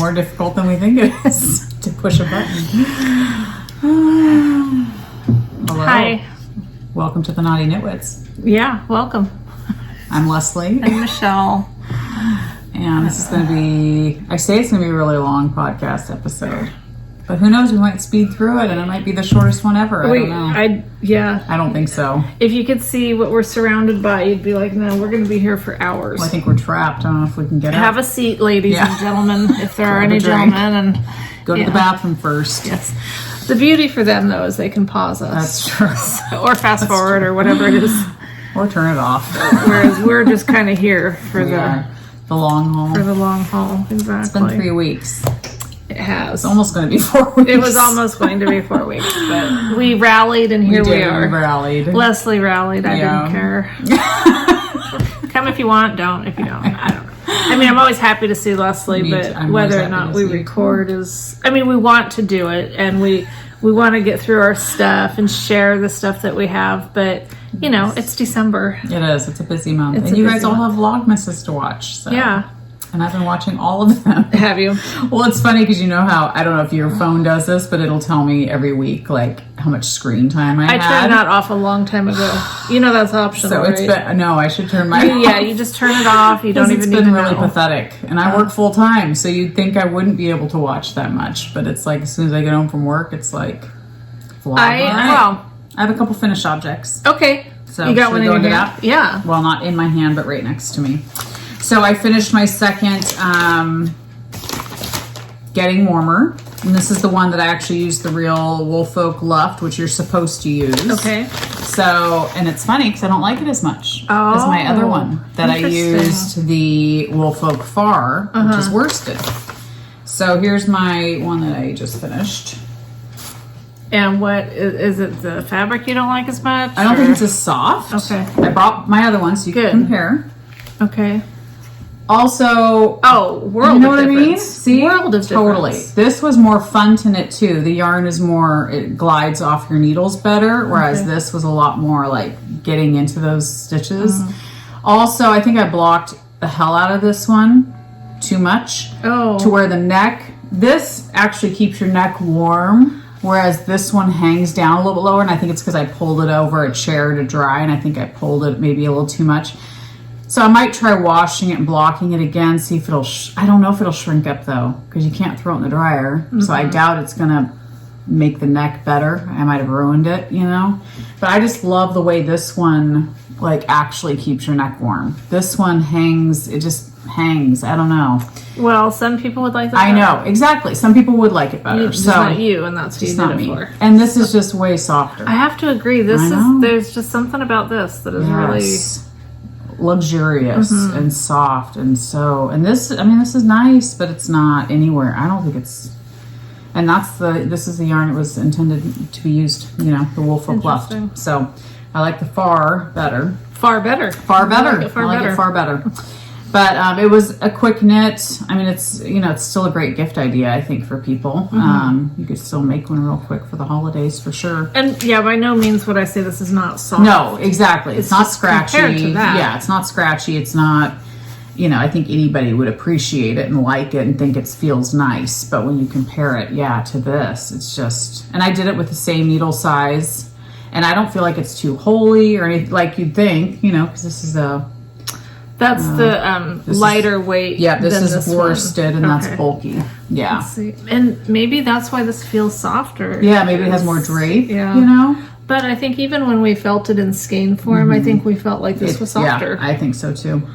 more difficult than we think it is to push a button. Hello. Hi. Welcome to the Knotty Knitwits. Yeah, welcome. I'm Leslie. I'm Michelle. And this is going to be, I say it's going to be a really long podcast episode. But who knows, we might speed through it and it might be the shortest one ever. I don't know. I don't think so. If you could see what we're surrounded by, you'd be like, no, we're going to be here for hours. Well, I think we're trapped. I don't know if we can get out. Have a seat, ladies and gentlemen, if there are any gentlemen. And go to the bathroom first. Yes. The beauty for them, though, is they can pause us. That's true. Or fast forward or whatever it is. Or turn it off. Whereas we're just kind of here for the long haul. For the long haul, exactly. It's been 3 weeks. It has. It's almost going to be 4 weeks. It was almost going to be 4 weeks, but we rallied and here we are. We rallied. Leslie rallied. I didn't care. Come if you want, don't if you don't. I don't know. I mean, I'm always happy to see Leslie, but whether or not we record is... I mean, we want to do it, and we want to get through our stuff and share the stuff that we have, but, you know, it's December. It is. It's a busy month. And you guys all have Vlogmases to watch, so... Yeah. And I've been watching all of them. Have you? Well, it's funny because you know how, I don't know if your phone does this, but it'll tell me every week, like, how much screen time I had. I turned that off a long time ago. You know that's optional, so it's right? No, I should turn mine off. Yeah, you just turn it off. You don't even need to know. It's been really pathetic. And I work full time, so you'd think I wouldn't be able to watch that much. But it's like, as soon as I get home from work, it's like, I have a couple finished objects. Okay. So you got one in your hand? That? Yeah. Well, not in my hand, but right next to me. So I finished my second Getting Warmer. And this is the one that I actually used the real Woolfolk Luft, which you're supposed to use. Okay. So, and it's funny because I don't like it as much as my other one that I used, the Woolfolk Far, which is worsted. So here's my one that I just finished. And what is it? The fabric you don't like as much? I don't think it's as soft. Okay. I brought my other one so you can compare. Okay. Also, world you know of what difference. I mean? See, world of totally. difference. This was more fun to knit too. The yarn is more, it glides off your needles better, whereas this was a lot more like getting into those stitches. Also, I think I blocked the hell out of this one too much to where the neck. This actually keeps your neck warm, whereas this one hangs down a little bit lower, and I think it's because I pulled it over a chair to dry, and I think I pulled it maybe a little too much. So I might try washing it and blocking it again, see if it'll, I don't know if it'll shrink up though, because you can't throw it in the dryer. So I doubt it's going to make the neck better. I might have ruined it, you know. But I just love the way this one, like, actually keeps your neck warm. This one hangs, it just hangs. I don't know. Well, some people would like that. I know, exactly. Some people would like it better. It's not you, and that's what you did it for. And this is just way softer. I have to agree. There's just something about this that is really... luxurious and soft and this, I mean, this is nice, but it's not anywhere. I don't think it's, and this is the yarn it was intended to be used, you know, the Woolfolk Luft. So I like the far better. Far better. Far better. I like it far better. But it was a quick knit. I mean, it's, you know, it's still a great gift idea, I think, for people. You could still make one real quick for the holidays, for sure. And yeah, by no means would I say this is not soft. No, exactly. It's not scratchy. Compared to that. Yeah, it's not scratchy. It's not, you know, I think anybody would appreciate it and like it and think it feels nice. But when you compare it, to this, it's just, and I did it with the same needle size. And I don't feel like it's too holey or anything like you'd think, you know, because this is a... That's the lighter weight. Yeah, this is worsted and that's bulky. Yeah. Let's see. And maybe that's why this feels softer. Yeah, maybe it has more drape, you know? But I think even when we felt it in skein form, I think we felt like this was softer. Yeah, I think so too.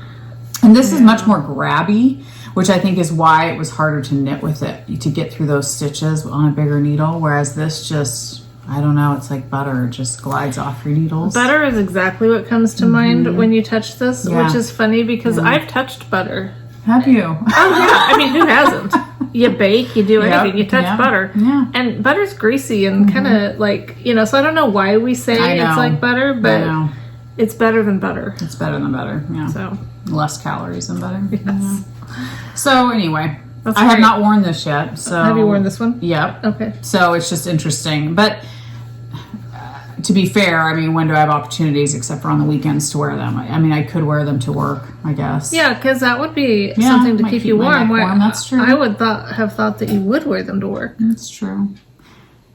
And this is much more grabby, which I think is why it was harder to knit with it, to get through those stitches on a bigger needle, whereas this just... I don't know, it's like butter. It just glides off your needles. Butter is exactly what comes to mind when you touch this, which is funny because I've touched butter. Have you? Oh, yeah. I mean, who hasn't? You bake, you do anything, you touch butter. Yeah. And butter's greasy and kind of like, you know, so I don't know why we say it's like butter, but it's better than butter. It's better than butter, yeah. So less calories than butter. Yes. Yeah. So anyway... That's I have not worn this yet. So have you worn this one? Yep. Okay. So it's just interesting. But to be fair, I mean, when do I have opportunities except for on the weekends to wear them? I mean, I could wear them to work, I guess. Yeah, because that would be something to keep you warm. That's true. I would have thought that you would wear them to work. That's true.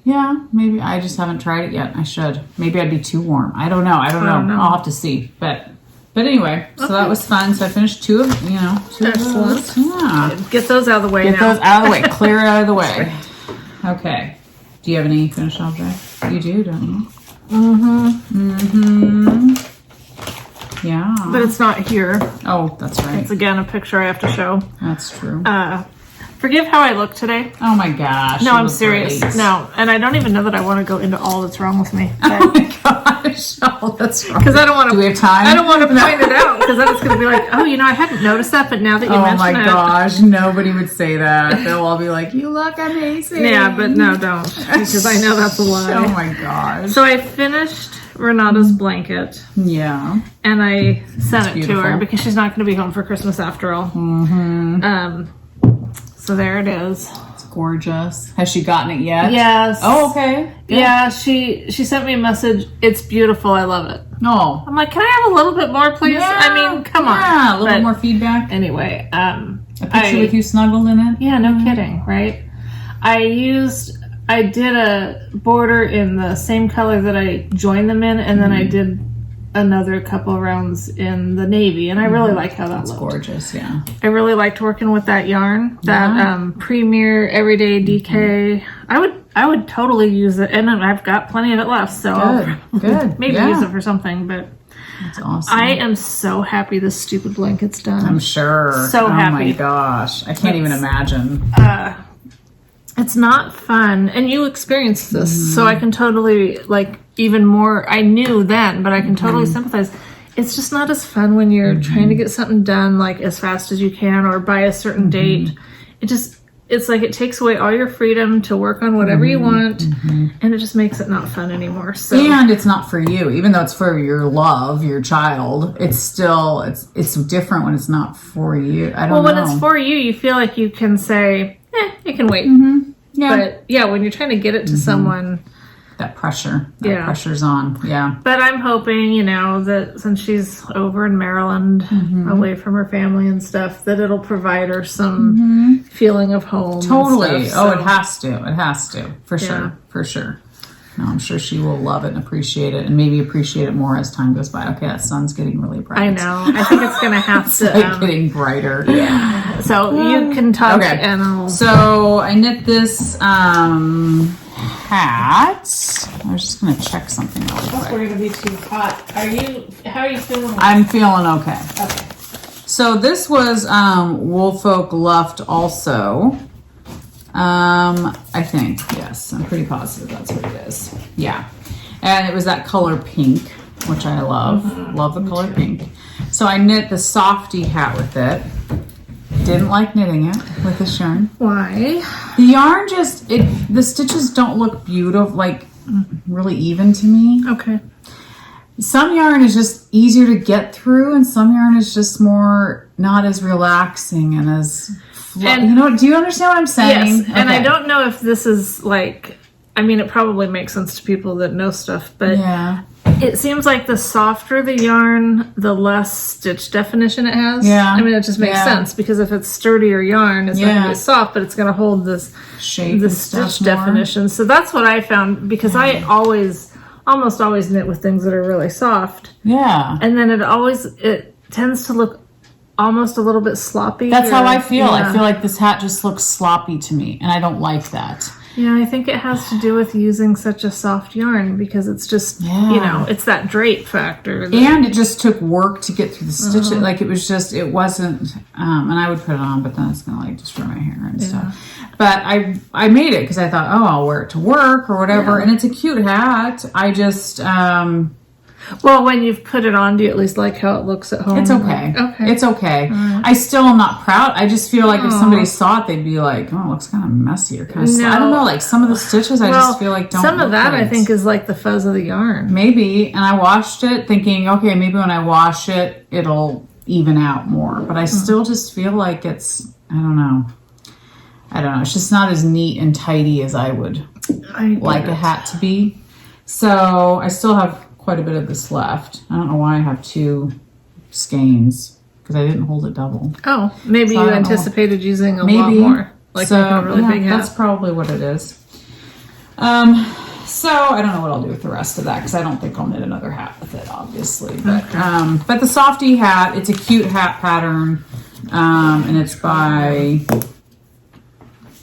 Yeah, maybe. I just haven't tried it yet. I should. Maybe I'd be too warm. I don't know. I'll have to see. But anyway, so that was fun. So I finished two of those. Yeah. Get those out of the way now. Get those out of the way. Clear it out of the way. Okay. Do you have any finished objects? You do, don't you? Yeah. But it's not here. Oh, that's right. It's again a picture I have to show. That's true. Forgive how I look today. Oh my gosh. No, I'm serious. Great. No, and I don't even know that I want to go into all that's wrong with me. Oh my gosh. Oh, that's wrong. Because I don't want to. Do we have time? I don't want to point it out because then it's going to be like, oh, I hadn't noticed that, but now that you mention it. Oh my gosh, nobody would say that. They'll all be like, you look amazing. Yeah, but no, don't. Because I know that's a lie. Oh my gosh. So I finished Renata's blanket. Yeah. And I sent it to her because she's not going to be home for Christmas after all. So there it is. It's gorgeous. Has she gotten it yet? Yes. Oh, okay. Good. Yeah, she sent me a message. It's beautiful. I love it. Oh. I'm like, can I have a little bit more, please? Yeah, I mean, come on. Yeah, a little more feedback. Anyway, a picture with you snuggled in it. Yeah, no kidding, right? I did a border in the same color that I joined them in, and then I did another couple rounds in the navy, and I really like how that looked. Gorgeous, yeah. I really liked working with that yarn, that Premier Everyday DK. I would totally use it, and I've got plenty of it left, so good. Maybe use it for something. But that's awesome. I am so happy this stupid blanket's done. I'm sure. So happy. Oh my gosh, I can't even imagine. It's not fun, and you experienced this, so I can totally even more. I knew then, but I can totally sympathize. It's just not as fun when you're trying to get something done as fast as you can or by a certain date. It's like it takes away all your freedom to work on whatever you want, and it just makes it not fun anymore. So. And it's not for you, even though it's for your child. It's still it's different when it's not for you. I don't know. Well, when it's for you, you feel like you can say, it can wait. Yeah. But yeah, when you're trying to get it to someone. That pressure's on. Yeah. But I'm hoping, that since she's over in Maryland, away from her family and stuff, that it'll provide her some feeling of home. Totally. And stuff, it has to. It has to. For sure. No, I'm sure she will love it and appreciate it, and maybe appreciate it more as time goes by. Okay, that sun's getting really bright. I know. I think it's going to have to... getting brighter. Yeah. So you can talk and I'll... So I knit this hat. I was just going to check something real quick. We're going to be too hot. How are you feeling? I'm feeling okay. Okay. So this was Woolfolk Luft also. I think, yes. I'm pretty positive that's what it is. Yeah. And it was that color pink, which I love. Love the color pink. So I knit the Sophie hat with it. Didn't like knitting it with this yarn. Why? The yarn the stitches don't look beautiful, really even to me. Okay. Some yarn is just easier to get through, and some yarn is just more not as relaxing and as do you understand what I'm saying? Yes, and I don't know if this is it probably makes sense to people that know stuff, but it seems like the softer the yarn, the less stitch definition it has. Yeah. It just makes sense because if it's sturdier yarn, it's not going to be soft, but it's going to hold this shape, the stitch definition. So that's what I found because I almost always knit with things that are really soft. Yeah. And then it tends to look almost a little bit sloppy. That's how I feel. I feel like this hat just looks sloppy to me, and I don't like that. Yeah, I think it has to do with using such a soft yarn because it's just, it's that drape factor. And it just took work to get through the stitches. It wasn't, and I would put it on, but then it's going to destroy my hair and stuff. But I made it because I thought, I'll wear it to work or whatever. Yeah. And it's a cute hat. I just, well, when you've put it on, do you at least like how it looks at home? It's okay. It's okay. I still am not proud. I just feel like if somebody saw it, they'd be like, it looks kind of messy or kind of I don't know, some of the stitches I just feel like don't some of that right. I think is the fuzz of the yarn. Maybe. And I washed it thinking, okay, maybe when I wash it, it'll even out more. But I still just feel like it's, I don't know. It's just not as neat and tidy as I would like a hat to be. So I still have quite a bit of this left. I don't know why I have 2 skeins because I didn't hold it double. Oh, maybe you anticipated using a lot more. Like a really big hat. That's probably what it is. So I don't know what I'll do with the rest of that because I don't think I'll knit another hat with it, obviously. But but the Sophie hat, it's a cute hat pattern, and it's by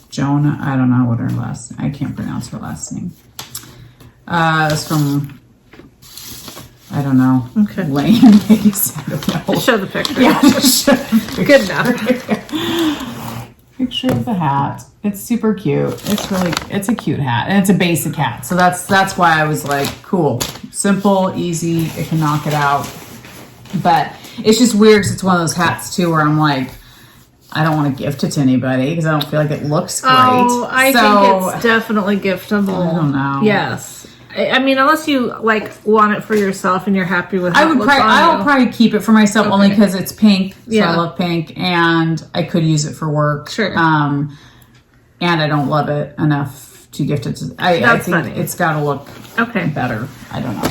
Jonah. I don't know what her last. I can't pronounce her last name. It's from I don't know. Okay. Lane. I don't know. Just show the picture. Yeah, just show the picture. Good enough. Picture of the hat. It's super cute. It's a cute hat, and it's a basic hat. So that's why I was like, cool, simple, easy. It can knock it out. But it's just weird because it's one of those hats too where I'm like, I don't want to gift it to anybody because I don't feel like it looks great. Oh, I think it's definitely giftable. I don't know. Yes. I mean, unless you like want it for yourself and you're happy with it. I'll probably keep it for myself only because it's pink. So I love pink, and I could use it for work. Sure. And I don't love it enough to gift it to. I think funny. It's got to look better. I don't know.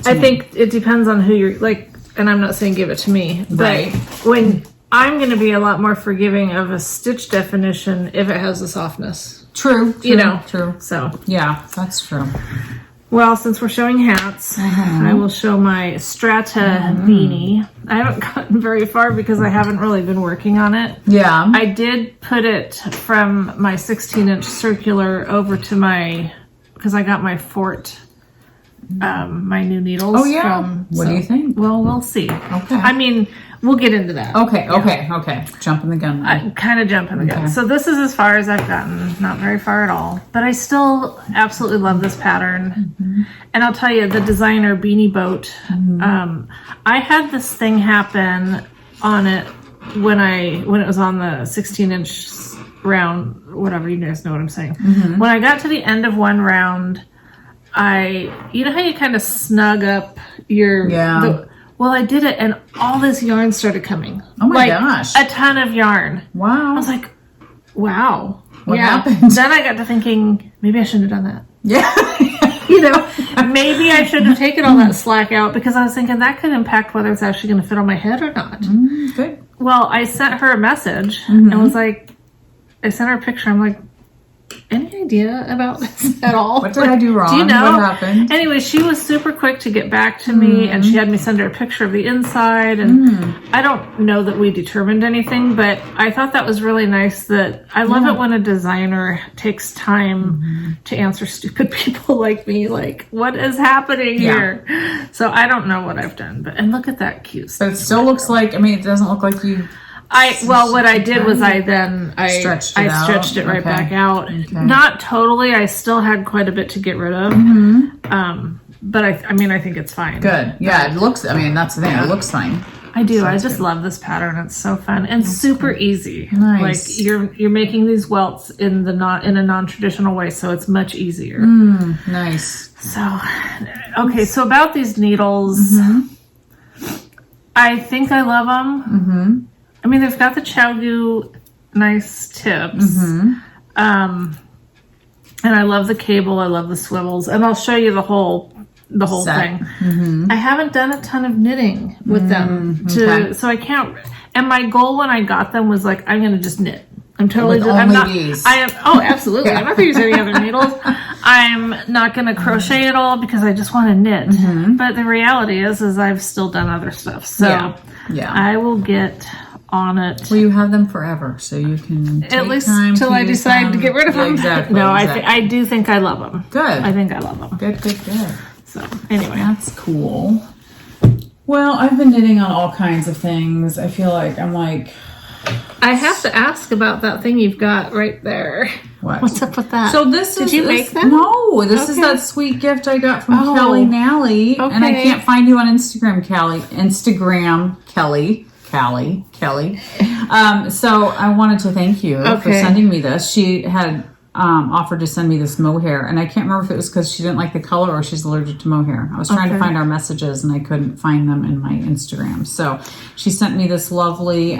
I think it depends on who you're like, and I'm not saying give it to me, but when I'm going to be a lot more forgiving of a stitch definition if it has the softness. True. True. So yeah, that's true. Well, since we're showing hats, I will show my Strata beanie. I haven't gotten very far because I haven't really been working on it. Yeah. I did put it from my 16-inch circular over to because I got my Fort, my new needles. Oh, yeah? What do you think? Well, we'll see. Okay. I mean, we'll get into that. Okay. Jumping the gun. I'm kind of jumping the gun. So this is as far as I've gotten. Not very far at all. But I still absolutely love this pattern. And I'll tell you, the designer Beanie Boat, I had this thing happen on it when it was on the 16-inch round, whatever, you guys know what I'm saying. When I got to the end of one round, you know how you kind of snug up your... Well, I did it, and all this yarn started coming. Oh my gosh. A ton of yarn. Wow. I was like, wow. What happened? Then I got to thinking, maybe I shouldn't have done that. Yeah. Maybe I shouldn't have taken all that slack out because I was thinking that could impact whether it's actually going to fit on my head or not. Good. Well, I sent her a message and was like, I sent her a picture. I'm like, any idea about this at all? What did I do wrong? Do you know? What happened? Anyway, she was super quick to get back to me, and she had me send her a picture of the inside. And I don't know that we determined anything, but I thought that was really nice. That I love it when a designer takes time to answer stupid people like me. Like, what is happening here? So I don't know what I've done, and look at that cute stuff. But it still looks like. I mean, it doesn't look like you. What I did was I stretched it right back out. Okay. Not totally. I still had quite a bit to get rid of. But I mean, I think it's fine. Good. Yeah, it looks. I mean, that's the thing. It looks fine. I do. I just love this pattern. It's so fun and super easy. Nice. Like you're making these welts in a non-traditional way, so it's much easier. Nice. So, okay. So about these needles, I think I love them. I mean, they've got the Chow nice tips. And I love the cable. I love the swivels. And I'll show you the whole thing. I haven't done a ton of knitting with them. So I can't. And my goal when I got them was like, I'm going to just knit. I'm totally these. Absolutely. I'm not going to use any other needles. I'm not going to crochet at all because I just want to knit. But the reality is I've still done other stuff. So I will get on it. Well, you have them forever, so you can take at least time till I decide to get rid of them. Exactly. No, I do think I love them. Good. I think I love them. Good. So anyway, that's cool. Well, I've been knitting on all kinds of things. I feel like I have to ask about that thing you've got right there. What's up with that? So did you make that? No, this is that sweet gift I got from Kelly Nally, and I can't find you on Instagram, Kelly. Kelly. So I wanted to thank you for sending me this. She had offered to send me this mohair, and I can't remember if it was because she didn't like the color or she's allergic to mohair. I was trying to find our messages and I couldn't find them in my Instagram. So she sent me this lovely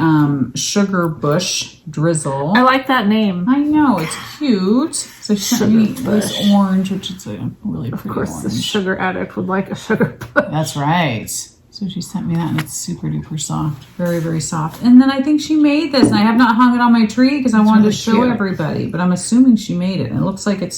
sugar bush drizzle. I like that name. I know, it's cute. So she sent me this orange, which is a really pretty orange. Of course, the sugar addict would like a sugar bush. That's right. So she sent me that, and it's super duper soft. Very, very soft. And then I think she made this, and I have not hung it on my tree because I wanted to show everybody, but I'm assuming she made it. And it looks like I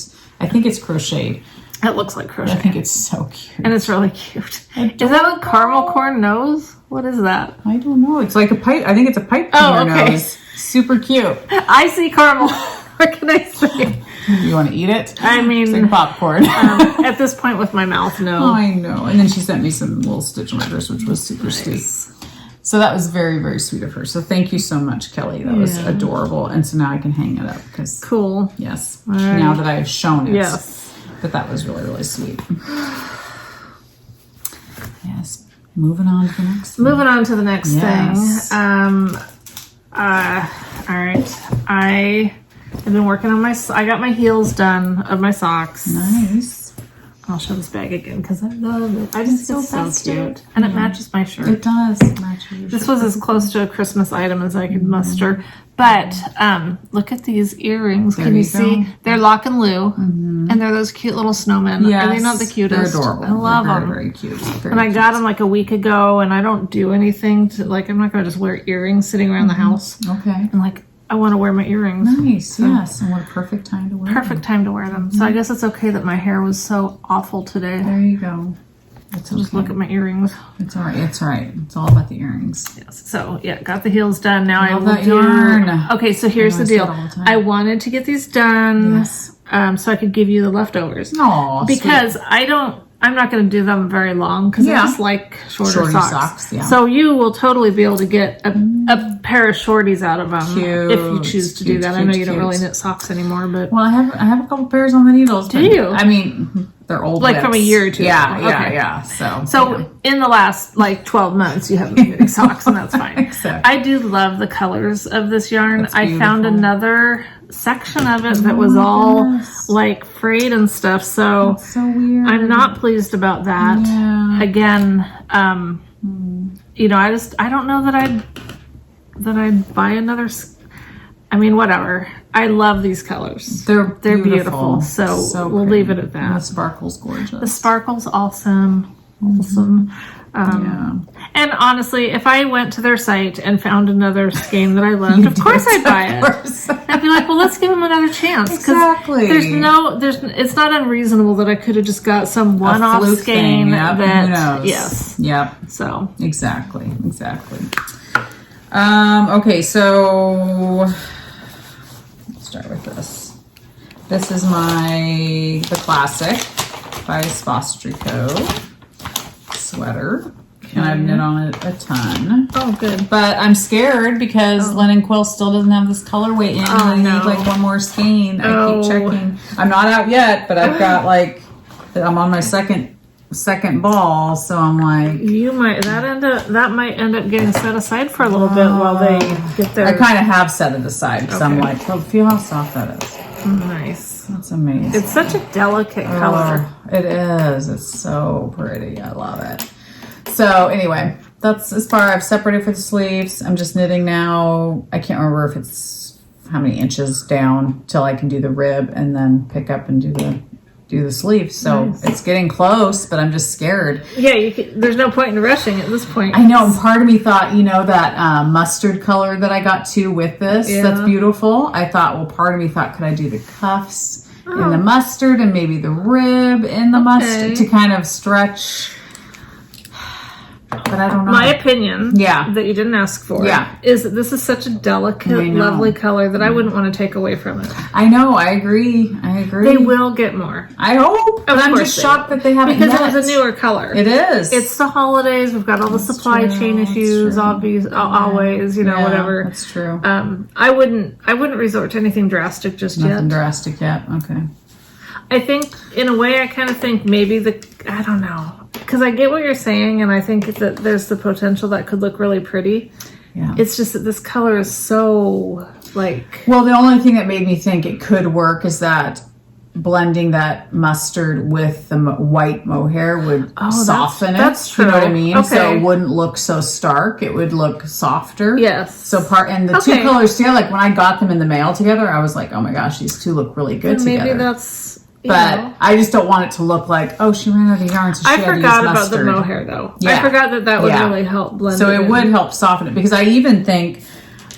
think it's crocheted. It looks like crochet. I think it's so cute. And it's really cute. Is that a caramel corn nose? What is that? I don't know. It's like a pipe. I think it's a pipe cleaner nose. Super cute. I see caramel. What can I say? You want to eat it? I mean, it's like popcorn. At this point with my mouth, no. Oh, I know. And then she sent me some little stitch markers, which was super sweet. So that was very, very sweet of her. So thank you so much, Kelly. That was adorable. And so now I can hang it up because cool. Yes. Right. Now that I've shown it. Yes. But that was really, really sweet. Yes. Moving on to the next thing. Moving on to the next thing. All right. I've been working on I got my heels done of my socks. Nice. I'll show this bag again because I love it. I just feel so cute. And it matches my shirt. It does. This was as close to a Christmas item as I could muster. But look at these earrings. Can you see? They're Lock and Lou. And they're those cute little snowmen. Yes. Are they not the cutest? They're adorable. I love them. Very cute. And I got them like a week ago, and I don't do anything to, like, I'm not going to just wear earrings sitting around the house. Okay. And like, I want to wear my earrings. Nice, yes. And what a perfect time to wear them. Perfect time to wear them. So I guess it's okay that my hair was so awful today. There you go. So just look at my earrings. It's all right. It's right. It's all about the earrings. Yes. So yeah, got the heels done. Now I will that do. Yarn. Okay, so here's the deal. I wanted to get these done, Yes. so I could give you the leftovers. Aw, because sweet. I'm not going to do them very long because I just like shorter socks. Yeah. So you will totally be able to get a pair of shorties out of them if you choose to do that. I know you don't really knit socks anymore, but well, I have a couple pairs on the needles. Do you? I mean, they're old, like from a year or two. Yeah. So in the last like 12 months, you haven't been knitting socks, and that's fine. Exactly. I do love the colors of this yarn. I found another section of it that was all like frayed and stuff. So weird. I'm not pleased about that. Yeah. Again, you know, I don't know that I'd buy another. I mean, whatever. I love these colors. They're beautiful. So we'll leave it at that. And the sparkle's gorgeous. The sparkle's awesome. And honestly, if I went to their site and found another skein that I loved, of course I'd buy it. I'd be like, well, let's give them another chance. Exactly. It's not unreasonable that I could have just got some one-off skein that, who knows? Yes. Yep. So. Exactly. Okay, so let's start with this. This is the classic by Spostrico sweater, and I've knit on it a ton. Oh, good. But I'm scared because Linen Quill still doesn't have this colorway in. I need like one more skein. I keep checking. I'm not out yet, but I've got I'm on my second ball, so I'm like, that might end up getting set aside for a little bit while they get their. I kind of have set it aside because I'm like, oh, feel how soft that is. Nice. That's amazing. It's such a delicate color. It is. It's so pretty. I love it. So anyway, that's as far I've separated for the sleeves. I'm just knitting now. I can't remember if it's how many inches down till I can do the rib and then pick up and do the sleeves. So it's getting close, but I'm just scared. Yeah, there's no point in rushing at this point. I know. And part of me thought, that mustard color that I got with this, that's beautiful. I thought, well, part of me thought, could I do the cuffs in the mustard and maybe the rib in the mustard to kind of stretch? But I don't know. My opinion, that you didn't ask for, is that this is such a delicate, lovely color that I wouldn't want to take away from it. I know. I agree. They will get more. I hope. But I'm just shocked that they haven't because it was a newer color. It is. It's the holidays. We've got all the supply chain issues. Always, whatever. That's true. I wouldn't resort to anything drastic just yet. Nothing drastic yet. Okay. I think, in a way, I kind of think maybe I don't know. Because I get what you're saying, and I think that there's the potential that could look really pretty. Yeah. It's just that this color is so Like, well, the only thing that made me think it could work is that blending that mustard with the white mohair would soften that's it. true. You know what I mean? Okay. So it wouldn't look so stark. It would look softer. Yes. So and the two colors together, like when I got them in the mail together, I was like, oh my gosh, these two look really good together. Maybe that's... But I just don't want it to look like, oh, she ran out of yarn, so she had to use mustard. I forgot about the mohair, though. Yeah. I forgot that would really help blend so it would help soften it, because I even think,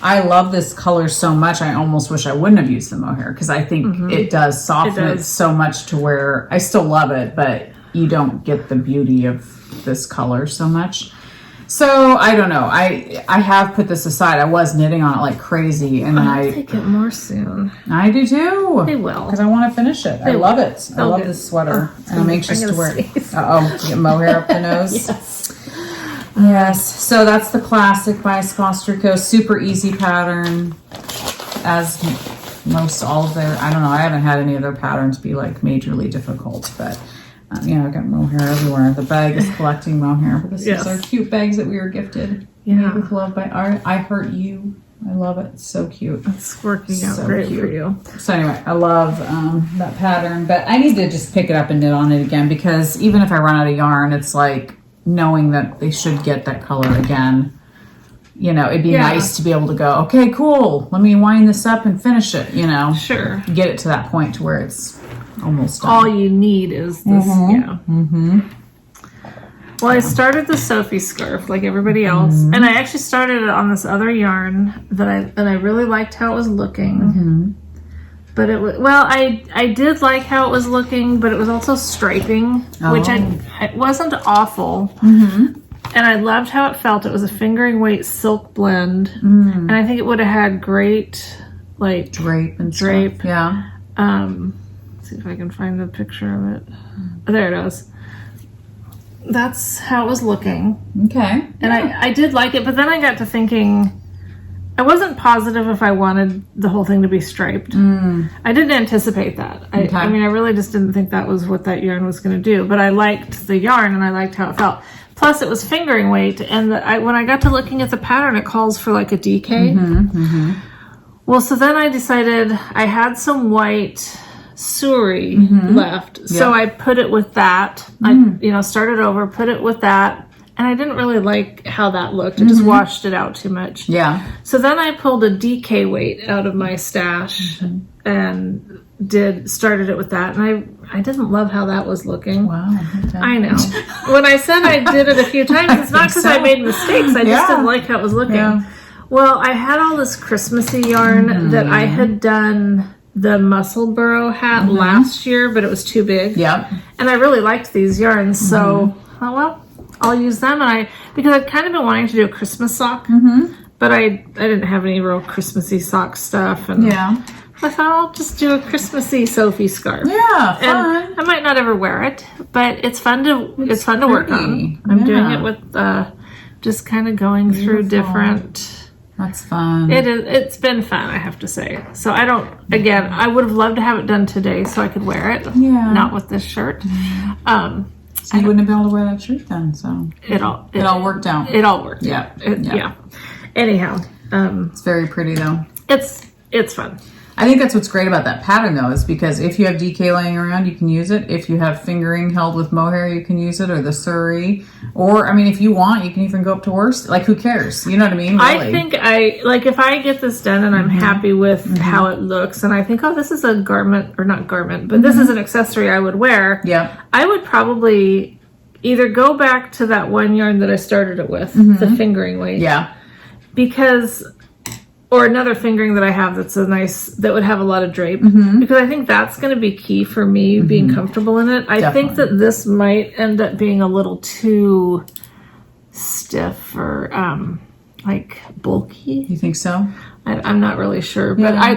I love this color so much, I almost wish I wouldn't have used the mohair, because I think it does soften it so much to where, I still love it, but you don't get the beauty of this color so much. So, I don't know. I have put this aside. I was knitting on it like crazy, and then I'll take it more soon. I do too. They will. Because I want to finish it. I love it. I love this sweater. And I'm anxious to wear it. Uh-oh. Get mohair up the nose. Yes. So that's the classic by Scostrico. Super easy pattern. As most all of their, I don't know, I haven't had any of their patterns be like majorly difficult, but I've got mohair everywhere. The bag is collecting mohair, but this is our cute bags that we were gifted. Made with love by I Heart You. I love it. It's so cute. It's working out great for you. So anyway, I love that pattern, but I need to just pick it up and knit on it again, because even if I run out of yarn, it's like knowing that they should get that color again. You know, it'd be nice to be able to go, okay, cool, let me wind this up and finish it, you know. Sure. Get it to that point to where it's almost done. All you need is this, Well, I started the Sophie scarf like everybody else, and I actually started it on this other yarn that I really liked how it was looking. But it was, well, I did like how it was looking, but it was also striping, which it wasn't awful. And I loved how it felt. It was a fingering weight silk blend, and I think it would have had great like drape. Stuff. Yeah. Let's see if I can find the picture of it. Oh, there it is. That's how it was looking. Okay. And I did like it, but then I got to thinking, I wasn't positive if I wanted the whole thing to be striped. I didn't anticipate that. I mean, I really just didn't think that was what that yarn was going to do, but I liked the yarn and I liked how it felt. Plus, it was fingering weight, and when I got to looking at the pattern, it calls for like a DK. Well, so then I decided I had some white Suri left, so I put it with that. I started over, put it with that, and I didn't really like how that looked. It just washed it out too much. Yeah. So then I pulled a DK weight out of my stash and started it with that, and I didn't love how that was looking. Wow. I know. When I said I did it a few times, it's not because I made mistakes. I just didn't like how it was looking. Yeah. Well, I had all this Christmassy yarn that I had done the Musselburgh hat last year, but it was too big. Yep. And I really liked these yarns, so I'll use them. And because I'd kind of been wanting to do a Christmas sock, but I didn't have any real Christmassy sock stuff. And I thought I'll just do a Christmassy Sophie scarf. Yeah, fun. And I might not ever wear it, but it's fun to work on. I'm doing it with just kind of going through different. That's fun. It's been fun, I have to say. So I would have loved to have it done today so I could wear it. Yeah. Not with this shirt. So you wouldn't have been able to wear that shirt then, so. It all worked out. It all worked out. Yeah. Anyhow. It's very pretty though. It's fun. I think that's what's great about that pattern though, is because if you have DK laying around, you can use it. If you have fingering held with mohair, you can use it, or the Suri. Or, I mean, if you want, you can even go up to worst. Like, who cares? You know what I mean? Really. I think if I get this done and I'm happy with how it looks, and I think, oh, this is a garment, or not garment, but this is an accessory I would wear. Yeah. I would probably either go back to that one yarn that I started it with, the fingering weight. Yeah. Or another fingering that I have that would have a lot of drape, because I think that's going to be key for me being comfortable in it. I think that this might end up being a little too stiff or like bulky. You think so? I'm not really sure, but I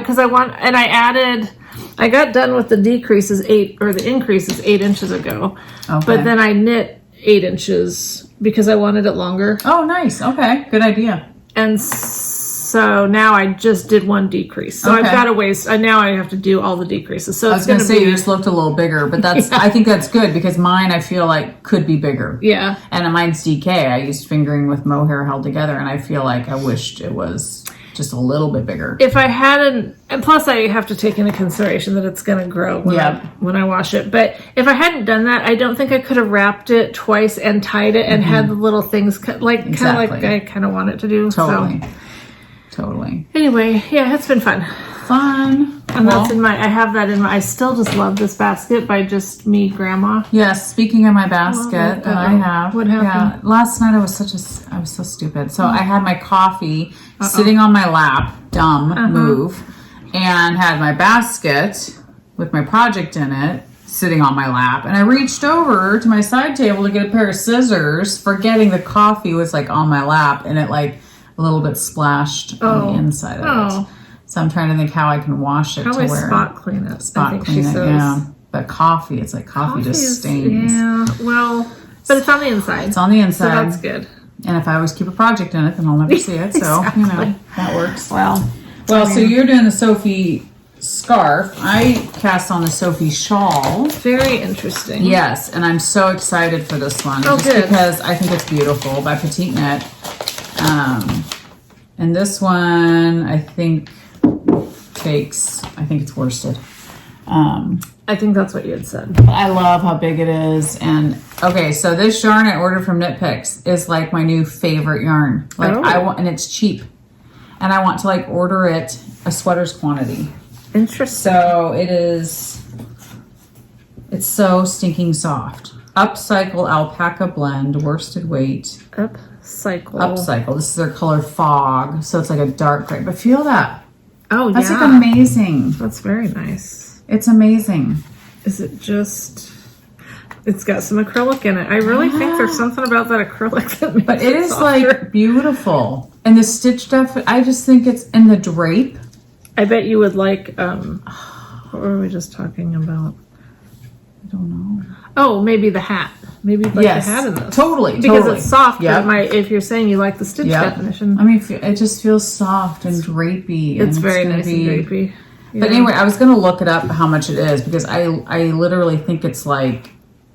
got done with the increases 8 inches ago, but then I knit 8 inches because I wanted it longer. Oh, nice. Okay, good idea. And so now I just did one decrease. So I've got a waist. Now I have to do all the decreases. So I was going to say you just looked a little bigger, but that's I think that's good, because mine I feel like could be bigger. Yeah. And mine's DK. I used fingering with mohair held together, and I feel like I wished it was just a little bit bigger. If I hadn't, and plus I have to take into consideration that it's going to grow when I wash it. But if I hadn't done that, I don't think I could have wrapped it twice and tied it and had the little things kind of like I kind of want it to do. Totally. So. Totally. Anyway, yeah, it's been fun. And that's I have that in my, I still just love this basket by Just Me Grandma. Yes, speaking of my basket that I have. What happened? Yeah, last night I was so stupid. So I had my coffee sitting on my lap, move, and had my basket with my project in it sitting on my lap. And I reached over to my side table to get a pair of scissors, forgetting the coffee was like on my lap, and it like a little bit splashed on the inside of it. So I'm trying to think how I can wash it Probably to where spot clean it. Spot clean it, yeah. But coffee, it's like coffee just stains. Yeah, well, but it's on the inside. It's on the inside. So that's good. And if I always keep a project in it, then I'll never see it. So, Exactly. That works. Well, so you're doing the Sophie scarf. I cast on the Sophie shawl. Very interesting. Yes, and I'm so excited for this one. Oh, just good. Because I think it's beautiful by Petite Knit. And this one, I think it's worsted. I think that's what you had said. I love how big it is. And okay, so this yarn I ordered from Knit Picks is like my new favorite yarn. Like and it's cheap. And I want to like order it a sweater's quantity. Interesting. So it's so stinking soft. Upcycle alpaca blend, worsted weight. Upcycle. This is their color Fog. So it's like a dark gray. But feel that. Oh, That's yeah. like amazing. That's very nice. It's amazing. Is it just... It's got some acrylic in it. I really think there's something about that acrylic that makes But it is softer. like beautiful. And the stitch stuff, I just think it's in the drape. I bet you would like... what were we just talking about? I don't know. Oh, maybe the hat. Maybe you'd like the hat in this. Totally. Because it's soft. Yep. But if you're saying you like the stitch definition. I mean, it just feels soft and drapey. It's very nice and drapey. Yeah. But anyway, I was going to look it up how much it is because I literally think it's like,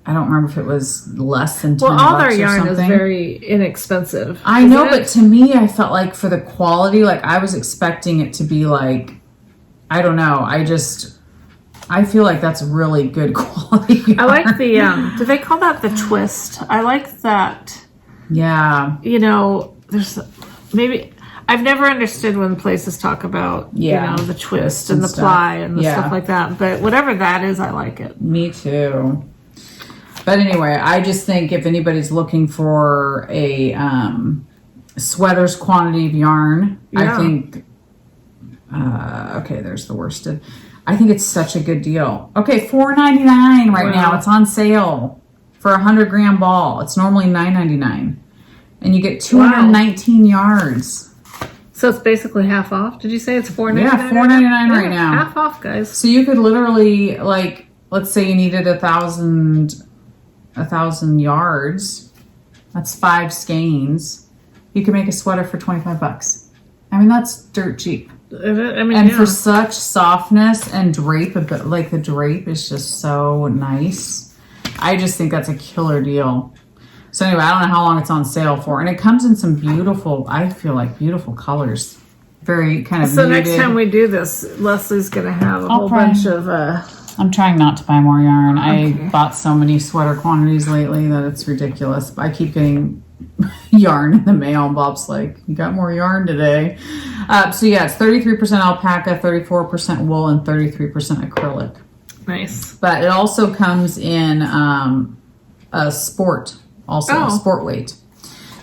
I don't remember if it was less than $10 Well, all their yarn something. is very inexpensive. I know, but to me, I felt like for the quality, like I was expecting it to be like, I don't know. I feel like that's really good quality yarn. I like the, do they call that the twist? I like that. Yeah. There's maybe, I've never understood when places talk about, the twist and the ply and the stuff like that. But whatever that is, I like it. Me too. But anyway, I just think if anybody's looking for a sweater's quantity of yarn, I think, okay, there's the worsted. I think it's such a good deal. Okay, $4.99 right now. It's on sale for a 100-gram ball. It's normally $9.99. And you get 219 yards. So it's basically half off. Did you say it's $4.99? Yeah, $4.99 right now. Half off, guys. So you could literally, like, let's say you needed 1,000 yards. That's 5 skeins. You could make a sweater for $25. I mean, that's dirt cheap. For such softness and drape, like the drape is just so nice. I just think that's a killer deal. So anyway, I don't know how long it's on sale for. And it comes in some beautiful, I feel like beautiful colors. Very kind of muted. Next time we do this, Leslie's going to have a whole bunch of... I'm trying not to buy more yarn. Okay. I bought so many sweater quantities lately that it's ridiculous. I keep getting yarn in the mail. Bob's like, you got more yarn today. So yeah, it's 33% alpaca, 34% wool, and 33% acrylic. Nice. But it also comes in a sport weight.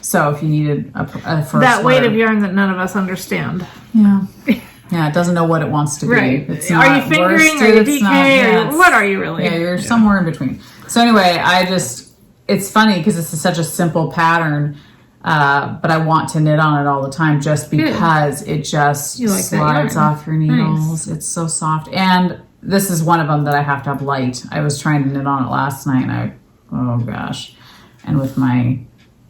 So if you needed that weight of yarn that none of us understand. Yeah. Yeah, it doesn't know what it wants to be. Right. It's are you fingering? Are you DK? What are you really? Yeah, you're somewhere in between. So anyway, it's funny because it's such a simple pattern, but I want to knit on it all the time just because it just slides off your needles. Nice. It's so soft. And this is one of them that I have to have light. I was trying to knit on it last night and oh gosh. And with my,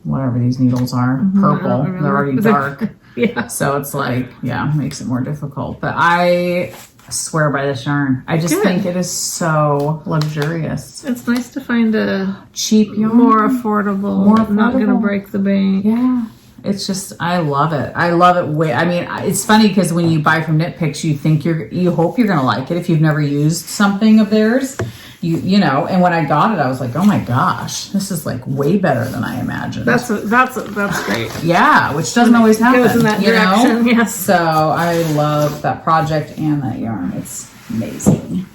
whatever these needles are, purple, they're already dark. Yeah. So it's like, makes it more difficult. But I swear by this yarn. I just think it is so luxurious. It's nice to find a cheap yarn. More affordable. Not going to break the bank. Yeah. It's just, I love it. I love it. I mean, it's funny because when you buy from Knit Picks, you think you hope you're going to like it if you've never used something of theirs. You know, and when I got it, I was like, oh my gosh, this is like way better than I imagined. That's great. Yeah, which doesn't always happen. Goes in that direction, yes. So I love that project and that yarn. It's amazing.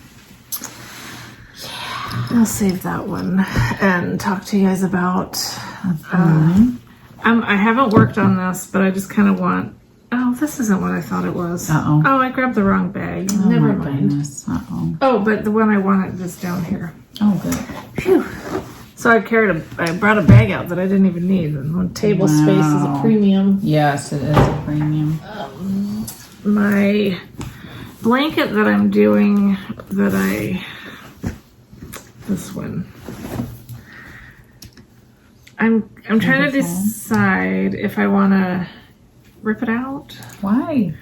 Yeah. I'll save that one and talk to you guys about. I haven't worked on this, but I just kind of want. Oh, this isn't what I thought it was. Uh-oh. Oh, I grabbed the wrong bag. Never mind. Goodness. Uh-oh. Oh, but the one I wanted is down here. Oh, good. Phew. So I brought a bag out that I didn't even need. And one table space is a premium. Yes, it is a premium. My blanket that I'm doing, this one. I'm trying to decide if I want to rip it out. Why?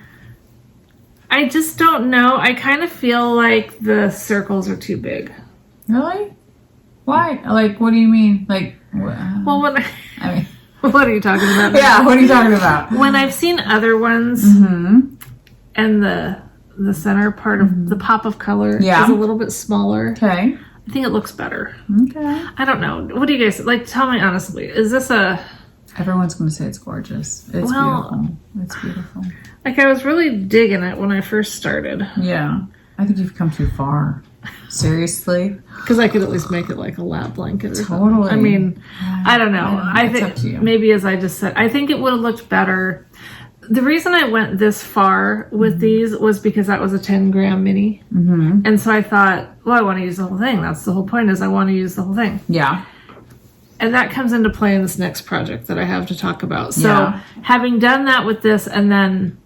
I just don't know. I kind of feel like the circles are too big. Really? Why? Like, what do you mean? Like, well, what are you talking about? Yeah, what are you talking about? When I've seen other ones, and the center part of the pop of color is a little bit smaller. Okay. I think it looks better. Okay. I don't know. What do you guys like? Tell me honestly. Is this a? Everyone's going to say it's gorgeous. It's beautiful. It's beautiful. Like I was really digging it when I first started. Yeah. I think you've come too far. Seriously? Because I could at least make it like a lap blanket or totally. Something. I mean, I don't know. I think up to you. Maybe as I just said, I think it would have looked better. The reason I went this far with these was because that was a 10-gram mini. And so I thought, well, I want to use the whole thing. That's the whole point, is I want to use the whole thing. Yeah. And that comes into play in this next project that I have to talk about. So having done that with this and then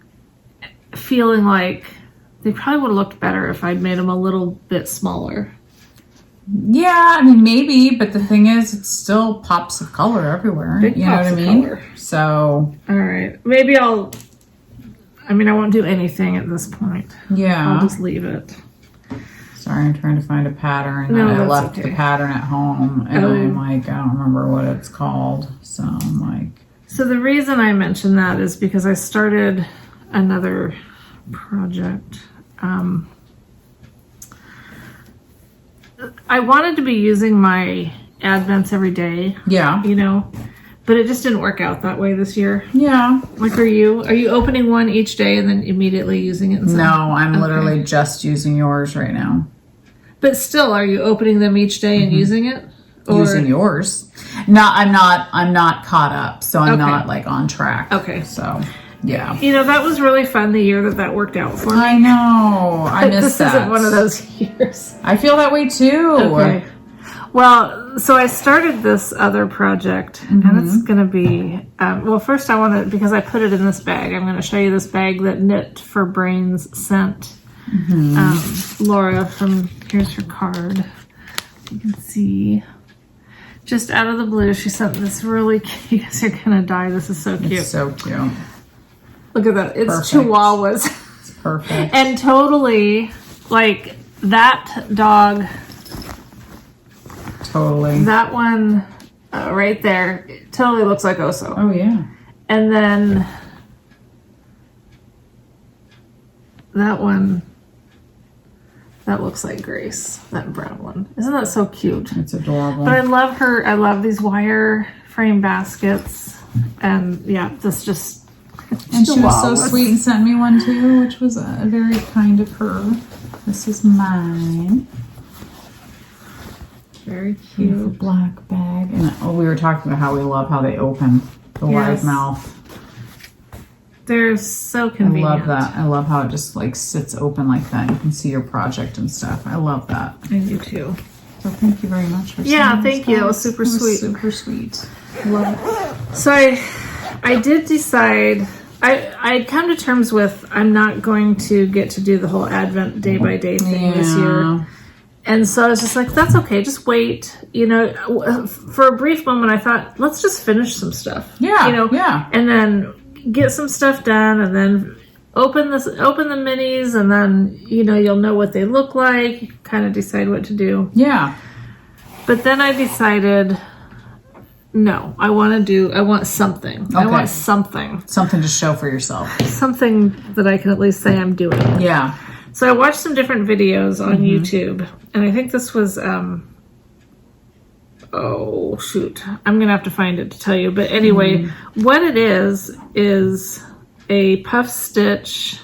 feeling like they probably would have looked better if I'd made them a little bit smaller. Yeah, I mean, maybe, but the thing is, it's still pops of color everywhere. Big you know what I mean? Color. So. All right. Maybe I won't do anything at this point. Yeah. I'll just leave it. Sorry, I'm trying to find a pattern. No, I that's left okay. the pattern at home, and I'm like, I don't remember what it's called. So I'm like. So the reason I mentioned that is because I started another project. I wanted to be using my Advents every day. Yeah. You know, but it just didn't work out that way this year. Yeah. Like, are you opening one each day and then immediately using it? No, I'm literally just using yours right now. But still, are you opening them each day and using it? Or? Using yours. No, I'm not caught up, so I'm not like on track. Okay. So, yeah. You know, that was really fun the year that worked out for me. I know. I miss that. This isn't one of those years. I feel that way too. Okay. Well, so I started this other project, and it's going to be, well, first I want to, because I put it in this bag, I'm going to show you this bag that Knit for Brains sent Laura from, here's her card. You can see, just out of the blue, she sent this really cute, you guys are going to die, this is so cute. It's so cute. Look at that, it's Perfect. Chihuahuas. It's perfect. And totally, like, that dog... Totally. That one right there totally looks like Oso. Oh, yeah. And then that one, that looks like Grace, that brown one. Isn't that so cute? It's adorable. But I love her. I love these wire frame baskets. And yeah, this just... And she was so sweet and sent me one too, which was very kind of her. This is mine. Very cute. Beautiful black bag. And we were talking about how we love how they open the wide mouth. They're so convenient. I love that. I love how it just like sits open like that. You can see your project and stuff. I love that. I do too. So thank you very much for thank you. That was super sweet. Super sweet. Love it. So I did decide, I'd come to terms with I'm not going to get to do the whole Advent day by day thing this year. And so I was just like, that's okay, just wait. You know, for a brief moment I thought, let's just finish some stuff. Yeah, you know, and then get some stuff done, and then open the minis, and then, you know, you'll know what they look like, kind of decide what to do. Yeah. But then I decided, No, I want something. Okay. I want something. Something to show for yourself. Something that I can at least say I'm doing. Yeah. So I watched some different videos on YouTube, and I think this was, oh shoot, I'm going to have to find it to tell you. But anyway, what it is a puff stitch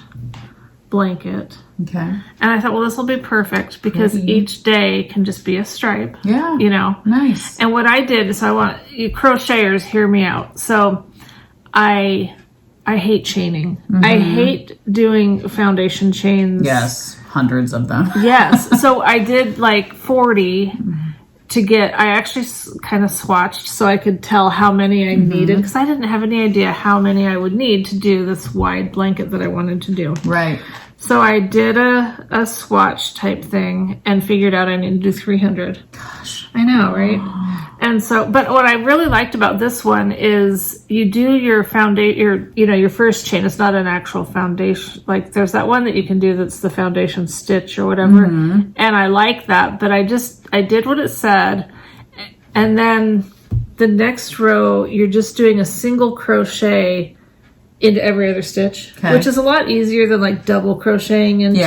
blanket. Okay. And I thought, well, this will be perfect because each day can just be a stripe. Yeah. You know? Nice. And what I did is I want you crocheters, hear me out. So I hate chaining. I hate doing foundation chains. Yes. Hundreds of them. Yes. So I did like 40 to get, I actually kind of swatched so I could tell how many I needed because I didn't have any idea how many I would need to do this wide blanket that I wanted to do. Right. So I did a swatch type thing and figured out I need to do 300. Gosh. I know, right? And so, but what I really liked about this one is you do your foundation, your first chain. It's not an actual foundation. Like there's that one that you can do that's the foundation stitch or whatever. And I like that, but I did what it said. And then the next row, you're just doing a single crochet into every other stitch, which is a lot easier than like double crocheting into,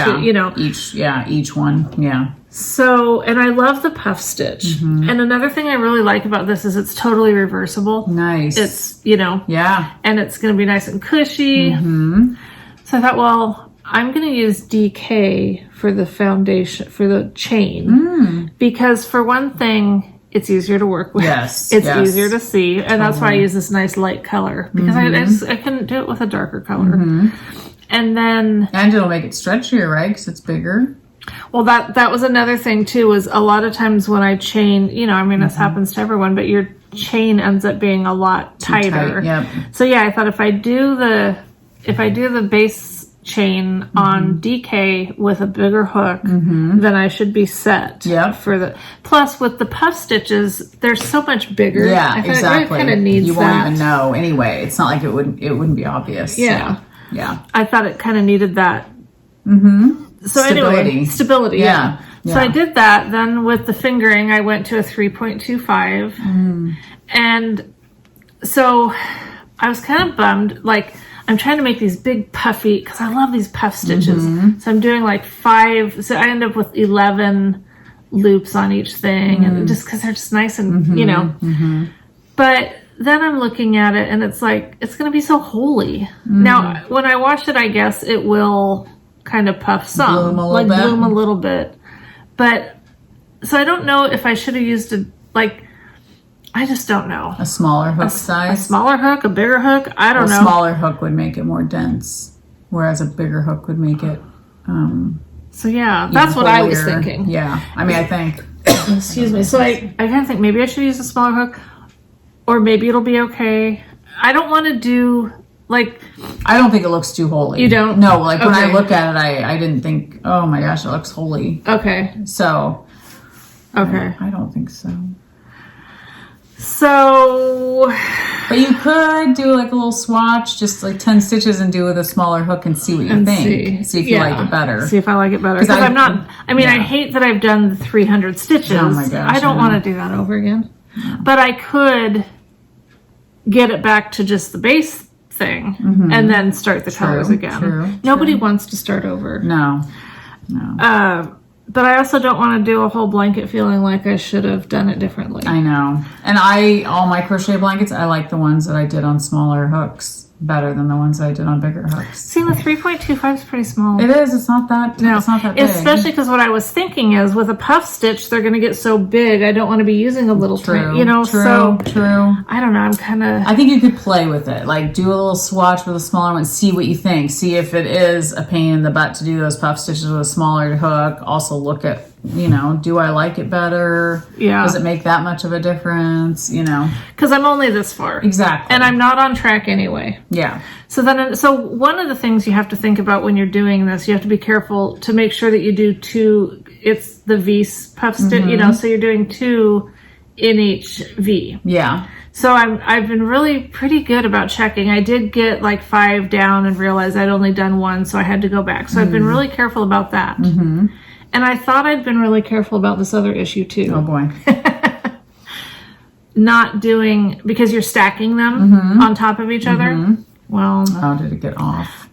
each one. Yeah. So, and I love the puff stitch. And another thing I really like about this is it's totally reversible. Nice. It's, and it's going to be nice and cushy. So I thought, well, I'm going to use DK for the foundation, for the chain, because for one thing, it's easier to work with. Yes. It's easier to see. And that's why I use this nice light color because I couldn't do it with a darker color. And then... And it'll make it stretchier, right? Because it's bigger. Well, that was another thing too, was a lot of times when I chain, this happens to everyone, but your chain ends up being a lot tighter. So yeah, I thought if I do the base chain on DK with a bigger hook, then I should be set for the. Plus, with the puff stitches, they're so much bigger. Yeah, exactly. It kind of needs you won't even know anyway. It's not like it wouldn't be obvious. Yeah. Yeah. I thought it kind of needed that. So stability. Anyway, stability. Yeah. So I did that. Then with the fingering, I went to a 3.25, and so I was kind of bummed. Like, I'm trying to make these big puffy, because I love these puff stitches. So I'm doing like 5, so I end up with 11 loops on each thing, and just because they're just nice and, But then I'm looking at it, and it's like, it's going to be so holey. Now, when I wash it, I guess it will kind of puff some. Bloom a little bit. But, so I don't know if I should have used I just don't know. A smaller hook size? A smaller hook, a bigger hook? I don't know. A smaller hook would make it more dense, whereas a bigger hook would make it so yeah, that's what I was thinking. Yeah, I think. Excuse me. So I kind of think maybe I should use a smaller hook, or maybe it'll be okay. I don't want to do, I don't think it looks too holy. You don't? No, when I look at it, I didn't think, oh my gosh, it looks holy. Okay. So. Okay. I don't think so. So, but you could do a little swatch, just 10 stitches, and do with a smaller hook and see what you think. See if you like it better. See if I like it better. Because I'm not. I hate that I've done the 300 stitches. Oh my gosh! I don't want to do that over again. No. But I could get it back to just the base thing and then start the colors again. Nobody wants to start over. No. But I also don't want to do a whole blanket feeling like I should have done it differently. I know. And all my crochet blankets, I like the ones that I did on smaller hooks better than the ones I did on bigger hooks. See, the 3.25 is pretty small. It is. It's not that. No, it's not that big. Especially because what I was thinking is with a puff stitch, they're going to get so big. I don't want to be using a little True. I don't know. I'm kind of. I think you could play with it. Do a little swatch with a smaller one. See what you think. See if it is a pain in the butt to do those puff stitches with a smaller hook. Also look at, do I like it better? Yeah. Does it make that much of a difference? Because I'm only this far. Exactly. And I'm not on track anyway. Yeah. So one of the things you have to think about when you're doing this, you have to be careful to make sure that you do 2, it's the V puff stitch, so you're doing 2 in each V. Yeah. So I've been really pretty good about checking. I did get 5 down and realized I'd only done 1, so I had to go back. So I've been really careful about that. And I thought I'd been really careful about this other issue too. Oh boy. not doing, because you're stacking them on top of each other. Well, how did it get off?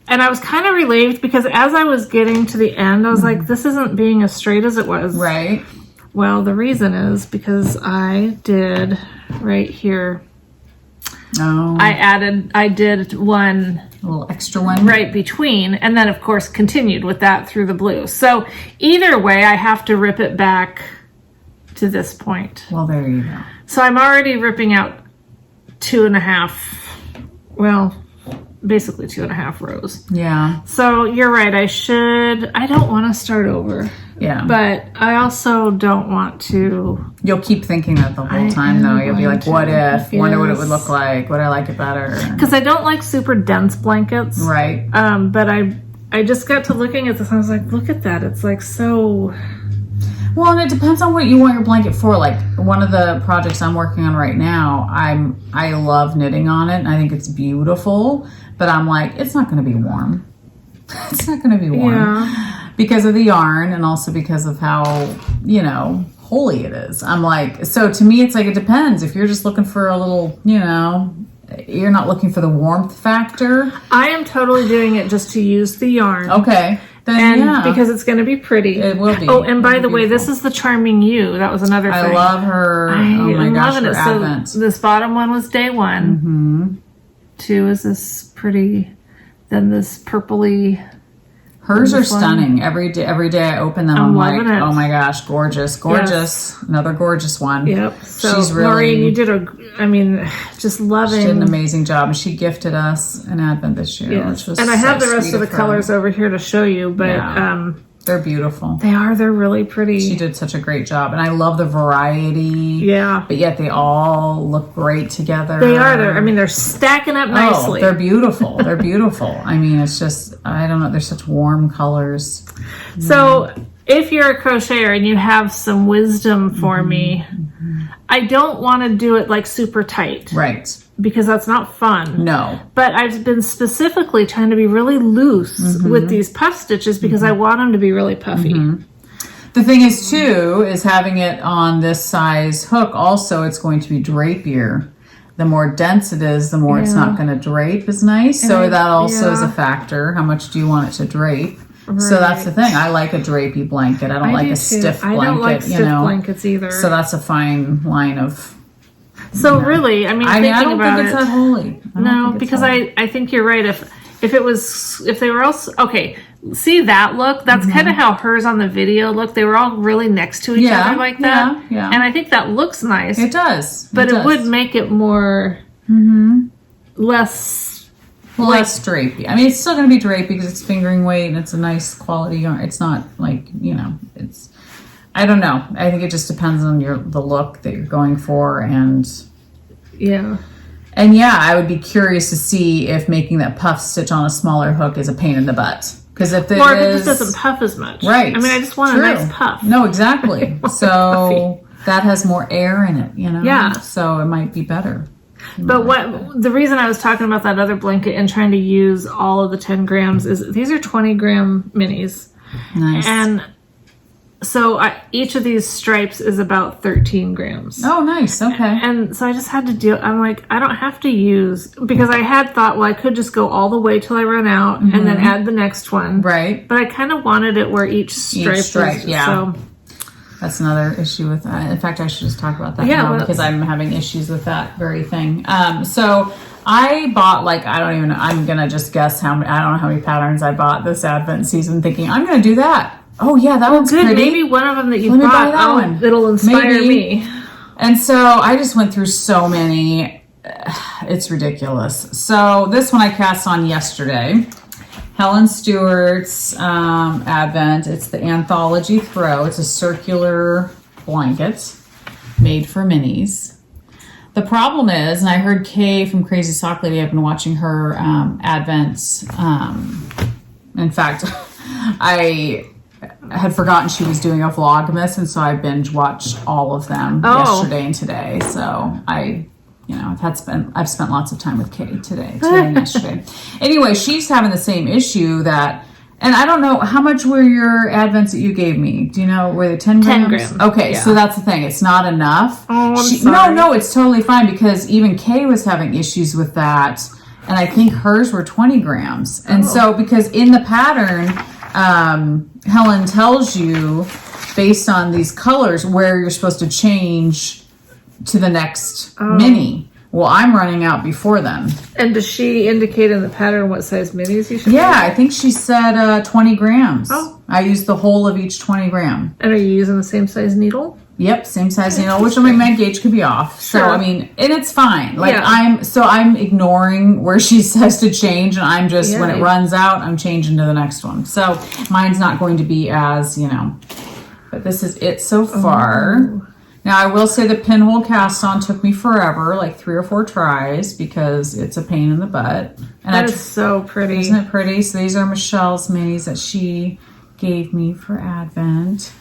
And I was kind of relieved because as I was getting to the end, I was like, this isn't being as straight as it was. Right. Well, the reason is because I did right here. Oh. I did one. A little extra one. Right between, and then of course continued with that through the blue. So either way, I have to rip it back to this point. Well, there you go. So I'm already ripping out 2.5, well, basically 2.5 rows. Yeah. So you're right. I don't want to start over. Yeah. But I also don't want to. You'll keep thinking that the whole time, though. You'll be like, what if? Wonder what it would look like. Would I like it better? Because I don't like super dense blankets. Right. But I just got to looking at this and I was like, look at that. It's like so. Well, and it depends on what you want your blanket for. Like one of the projects I'm working on right now, I love knitting on it and I think it's beautiful. But I'm like, it's not going to be warm. It's not going to be warm. Yeah. Because of the yarn and also because of how, holy it is. I'm like, so to me, it's like, it depends. If you're just looking for a little, you're not looking for the warmth factor. I am totally doing it just to use the yarn. Okay. Then, because it's going to be pretty. It will be. Oh, and by the way, this is the Charming You. That was another thing. I love her. Oh my gosh, her Advent. So this bottom one was day 1. 2 is this pretty, then this purpley. Hers are stunning. Every day I open them, I'm like, loving it. Oh my gosh, gorgeous. Yes. Another gorgeous one. Yep. So she's really, Maureen, you did just loving. She did an amazing job. And she gifted us an Advent this year, which was and I have so the rest of the colors over here to show you, but they're beautiful. They're really pretty. She did such a great job. And I love the variety. Yeah. But yet they all look great together. They are. They're stacking up nicely. Oh, they're beautiful. They're beautiful. I mean, it's just, I don't know. They're such warm colors. So if you're a crocheter and you have some wisdom for me, I don't want to do it like super tight. Right. Because that's not fun. No. But I've been specifically trying to be really loose with these puff stitches because I want them to be really puffy. The thing is, too, is having it on this size hook, also it's going to be drapier. The more dense it is, the more it's not going to drape as nice. And so that also is a factor. How much do you want it to drape? Right. So that's the thing. I like a drapey blanket. I don't like a stiff blanket. I don't like stiff blankets either. So that's a fine line of... So really, I don't think it's that holy. No, because I think you're right. If they were all okay, see that look? That's kind of how hers on the video looked. They were all really next to each other like that. Yeah. And I think that looks nice. It does. But it would make it more less drapey. I mean, it's still going to be drapey because it's fingering weight and it's a nice quality yarn. It's not like, it's... I don't know. I think it just depends on the look that you're going for, and I would be curious to see if making that puff stitch on a smaller hook is a pain in the butt. Because if it just doesn't puff as much, right? I mean, I just want a nice puff. No, exactly. So that has more air in it, Yeah. So it might be better. But the reason I was talking about that other blanket and trying to use all of the 10 grams is these are 20-gram minis. Nice. And so each of these stripes is about 13 grams. Oh, nice. Okay. And so I just had to do it. I'm like, I don't have to use, because I had thought, well, I could just go all the way till I run out and then add the next one. Right. But I kind of wanted it where each stripe is. Yeah. So. That's another issue with that. In fact, I should just talk about that now because I'm having issues with that very thing. So I bought, I don't even know. I'm going to just guess I don't know how many patterns I bought this Advent season thinking, I'm going to do that. Oh yeah, that one's good. Pretty. Maybe one of them that you bought, it'll inspire me. And so I just went through so many. It's ridiculous. So this one I cast on yesterday. Helen Stewart's Advent. It's the Anthology Throw. It's a circular blanket made for minis. The problem is, and I heard Kay from Crazy Sock Lady, I've been watching her Advents. In fact, I had forgotten she was doing a Vlogmas, and so I binge watched all of them yesterday and today. So I've spent lots of time with Kay today and yesterday. Anyway, she's having the same issue that And I don't know, how much were your Advents that you gave me? Do you know, were they 10 grams? 10 grams. Okay, yeah. so that's the thing. It's not enough. Oh, I'm sorry. No, it's totally fine because even Kay was having issues with that. And I think hers were 20 grams. And so, because in the pattern, Helen tells you, based on these colors, where you're supposed to change to the next mini. Well, I'm running out before then. And does she indicate in the pattern what size minis you should Yeah, I think she said 20 grams. Oh. I used the whole of each 20 gram. And are you using the same size needle? Yep, same size needle, which I mean, my gauge could be off. So, Sure. I mean, and it's fine. Like, Yeah. I'm ignoring where she says to change, and I'm just, when it Yeah. runs out, I'm changing to the next one. So, mine's not going to be as, but this is it so far. Now, I will say the pinhole cast on took me forever, like 3 or 4 tries, because it's a pain in the butt. And That is so pretty. Isn't it pretty? So these are Michelle's minis that she gave me for Advent.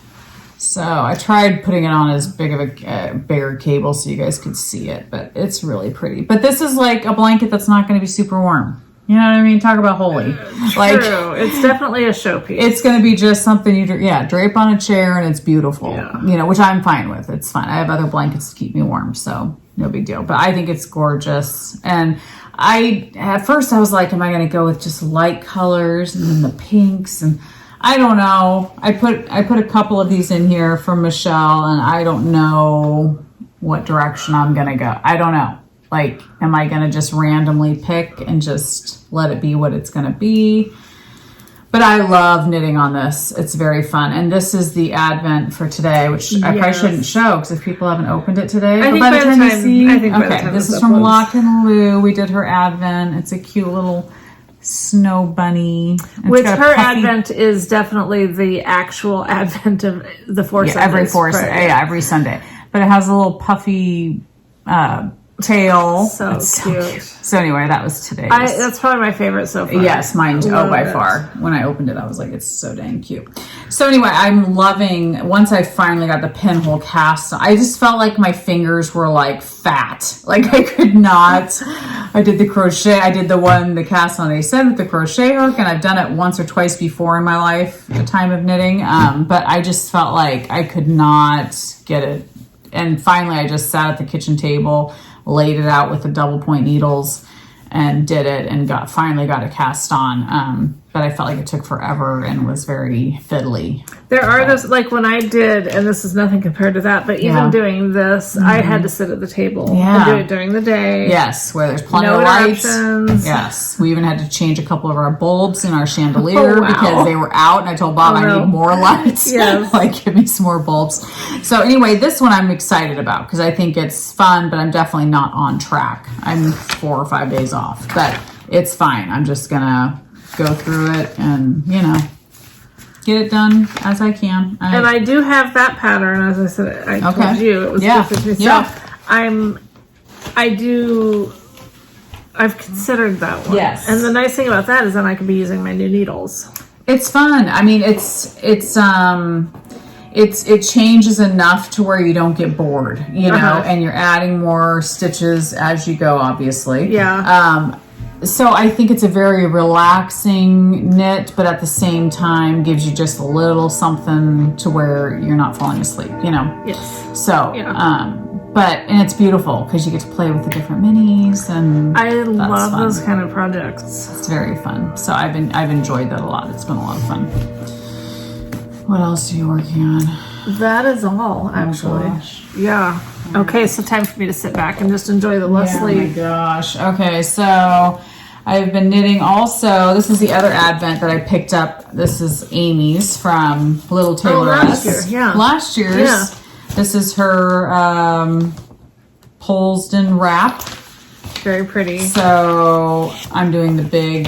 So I tried putting it on as big of a bigger cable so you guys could see it, but it's really pretty. But this is like a blanket that's not going to be super warm. You know what I mean? Talk about holy. True. It's definitely a showpiece. It's going to be just something you drape on a chair, and it's beautiful. Yeah. Which I'm fine with. It's fine. I have other blankets to keep me warm, so no big deal. But I think it's gorgeous. And at first I was like, am I going to go with just light colors and then the pinks? And I don't know. I put a couple of these in here from Michelle, and I don't know what direction I'm going to go. I don't know. Like, am I going to just randomly pick and just let it be what it's going to be? But I love knitting on this. It's very fun. And this is the Advent for today, which I probably shouldn't show because if people haven't opened it today. I think by the time this is from Lock and Lou. We did her Advent. It's a cute little snow bunny. With her Advent is definitely the actual Advent of the 4 Sundays. Every Sunday. But it has a little puffy tail. So cute. So anyway, that was today's. That's probably my favorite so far. Yes, mine too. By far. When I opened it, I was like, it's so dang cute. So anyway, I'm loving, once I finally got the pinhole cast, I just felt like my fingers were like fat. Like I could not. I did the crochet. I did the cast on, they said, with the crochet hook, and I've done it once or twice before in my life, the time of knitting. But I just felt like I could not get it. And finally, I just sat at the kitchen table, laid it out with the double point needles, and did it, and finally got it cast on. But I felt like it took forever and was very fiddly. There are those, like when I did, and this is nothing compared to that, but even doing this, I had to sit at the table and do it during the day. Yes, where there's plenty of lights. Yes, we even had to change a couple of our bulbs in our chandelier because they were out, and I told Bob I need more lights. Yes. Like, give me some more bulbs. So anyway, this one I'm excited about because I think it's fun, but I'm definitely not on track. I'm 4 or 5 days off, but it's fine. I'm just gonna go through it and, get it done as I can. And I do have that pattern, as I said, I told you, it was good for me. So I've considered that one. Yes. And the nice thing about that is then I can be using my new needles. It's fun. I mean, it changes enough to where you don't get bored, and you're adding more stitches as you go, obviously. Yeah. So I think it's a very relaxing knit, but at the same time gives you just a little something to where you're not falling asleep, Yes. So, and it's beautiful because you get to play with the different minis, and I love those kind of projects. It's very fun. So I've enjoyed that a lot. It's been a lot of fun. What else are you working on? That is all, actually. Yeah. Okay, so time for me to sit back and just enjoy the Leslie. Oh my gosh. Okay, so I've been knitting also. This is the other Advent that I picked up. This is Amy's from Little Tailoress. Last year, Last year's. Yeah. This is her Polesden wrap. Very pretty. So I'm doing the big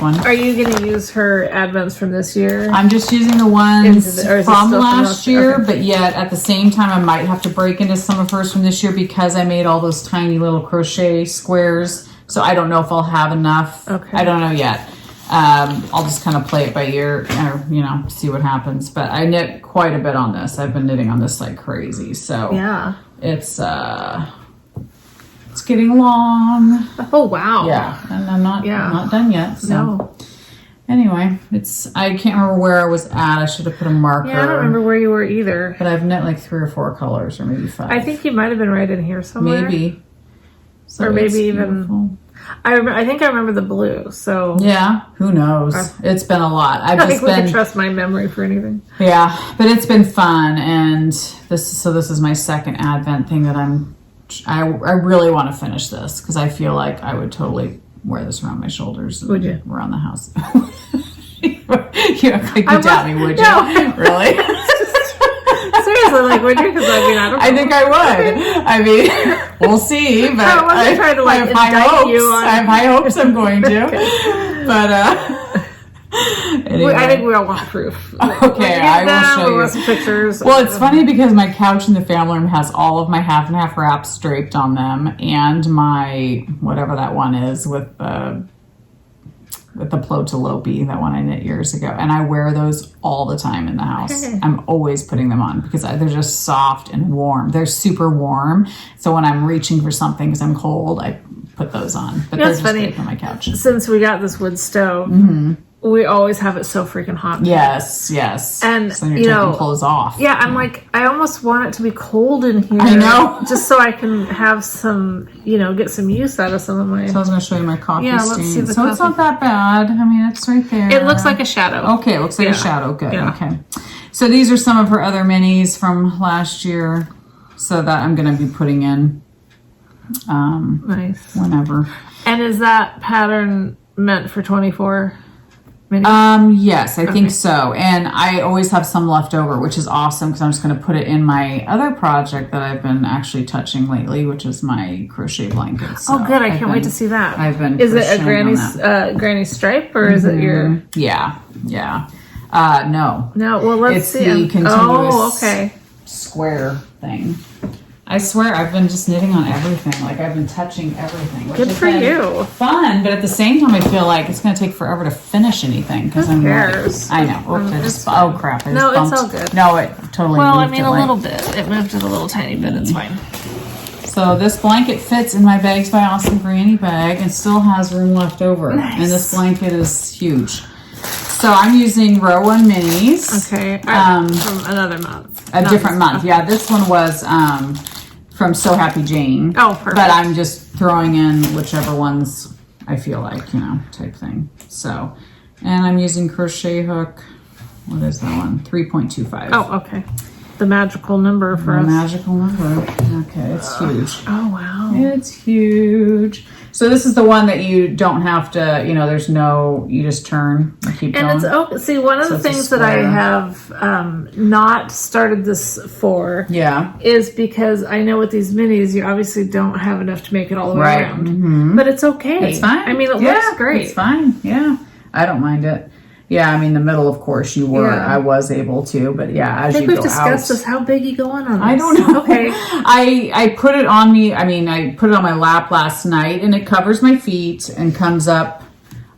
one. Are you going to use her Advents from this year? I'm just using the ones from last year, okay. But yet at the same time I might have to break into some of hers from this year because I made all those tiny little crochet squares. So I don't know if I'll have enough. Okay. I don't know yet. I'll just kind of play it by ear or, see what happens. But I knit quite a bit on this. I've been knitting on this like crazy. So yeah, it's getting long. Oh wow. Yeah, and I'm not done yet. So. No. anyway, I can't remember where I was at. I should have put a marker. Yeah, I don't remember where you were either. But I've knit like 3 or 4 colors, or maybe 5. I think you might have been right in here somewhere. Maybe. So or maybe even... I think I remember the blue, so... Yeah, who knows? It's been a lot. I think we can trust my memory for anything. Yeah, but it's been fun, and this is my second Advent thing that I really want to finish this, because I feel like I would totally wear this around my shoulders. Would you? Around the house. You act like you doubt me, would you? No. Really? Seriously, like, would you? Because I don't know. I think I would. I mean, we'll see. But I trying to, like, I have high hopes I'm going to. Okay. But, anyway. I think we all want proof. Okay, I will show you some pictures. Well, it's funny because my couch in the family room has all of my half and half wraps draped on them, and my whatever that one is with the Plotalopi, that one I knit years ago, and I wear those all the time in the house. Okay. I'm always putting them on because they're just soft and warm. They're super warm, so when I'm reaching for something because I'm cold, I put those on. But they're just draped on my couch. Since we got this wood stove. Mm-hmm. We always have it so freaking hot. Yes. And so you're taking clothes off. Yeah, I'm like, I almost want it to be cold in here. I know. Just so I can have some, get some use out of some of my... So I was going to show you my coffee stain. Let's see the So coffee. It's not that bad. I mean, it's right there. It looks like a shadow. Okay, it looks like a shadow. Good. Yeah. Okay. So these are some of her other minis from last year. So that I'm going to be putting in nice. Whenever. And is that pattern meant for 24? Yes, I think so. And I always have some left over, which is awesome because I'm just going to put it in my other project that I've been actually touching lately, which is my crochet blanket. So oh, good. I can't wait to see that. I've been Is it a granny stripe or is it your... Yeah. No. No, well, let's see. It's the continuous okay. square thing. I swear I've been just knitting on everything. Like I've been touching everything. Which Good for you. Fun, but at the same time I feel like it's going to take forever to finish anything. Who cares? I know. Oh crap. No, it's all good. No, it totally Well, I mean a little bit. It moved it a little tiny bit. It's fine. So this blanket fits in my Bags by Awesome Granny bag and still has room left over. Nice. And this blanket is huge. So I'm using Row 1 minis. Okay. From another month. A different month. Yeah, this one was... from So Happy Jane. Oh, perfect. But I'm just throwing in whichever ones I feel like, type thing. So, and I'm using crochet hook. What is that one? 3.25. Oh, okay. The magical number for us. Magical number. Okay, it's huge. Oh, wow. It's huge. So this is the one that you don't have to, there's no, you just turn and keep going. And it's, see, one of the things that I have not started this for is because I know with these minis, you obviously don't have enough to make it all the way around. Mm-hmm. But it's okay. It's fine. I mean, it looks great. It's fine. Yeah. I don't mind it. Yeah, I mean, the middle, of course, you were. Yeah. I was able to, but yeah, as you go out. I think we've discussed this. How big you going on this? I don't know. Okay. I put it on me. I mean, I put it on my lap last night, and it covers my feet and comes up.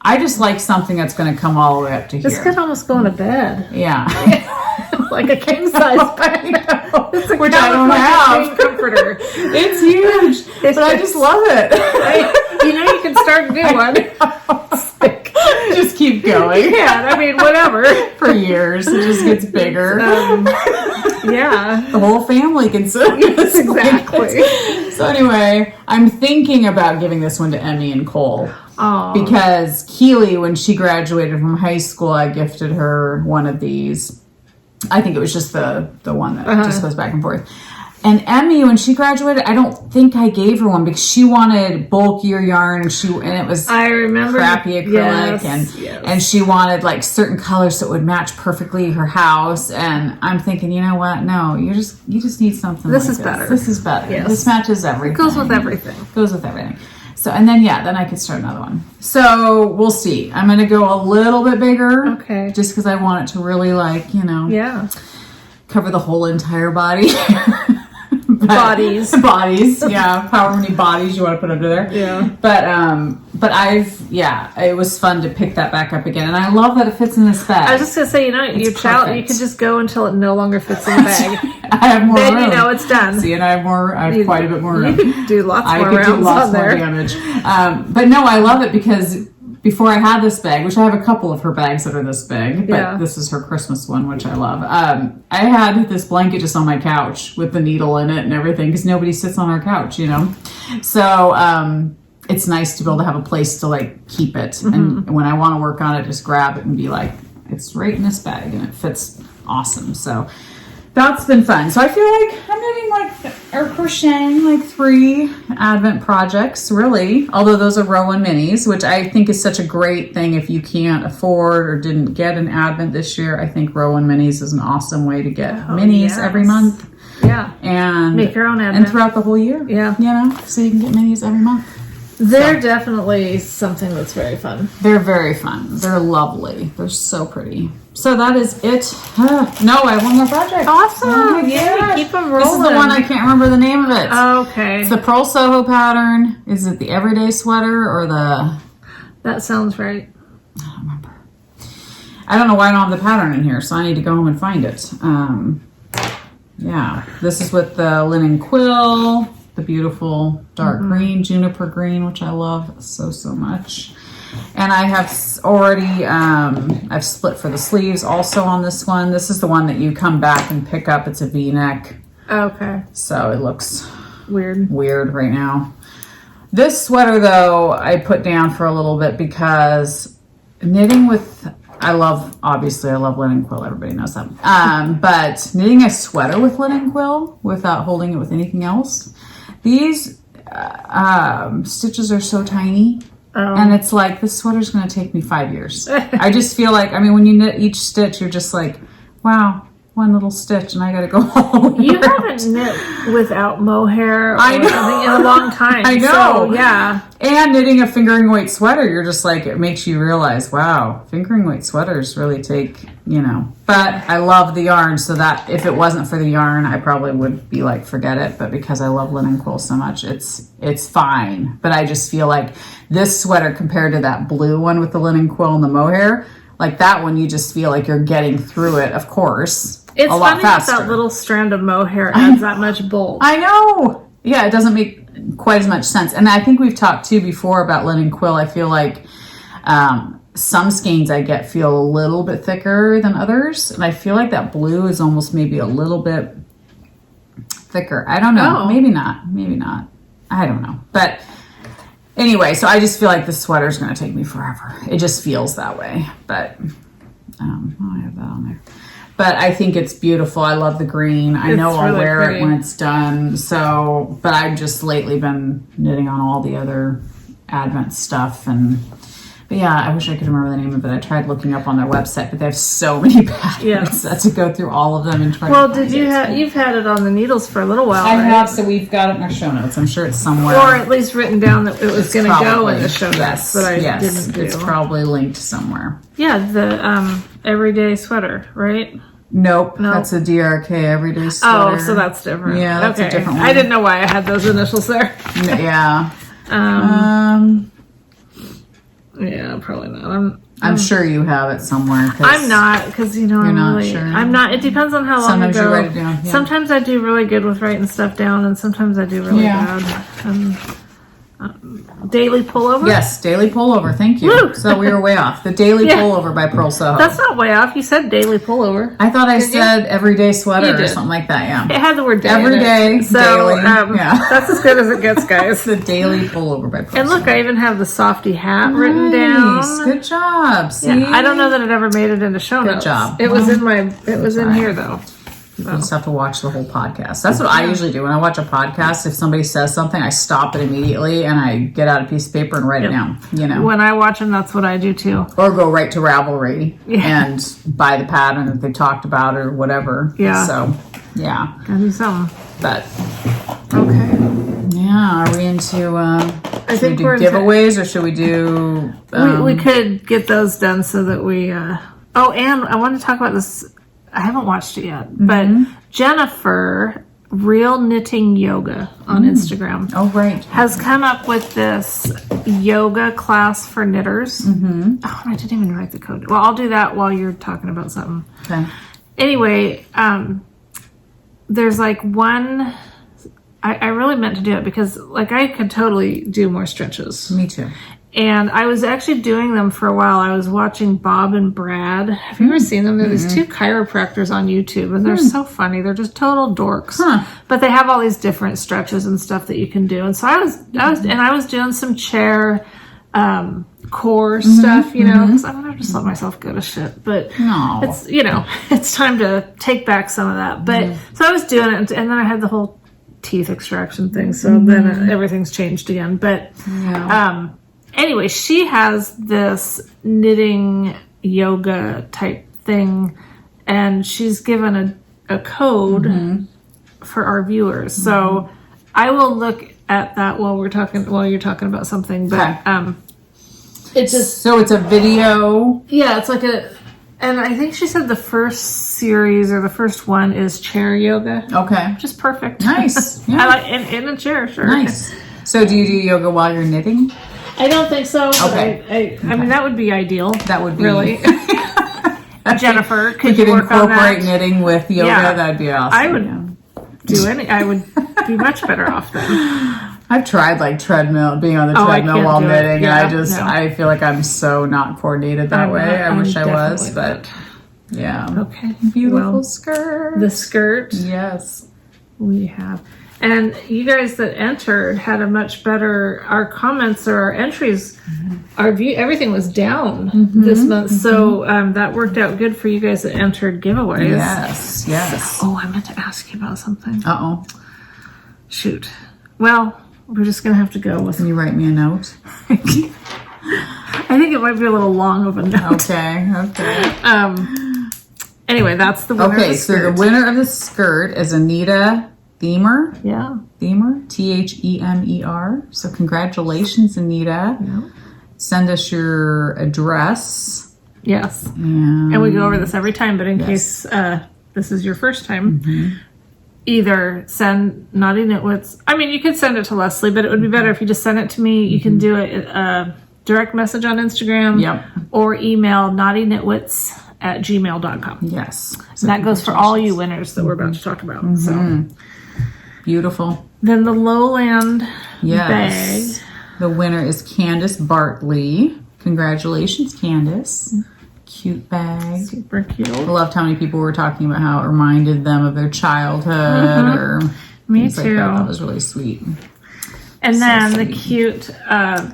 I just like something that's going to come all the way up to here. This could almost go in a bed. Yeah. Like a king size bed. Which I don't have. Comforter. It's huge. But I just love it. You can start a new one. Just keep going. Yeah, I mean, whatever. For years. It just gets bigger. Yeah. The whole family can sit. Yes, exactly. So anyway, I'm thinking about giving this one to Emmy and Cole. Oh. Because Keely, when she graduated from high school, I gifted her one of these. I think it was just the one that just goes back and forth. And Emmy, when she graduated, I don't think I gave her one because she wanted bulkier yarn and it was I remember crappy acrylic and she wanted like certain colors so it would match perfectly her house. And I'm thinking, you know what? No, you just need something. This is better. This is better. Yes. This matches everything. It goes with everything. So, and then I could start another one. So we'll see. I'm going to go a little bit bigger. Okay. Just because I want it to really cover the whole entire body. Bodies, yeah. However many bodies you want to put under there. Yeah. But it was fun to pick that back up again, and I love that it fits in this bag. I was just gonna say, you could just go until it no longer fits in the bag. I have more room. Then it's done. See, and I have quite a bit more room. You could do lots more rounds on there. Damage. But no, I love it because before I had this bag, which I have a couple of her bags that are this big, but this is her Christmas one, which I love. I had this blanket just on my couch with the needle in it and everything because nobody sits on our couch, you know? So it's nice to be able to have a place to like keep it. And when I want to work on it, just grab it and be like, it's right in this bag and it fits awesome. So that's been fun. So I feel like I'm knitting or crocheting like 3 Advent projects, really. Although those are Rowan minis, which I think is such a great thing if you can't afford or didn't get an Advent this year. I think Rowan minis is an awesome way to get minis every month. Yeah. And make your own Advent. And throughout the whole year. Yeah. You know, so you can get minis every month. They're definitely something that's very fun. They're very fun. They're lovely. They're so pretty. So that is it. No, I have one more project. Awesome. Oh yeah, keep them rolling. This is the one I can't remember the name of it. Okay. It's the Pearl Soho pattern. Is it the Everyday Sweater or the... That sounds right. I don't remember. I don't know why I don't have the pattern in here, so I need to go home and find it. Yeah. This is with the linen quill, the beautiful dark green, juniper green, which I love so much. And I have already, I've split for the sleeves also on this one. This is the one that you come back and pick up. It's a V-neck. Okay. So it looks weird right now. This sweater, though, I put down for a little bit because knitting with, obviously I love linen quill. Everybody knows that. But knitting a sweater with linen quill without holding it with anything else, these stitches are so tiny. And it's like, this sweater's going to take me 5 years. I just feel like, I mean, when you knit each stitch, you're just like, wow, one little stitch and I got to go all the way You around. haven't knit without mohair I know. something in a long time. I know. So, yeah. And knitting a fingering weight sweater, you're just like, it makes you realize, wow, fingering weight sweaters really take, you know. But I love the yarn, so that if it wasn't for the yarn, I probably would be like, forget it. But because I love linen quill so much, it's fine. But I just feel like this sweater compared to that blue one with the linen quill and the mohair, like that one, you just feel like you're getting through it, of course. It's a lot funny faster. that little strand of mohair adds that much bulk. I know. Yeah, it doesn't make quite as much sense. And I think we've talked too before about linen quill. I feel like some skeins I get feel a little bit thicker than others. And I feel like that blue is almost maybe a little bit thicker. I don't know. Maybe not. Maybe not. I don't know. But anyway, so I just feel like this sweater is going to take me forever. It just feels that way. But I have that on there. But I think it's beautiful. I love the green. I know I'll wear it when it's done. So, but I've just lately been knitting on all the other Advent stuff. But yeah, I wish I could remember the name of it. I tried looking up on their website, but they have so many patterns. I have to go through all of them and try to find it. You've had it on the needles for a little while, I right? have, so we've got it in our show notes. I'm sure it's somewhere. Or at least written down that it was going to go in the show notes, but I didn't do. It's probably linked somewhere. Yeah, the everyday sweater, right? Nope, that's a DRK everyday sweater. Oh, so that's different. Yeah, that's a different one. I didn't know why I had those initials there. Yeah. Yeah, probably not. I'm sure you have it somewhere. I'm not, because you're not sure. I'm not. It depends on how long sometimes ago. You write it down. Yeah. Sometimes I do really good with writing stuff down, and sometimes I do really bad. Daily pullover? Yes, daily pullover. Thank you. Woo! So we were way off. The daily pullover by Pearl Soho. That's not way off. You said daily pullover. I thought I said everyday sweater or something like that. Yeah. It had the word day every day. So, daily. That's as good as it gets, guys. The daily pullover by Pearl Soho. And look, I even have the Softy hat written down. Good job. See? Yeah, I don't know that it ever made it into show notes. Good job. It was in here though. People just have to watch the whole podcast. That's what I usually do when I watch a podcast. If somebody says something, I stop it immediately and I get out a piece of paper and write it down. You know, when I watch them, that's what I do too. Or go right to Ravelry and buy the pattern that they talked about or whatever. Yeah. So, yeah. Gotta do something. But okay. Yeah. Are we into? I think we do giveaways or should we do? We could get those done so that we. Oh, and I want to talk about this. I haven't watched it yet, but Jennifer, Real Knitting Yoga on Instagram, has come up with this yoga class for knitters. Oh, I didn't even write the code. Well, I'll do that while you're talking about something. Okay. Anyway, there's like one. I really meant to do it because like I could totally do more stretches. Me too. And I was actually doing them for a while. I was watching Bob and Brad. Have you ever seen them? They're these two chiropractors on YouTube, and they're so funny. They're just total dorks. But they have all these different stretches and stuff that you can do. And so I was doing some chair core stuff, you know, because I don't have to let myself go to shit. But it's, you know, it's time to take back some of that. But so I was doing it, and then I had the whole teeth extraction thing. So then everything's changed again. But anyway, she has this knitting yoga type thing, and she's given a code for our viewers. So I will look at that while you're talking about something. But it's just so it's a video. Yeah, it's like and I think she said the first series or the first one is chair yoga. Okay, which is perfect. Nice. Yeah. I like in a chair. Sure. Nice. So do you do yoga while you're knitting? I don't think so. Okay. I mean, that would be ideal. That would be really. Jennifer, could you incorporate knitting with yoga? Yeah. That'd be awesome. I would do any. I would be much better off then. I've tried like being on the treadmill while knitting, and I feel like I'm so not coordinated that way. I wish I was, but yeah. Okay. Beautiful skirt. The skirt. Yes. We have. And you guys that entered had a much better, our comments or our entries, our view, everything was down this month. So that worked out good for you guys that entered giveaways. Yes, yes. Oh, I meant to ask you about something. Uh-oh. Shoot. Well, we're just going to have to go with... Can you write me a note? I think it might be a little long of a note. Okay. Anyway, that's the winner of the skirt. So the winner of the skirt is Anita Themer. Yeah. Themer. Themer. So congratulations, Anita. Yeah. Send us your address. Yes. And we go over this every time, but in case this is your first time, either send Knotty Knitwits. I mean, you could send it to Leslie, but it would be better if you just send it to me. You can do it direct message on Instagram or email knottyknitwits@gmail.com. Yes. So that goes for all you winners that we're about to talk about. So beautiful. Then the Lowland bag. The winner is Candace Bartley. Congratulations, Candace. Cute bag. Super cute. I loved how many people were talking about how it reminded them of their childhood or Me things too. like that. That was really sweet. And then the cute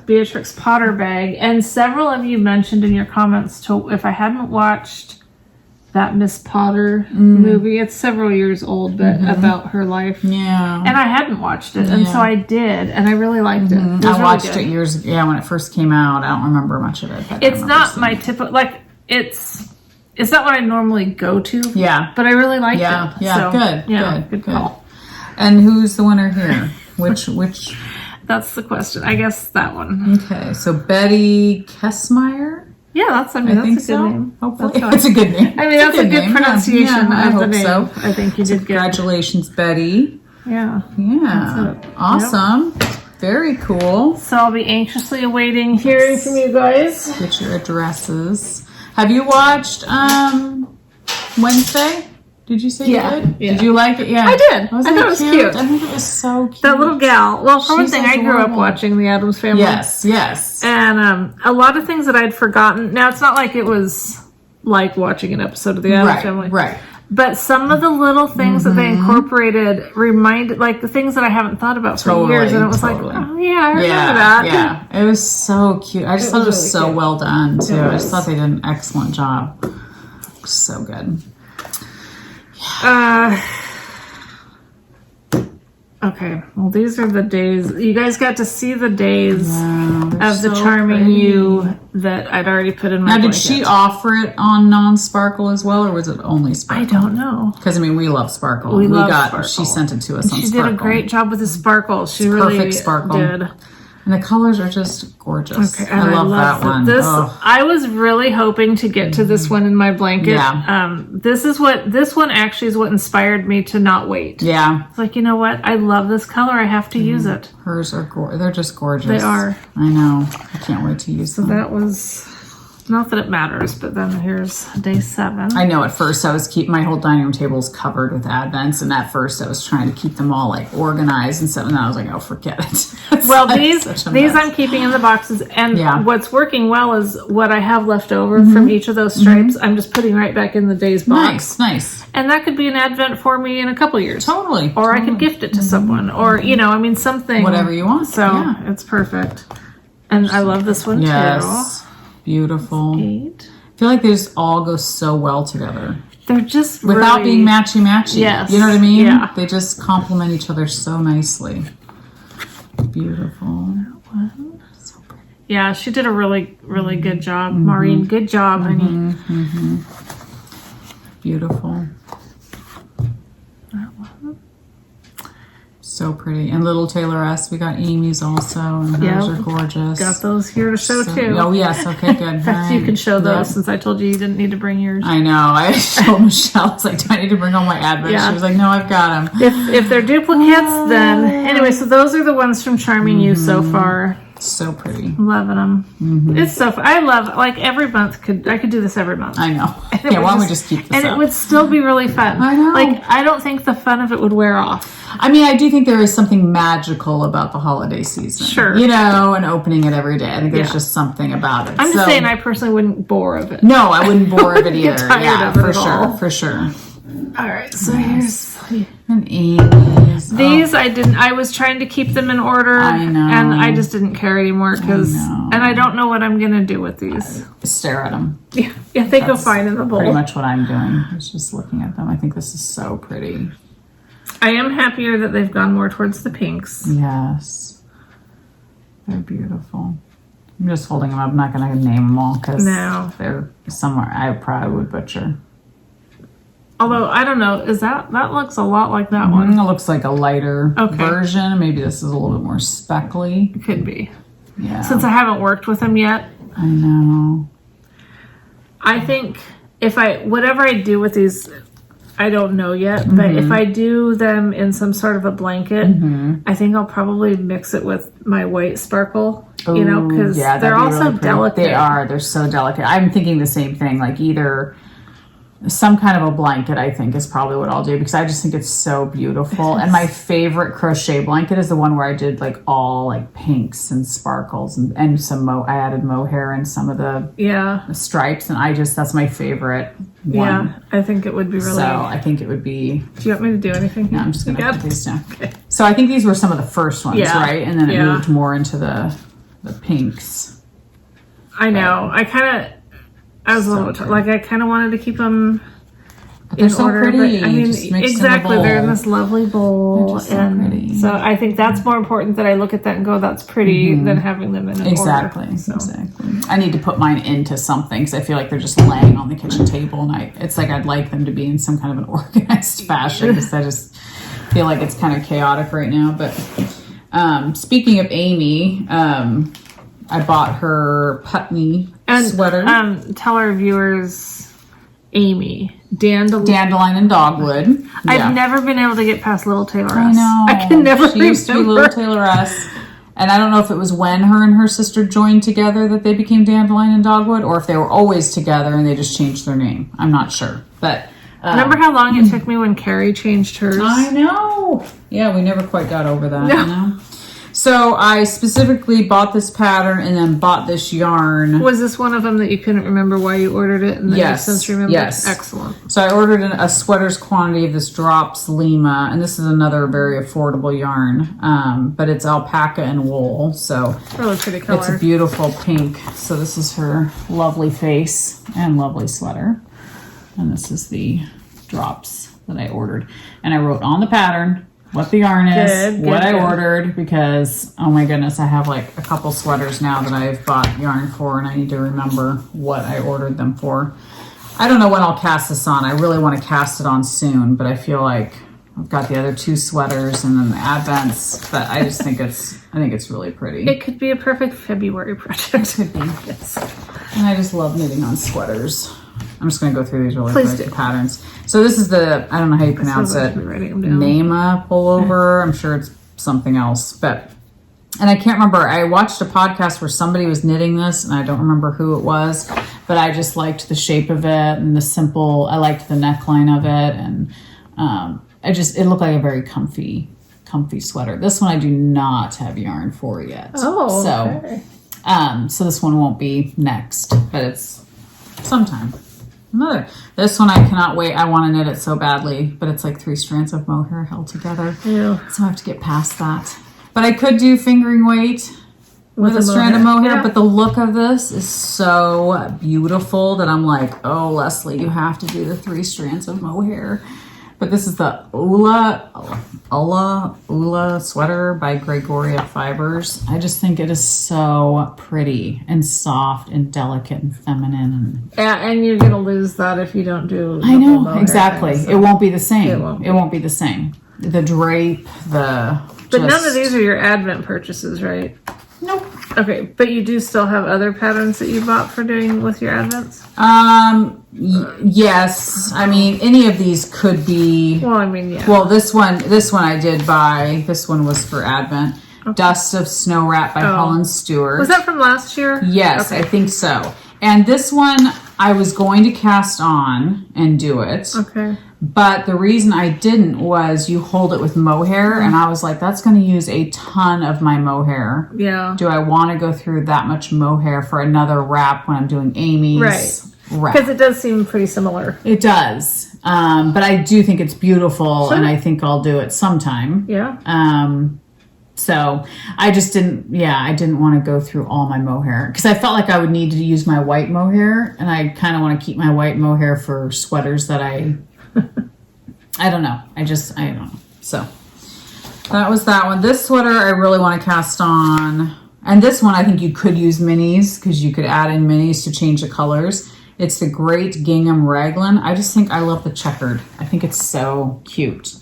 Beatrix Potter bag. And several of you mentioned in your comments if I hadn't watched that Miss Potter movie, it's several years old, but about her life. Yeah. And I hadn't watched it, and so I did, and I really liked it. I watched it years ago when it first came out. I don't remember much of it. But it's not my typical, like, it's not what I normally go to. Yeah. But I really liked it. Yeah, so, good call. And who's the winner here? Which? That's the question. I guess that one. Okay, so Betty Kessmeyer. Yeah, that's a good name. Hopefully, it's a good name. I mean, that's a good pronunciation of the name. So. I think you did good. Congratulations, Betty. Yeah. Awesome. Yep. Very cool. So I'll be anxiously awaiting hearing from you guys. Get your addresses. Have you watched Wednesday? Did you say you did? Yeah. Did you like it? Yeah. I did. I thought it was cute. I think it was so cute. That little gal. Well, for one thing, I grew up watching The Addams Family. Yes. And a lot of things that I'd forgotten. Now, it's not like it was like watching an episode of The Addams Family. Right. But some of the little things that they incorporated reminded, like the things that I haven't thought about for years. And it was like, oh, yeah, I remember that. Yeah. It was so cute. I just thought it was so well done, too. I just thought they did an excellent job. So good. Okay, well, these are the days. You guys got to see the days of the charming you that I'd already put in my blanket. Did she offer it on non-sparkle as well, or was it only sparkle? I don't know. Because, I mean, we love sparkle. Sparkle. She sent it to us on She sparkle. did a great job with the sparkle. She really perfect sparkle. did. And the colors are just gorgeous. Okay, I love that one. I was really hoping to get to this one in my blanket. Yeah. This one actually is what inspired me to not wait. Yeah. It's like, you know what? I love this color. I have to use it. Hers are they're just gorgeous. They are. I know. I can't wait to use them. So that was Not that it matters, but then here's day 7. I know at first I was keeping my whole dining room table is covered with advents, and at first I was trying to keep them all like organized and stuff, and then I was like, oh, forget it. Well, these I'm keeping in the boxes, and what's working well is what I have left over from each of those stripes. I'm just putting right back in the day's box. Nice. And that could be an advent for me in a couple years. Totally. Or I could gift it to someone, or something. Whatever you want. So it's perfect. And I love this one too. Beautiful. 8. I feel like they just all go so well together. They're just without being matchy-matchy. Yes. You know what I mean? Yeah. They just complement each other so nicely. Beautiful. So pretty. Yeah, she did a really, really good job. Maureen, good job, honey. Beautiful. So pretty. And Little Tailoress, we got Amy's also, and hers are gorgeous. Got those here to show too. Oh, yes. Okay, good. In fact, you can show those since I told you didn't need to bring yours. I know. I told Michelle, I was like, do I need to bring all my advents? Yeah. She was like, no, I've got them. If they're duplicates, then... Anyway, so those are the ones from Charming You so far. So pretty. Loving them. It's so fun. I love, like, every month, I could do this every month. I know. Yeah, why don't we just keep this And up? it would still be really fun. I know. Like, I don't think the fun of it would wear off. I mean, I do think there is something magical about the holiday season. Sure. And opening it every day. I think there's just something about it. I'm just saying I personally wouldn't bore of it. No, I wouldn't bore of it either. Get tired of it for sure. All right, so here's... And Amy's. These I didn't. I was trying to keep them in order. I know. And I just didn't care anymore and I don't know what I'm going to do with these. Stare at them. Yeah, they go fine in the bowl. Pretty much what I'm doing. I was just looking at them. I think this is so pretty. I am happier that they've gone more towards the pinks. Yes. They're beautiful. I'm just holding them up. I'm not going to name them all because they're somewhere I probably would butcher. Although, I don't know, that looks a lot like that one. It looks like a lighter version. Maybe this is a little bit more speckly. It could be. Yeah. Since I haven't worked with them yet. I know. I think whatever I do with these, I don't know yet, but if I do them in some sort of a blanket, I think I'll probably mix it with my white sparkle, because they're also really delicate. They are. They're so delicate. I'm thinking the same thing, like either... Some kind of a blanket, I think, is probably what I'll do because I just think it's so beautiful. And my favorite crochet blanket is the one where I did like all like pinks and sparkles and some I added mohair and some of the stripes, and that's my favorite one. Yeah, I think it would be really. So I think it would be. Do you want me to do anything? No, I'm just gonna put these down. Okay. So I think these were some of the first ones, right? And then it moved more into the pinks. I know. I was a little like I kind of wanted to keep them in order, pretty. But I mean, exactly. They're in this lovely bowl, pretty. So I think that's more important that I look at that and go, "That's pretty," than having them in an order. Exactly. I need to put mine into something because I feel like they're just laying on the kitchen table, and it's like I'd like them to be in some kind of an organized fashion because I just feel like it's kind of chaotic right now. But speaking of Amy, I bought her Putney sweater. Tell our viewers, Amy. Dandelion and Dogwood. I've never been able to get past Little Tailoress. I know. I can never remember. She used to be Little Tailoress. And I don't know if it was when her and her sister joined together that they became Dandelion and Dogwood, or if they were always together and they just changed their name. I'm not sure. But remember how long it took me when Carrie changed hers? I know. Yeah, we never quite got over that, you know? So I specifically bought this pattern and then bought this yarn. Was this one of them that you couldn't remember why you ordered it? And then yes. You since remembered? Yes. Excellent. So I ordered a sweater's quantity of this Drops Lima, and this is another very affordable yarn, but it's alpaca and wool. So really pretty color. It's a beautiful pink. So this is her lovely face and lovely sweater. And this is the drops that I ordered. And I wrote on the pattern what the yarn is, what I ordered, because, oh my goodness, I have like a couple sweaters now that I've bought yarn for, and I need to remember what I ordered them for. I don't know when I'll cast this on. I really want to cast it on soon, but I feel like I've got the other two sweaters and then the Advents, but I just think it's really pretty. It could be a perfect February project. It could be, yes. And I just love knitting on sweaters. I'm just going to go through these really quick, the patterns. So this is the, I don't know how you pronounce it, Nema pullover. I'm sure it's something else. And I can't remember. I watched a podcast where somebody was knitting this, and I don't remember who it was. but I just liked the shape of it and I liked the neckline of it. And it looked like a very comfy sweater. This one I do not have yarn for yet. Oh, okay. So this one won't be next, but it's sometime. This one I cannot wait. I want to knit it so badly, but it's like 3 strands of mohair held together. Yeah. So I have to get past that. But I could do fingering weight with a strand of mohair, but the look of this is so beautiful that I'm like, oh, Leslie, you have to do the 3 strands of mohair. But this is the Ula sweater by Gregoria Fibers. I just think it is so pretty and soft and delicate and feminine. And you're going to lose that if you don't do I know, exactly. Thing, so. It won't be the same. It won't be the same. The drape, But none of these are your Advent purchases, right? Nope. Okay, but you do still have other patterns that you bought for doing with your Advents? Yes. I mean, any of these could be. Well, I mean, yeah. Well, this one I did buy. This one was for Advent. Okay. Dust of Snow Wrap by Helen Stewart. Was that from last year? Yes, okay. I think so. And this one I was going to cast on and do it. Okay. But the reason I didn't was you hold it with mohair, and I was like, that's going to use a ton of my mohair. Yeah. Do I want to go through that much mohair for another wrap when I'm doing Amy's? Right. Because it does seem pretty similar. It does. But I do think it's beautiful, and I think I'll do it sometime. Yeah. So I just didn't want to go through all my mohair because I felt like I would need to use my white mohair, and I kind of want to keep my white mohair for sweaters that I don't know. I don't know. So that was that one. This sweater I really want to cast on. And this one I think you could use minis because you could add in minis to change the colors. It's the Great Gingham Raglan. I just think I love the checkered. I think it's so cute.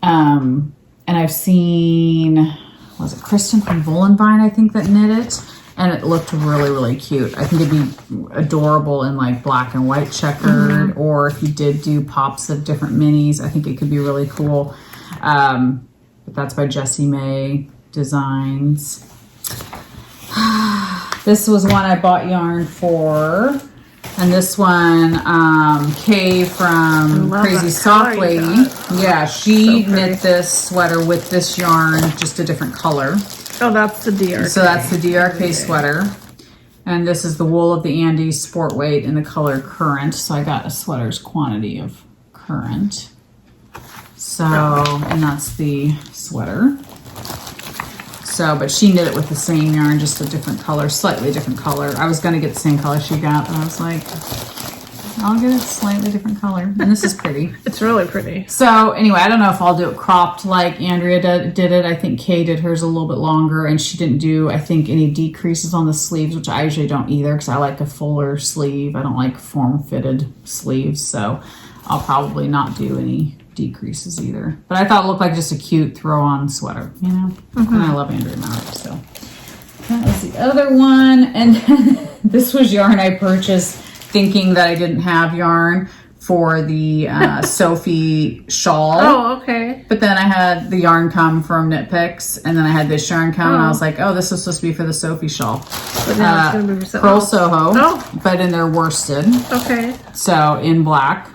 And I've seen, was it Kristen from Volenvine, I think, that knit it. And it looked really, really cute. I think it'd be adorable in like black and white checkered, or if you did do pops of different minis, I think it could be really cool. But that's by Jessie May Designs. This was one I bought yarn for. And this one, Kay from Crazy Soft Lady. Yeah, she knit this sweater with this yarn, just a different color. Oh, that's the DRK. So that's the DRK sweater. And this is the Wool of the Andes Sport Weight in the color Current. So I got a sweater's quantity of Current. So, and that's the sweater. So, but she knit it with the same yarn, just a different color, slightly different color. I was going to get the same color she got, but I was like, I'll get a slightly different color. And this is pretty. It's really pretty. So anyway, I don't know if I'll do it cropped like Andrea did it. I think Kay did hers a little bit longer, and she didn't do, I think, any decreases on the sleeves, which I usually don't either because I like a fuller sleeve. I don't like form-fitted sleeves, so I'll probably not do any decreases either. But I thought it looked like just a cute throw-on sweater, you know? And I love Andrea Maurer, so. That was the other one. And then this was yarn I purchased thinking that I didn't have yarn for the Sophie shawl. Oh, okay. But then I had the yarn come from Knit Picks, and then I had this yarn come, and I was like, oh, this is supposed to be for the Sophie shawl. But now it's going to be for something Pearl else. Soho, but in their worsted. Okay. So in black.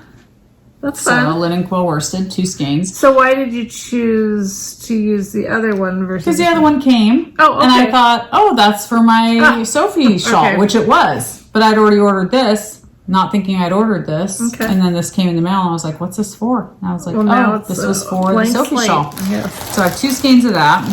That's fun. So linen quill worsted, 2 skeins. So why did you choose to use the other one versus? Because the other one came. Oh, okay. And I thought, oh, that's for my Sophie shawl, which it was. But I'd already ordered this, not thinking I'd ordered this. Okay. And then this came in the mail, and I was like, what's this for? And I was like, oh, this was for the Sophie shawl. Yes. So I have 2 skeins of that.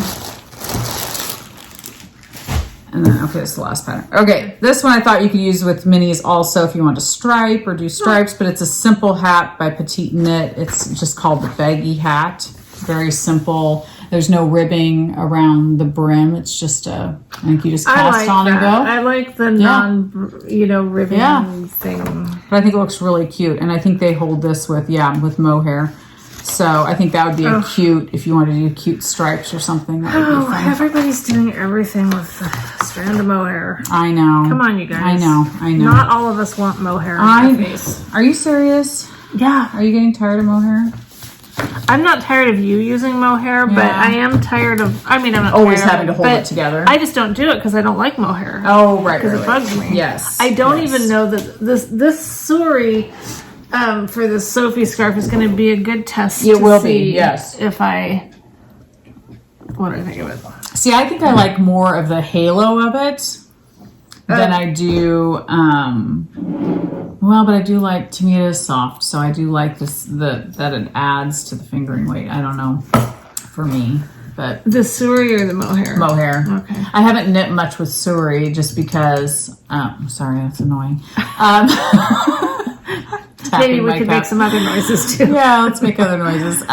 And then, okay, it's the last pattern. Okay, this one I thought you could use with minis also if you want to stripe or do stripes, but it's a simple hat by Petite Knit. It's just called the baggy hat. Very simple. There's no ribbing around the brim. It's just I think you just cast on and go. I like the ribbing thing. But I think it looks really cute. And I think they hold this with mohair. So I think that would be a cute, if you wanted to do cute stripes or something. That would be fun. Everybody's doing everything with a strand of mohair. I know. Come on, you guys. I know. Not all of us want mohair on our face. Are you serious? Yeah. Are you getting tired of mohair? I'm not tired of you using mohair, but I am tired of, I mean, I'm not always tired having to hold it together. I just don't do it because I don't like mohair. Oh, right. Because it bugs me. Yes. I don't even know that this Suri for the Sophie scarf is going to be a good test. It will be, yes. If I, what do I think of it? See, I think I like more of the halo of it than I do, well, but I do like, to me it is soft, so I do like this, that it adds to the fingering weight. I don't know, for me, but. The Suri or the mohair? Mohair. Okay. I haven't knit much with Suri just because, sorry, that's annoying. Maybe we could make some other noises too. Yeah, let's make other noises.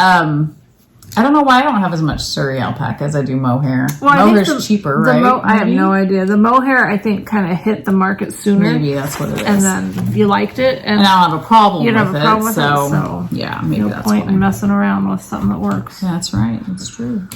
I don't know why I don't have as much Suri alpaca as I do mohair. Well, mohair's cheaper, right? I have no idea. The mohair, I think, kind of hit the market sooner. Maybe that's what it is. And then you liked it. And I don't have a problem with it. You don't have a problem with it, so yeah, maybe no that's point in messing around with something that works. That's right. That's true.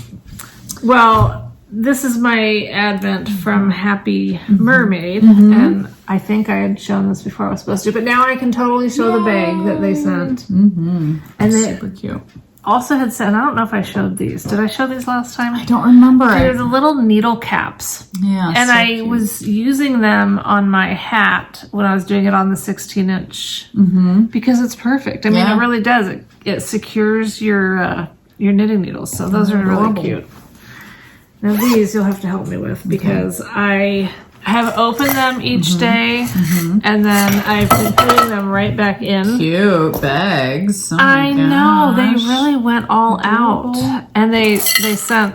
Well, this is my advent from Happy Mermaid, and I think I had shown this before I was supposed to, but now I can totally show the bag that they sent. And they super cute. Also had sent, I don't know if I showed these. Did I show these last time? I don't remember. They're the little needle caps. Yeah. And I was using them on my hat when I was doing it on the 16-inch because it's perfect. I mean, it really does. It secures your knitting needles. So those are really cute. Now these you'll have to help me with because I have opened them each day and then I've been putting them right back in. Cute bags. Oh I know, they really went all out. And they sent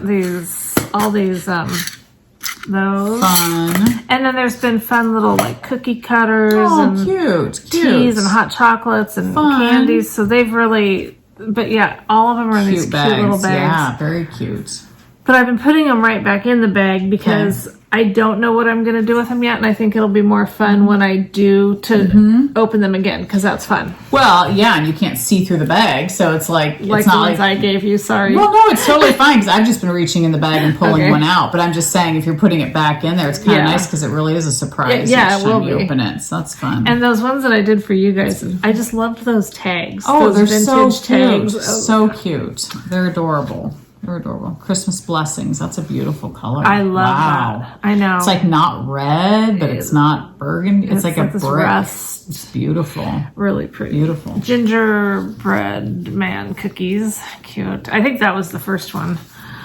all these those. Fun. And then there's been fun little like cookie cutters and teas and hot chocolates and candies. So they've really, but yeah, all of them are in these cute little bags. Yeah, very cute. But I've been putting them right back in the bag because I don't know what I'm going to do with them yet. And I think it'll be more fun when I do to open them again because that's fun. Well, yeah, and you can't see through the bag. So it's like it's not the ones I gave you, sorry. Well, no, it's totally fine because I've just been reaching in the bag and pulling one out. But I'm just saying if you're putting it back in there, it's kind of nice because it really is a surprise each time you open it. So that's fun. And those ones that I did for you guys, I just loved those tags. Oh, those they're so cute. Tags. So cute. They're adorable. They're adorable. Christmas blessings. That's a beautiful color. I love that. I know. It's like not red, but it's not burgundy. It's like a brick. Rust. It's beautiful. Really pretty. Beautiful. Gingerbread man cookies. Cute. I think that was the first one.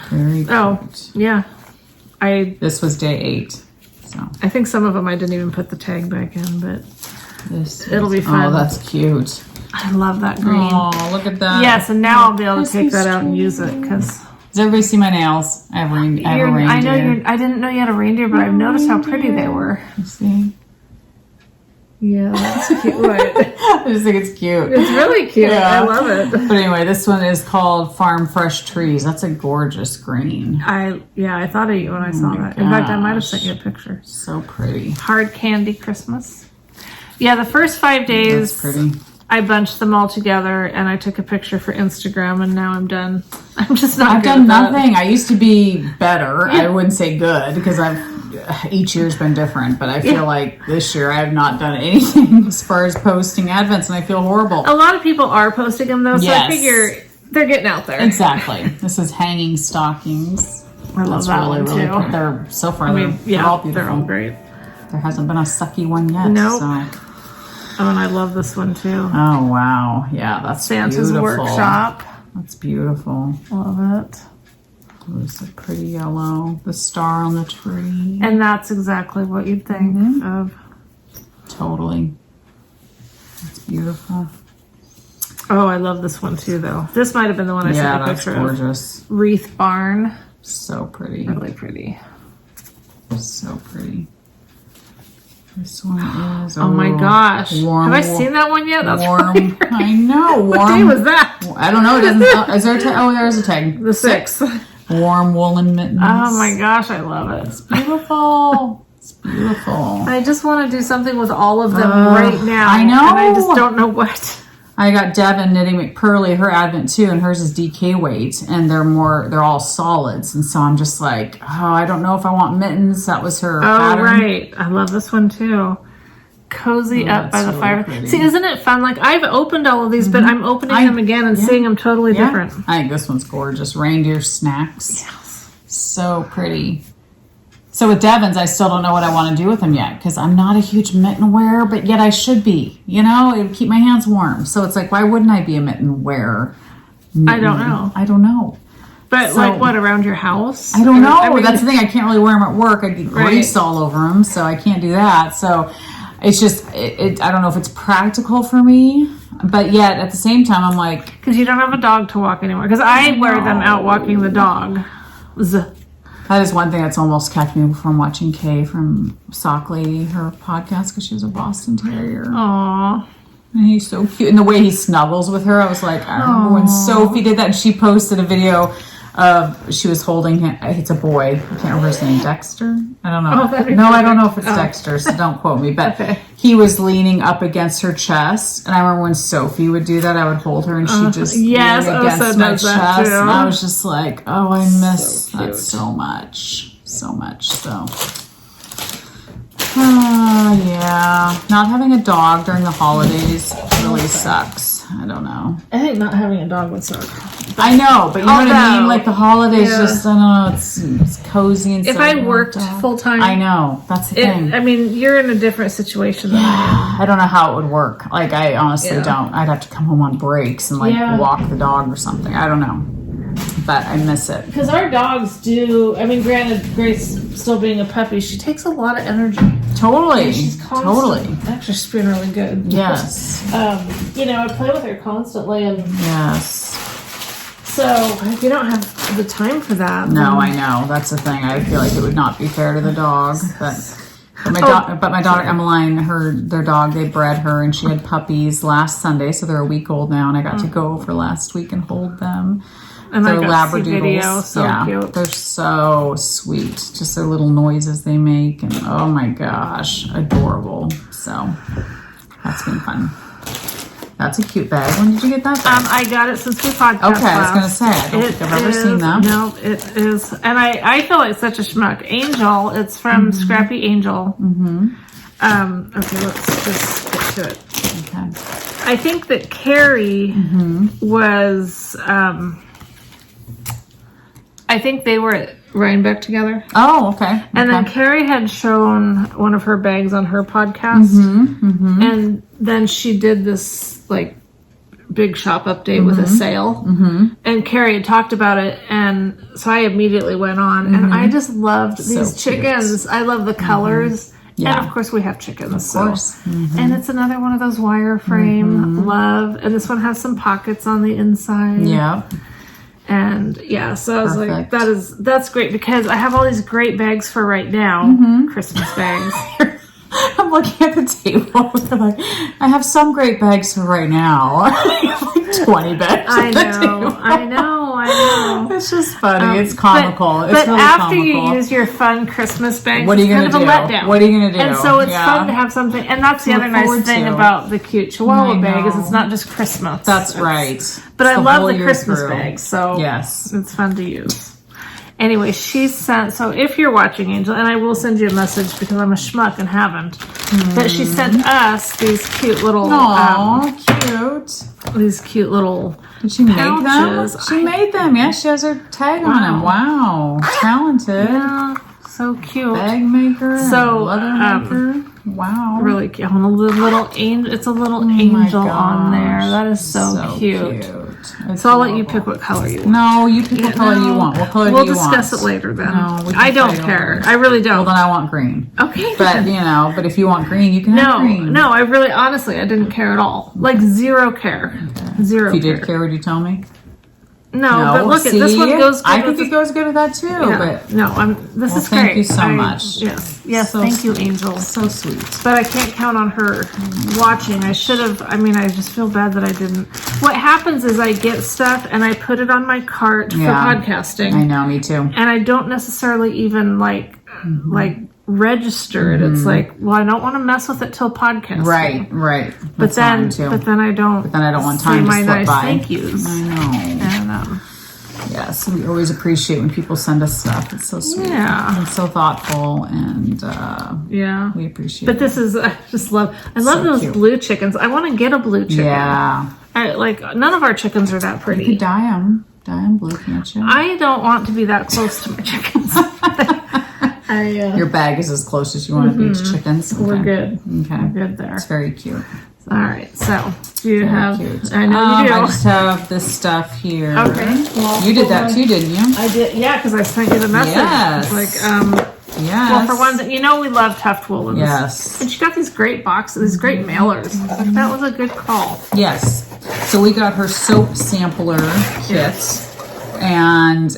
Very cute. Oh, yeah. This was day 8. So I think some of them I didn't even put the tag back in, but it'll be fun. Oh, that's cute. I love that green. Oh, look at that. Yes, and now I'll be able to take that out and use it because. Does everybody see my nails? I have a reindeer. I know I didn't know you had a reindeer, but I've noticed how pretty they were. You see? Yeah, that's cute. I just think it's cute. It's really cute. Yeah. I love it. But anyway, this one is called Farm Fresh Trees. That's a gorgeous green. I thought of you when I saw that. In fact, I might have sent you a picture. So pretty. Hard candy Christmas. Yeah, the first 5 days. That's pretty. I bunched them all together and I took a picture for Instagram and now I'm done. I'm just not I've done nothing. I used to be better. I wouldn't say good because each year's been different, but I feel like this year I have not done anything as far as posting advents and I feel horrible. A lot of people are posting them though, so I figure they're getting out there. Exactly. This is hanging stockings. I love that one too. They're so far, they're all beautiful. They're all great. There hasn't been a sucky one yet. Nope. So. Oh, and I love this one too. Oh, wow. Yeah, that's Santa's beautiful. Workshop. That's beautiful. Love it. It's a pretty yellow. The star on the tree. And that's exactly what you'd think of. Totally. It's beautiful. Oh, I love this one too, though. This might have been the one I sent a picture of. Yeah, that's gorgeous. Wreath Barn. So pretty. Really pretty. So pretty. This one is. Oh my gosh! Have I seen that one yet? That's warm. I know. Warm. What day was that? I don't know. It doesn't. Is there? There's a tag. The 6th. Warm woolen mittens. Oh my gosh! I love it. It's beautiful. It's beautiful. I just want to do something with all of them right now. I know. And I just don't know what. I got Devin knitting McPurley, her advent too, and hers is DK weight, and they're all solids, and so I'm just like, oh, I don't know if I want mittens. That was her pattern. Right. I love this one too. cozy up by the really fire. Pretty. See, isn't it fun? Like, I've opened all of these, but I'm opening them again and seeing them totally different. I think this one's gorgeous. Reindeer snacks. Yes. So pretty. So with Devon's, I still don't know what I want to do with them yet because I'm not a huge mitten wearer, but yet I should be. You know, it would keep my hands warm. So it's like, why wouldn't I be a mitten wearer? I don't know. I don't know. But so, like what, around your house? I don't know. I mean, that's the thing. I can't really wear them at work. I get grease all over them, so I can't do that. So it's just, I don't know if it's practical for me, but yet at the same time, I'm like... Because you don't have a dog to walk anymore. Because I wear them out walking the dog. That is one thing that's almost kept me from watching Kay from Sock Lady, her podcast, because she was a Boston Terrier. Aww. And he's so cute. And the way he snuggles with her, I was like, I remember when Sophie did that, and she posted a video of, she was holding him, it's a boy, I can't remember his name, Dexter? I don't know. No, I don't know if it's Dexter, so don't quote me. But he was leaning up against her chest, and I remember when Sophie would do that, I would hold her, and she just leaned against my chest, and I was just like, oh, I miss that so much. So much, so... yeah. Not having a dog during the holidays really sucks. I don't know. I think not having a dog would suck. I know, but you know what I mean? Like the holidays just, I don't know, it's cozy and stuff. If I worked full time. I know. That's the thing. I mean, you're in a different situation than I am. I don't know how it would work. Like, I honestly don't. I'd have to come home on breaks and like walk the dog or something. I don't know. But I miss it. Because our dogs do, I mean, granted, Grace still being a puppy, she takes a lot of energy. Totally. And she's totally. Actually, she's been really good. Yes. You know, I play with her constantly. And yes. So, if you don't have the time for that. No, I know. That's the thing. I feel like it would not be fair to the dog. But my daughter Emmeline, their dog, they bred her, and she had puppies last Sunday, so they're a week old now, and I got to go over last week and hold them. And they're I got to see Labradoodles. video, so cute. They're so sweet. Just their little noises they make, and oh my gosh, adorable. So that's been fun. That's a cute bag. When did you get that bag? I got it since we podcasted. Okay, I was going to say, I don't think I've ever seen that. No, it is. And I feel like such a schmuck. Angel, it's from Scrappy Angel. Okay, let's just get to it. Okay. I think that Carrie was, I think they were at Rhinebeck together. Oh, okay. And then Carrie had shown one of her bags on her podcast. And then she did this, like, big shop update with a sale. And Carrie had talked about it. And so I immediately went on. And I just loved these chickens. I love the colors. Yeah. And of course we have chickens. Of course. And it's another one of those wireframe love. And this one has some pockets on the inside. Yeah. And yeah, so I was like, that's great because I have all these great bags for right now, Christmas bags. I'm looking at the table. Like, I have some great bags for right now. Like 20 bags. I know. It's just funny. It's comical. But really after comical. you use your fun Christmas bags, what are you going to do? What are you going to do? And so it's fun to have something. And that's the other nice thing about the cute Chihuahua bag is it's not just Christmas. That's right. But I love the Christmas bags, so yes, it's fun to use. Anyway, she sent, so if you're watching, Angel, and I will send you a message because I'm a schmuck and haven't, but she sent us these cute little, these cute little Did she pouches. make them? She made them, yeah. She has her tag on them. Wow. Talented. Yeah, so cute. Bag maker, leather maker. Wow. Really cute. On a little angel, it's a little angel on there. That is so cute. So I'll let you pick what color you want. No, you pick what color you want. What color do you want? We'll discuss it later then. No, I don't care. I really don't. Well, then I want green. Okay. But, but if you want green, you can have green. No, I really, honestly, I didn't care at all. Like, zero care. Okay. Zero If you did care, would you tell me? No, but look, this one goes good. I think it goes good with that too. Yeah. But this is great. Thank you so much. Yes, so thank you, Angel. So sweet. But I can't count on her watching. I should have. I mean, I just feel bad that I didn't. What happens is I get stuff and I put it on my cart for podcasting. I know, me too. And I don't necessarily even like register it. It's like, well, I don't want to mess with it till podcasting. Right. But then I don't. But then I don't want time to say my slip nice by. thank yous. I know. And Yes, we always appreciate when people send us stuff. It's so sweet. Yeah. And so thoughtful, and yeah, we appreciate But it. this is, I love those cute blue chickens. I want to get a blue chicken. Yeah. None of our chickens are that pretty. You could dye them. Dye them blue, can't you? I don't want to be that close to my chickens. Your bag is as close as you want to be to chickens. Okay. We're good. Okay. We're good there. It's very cute. All right, so do you have? Cute. I know you do. I just have this stuff here. Okay. Well, you did that too, didn't you? I did. Yeah, because I sent you the message. Yes. Like, yes. Well, for one, we love Tuft Woolens. Yes. And she got these great boxes, these great mailers. That was a good call. Yes. So we got her soap sampler kit, and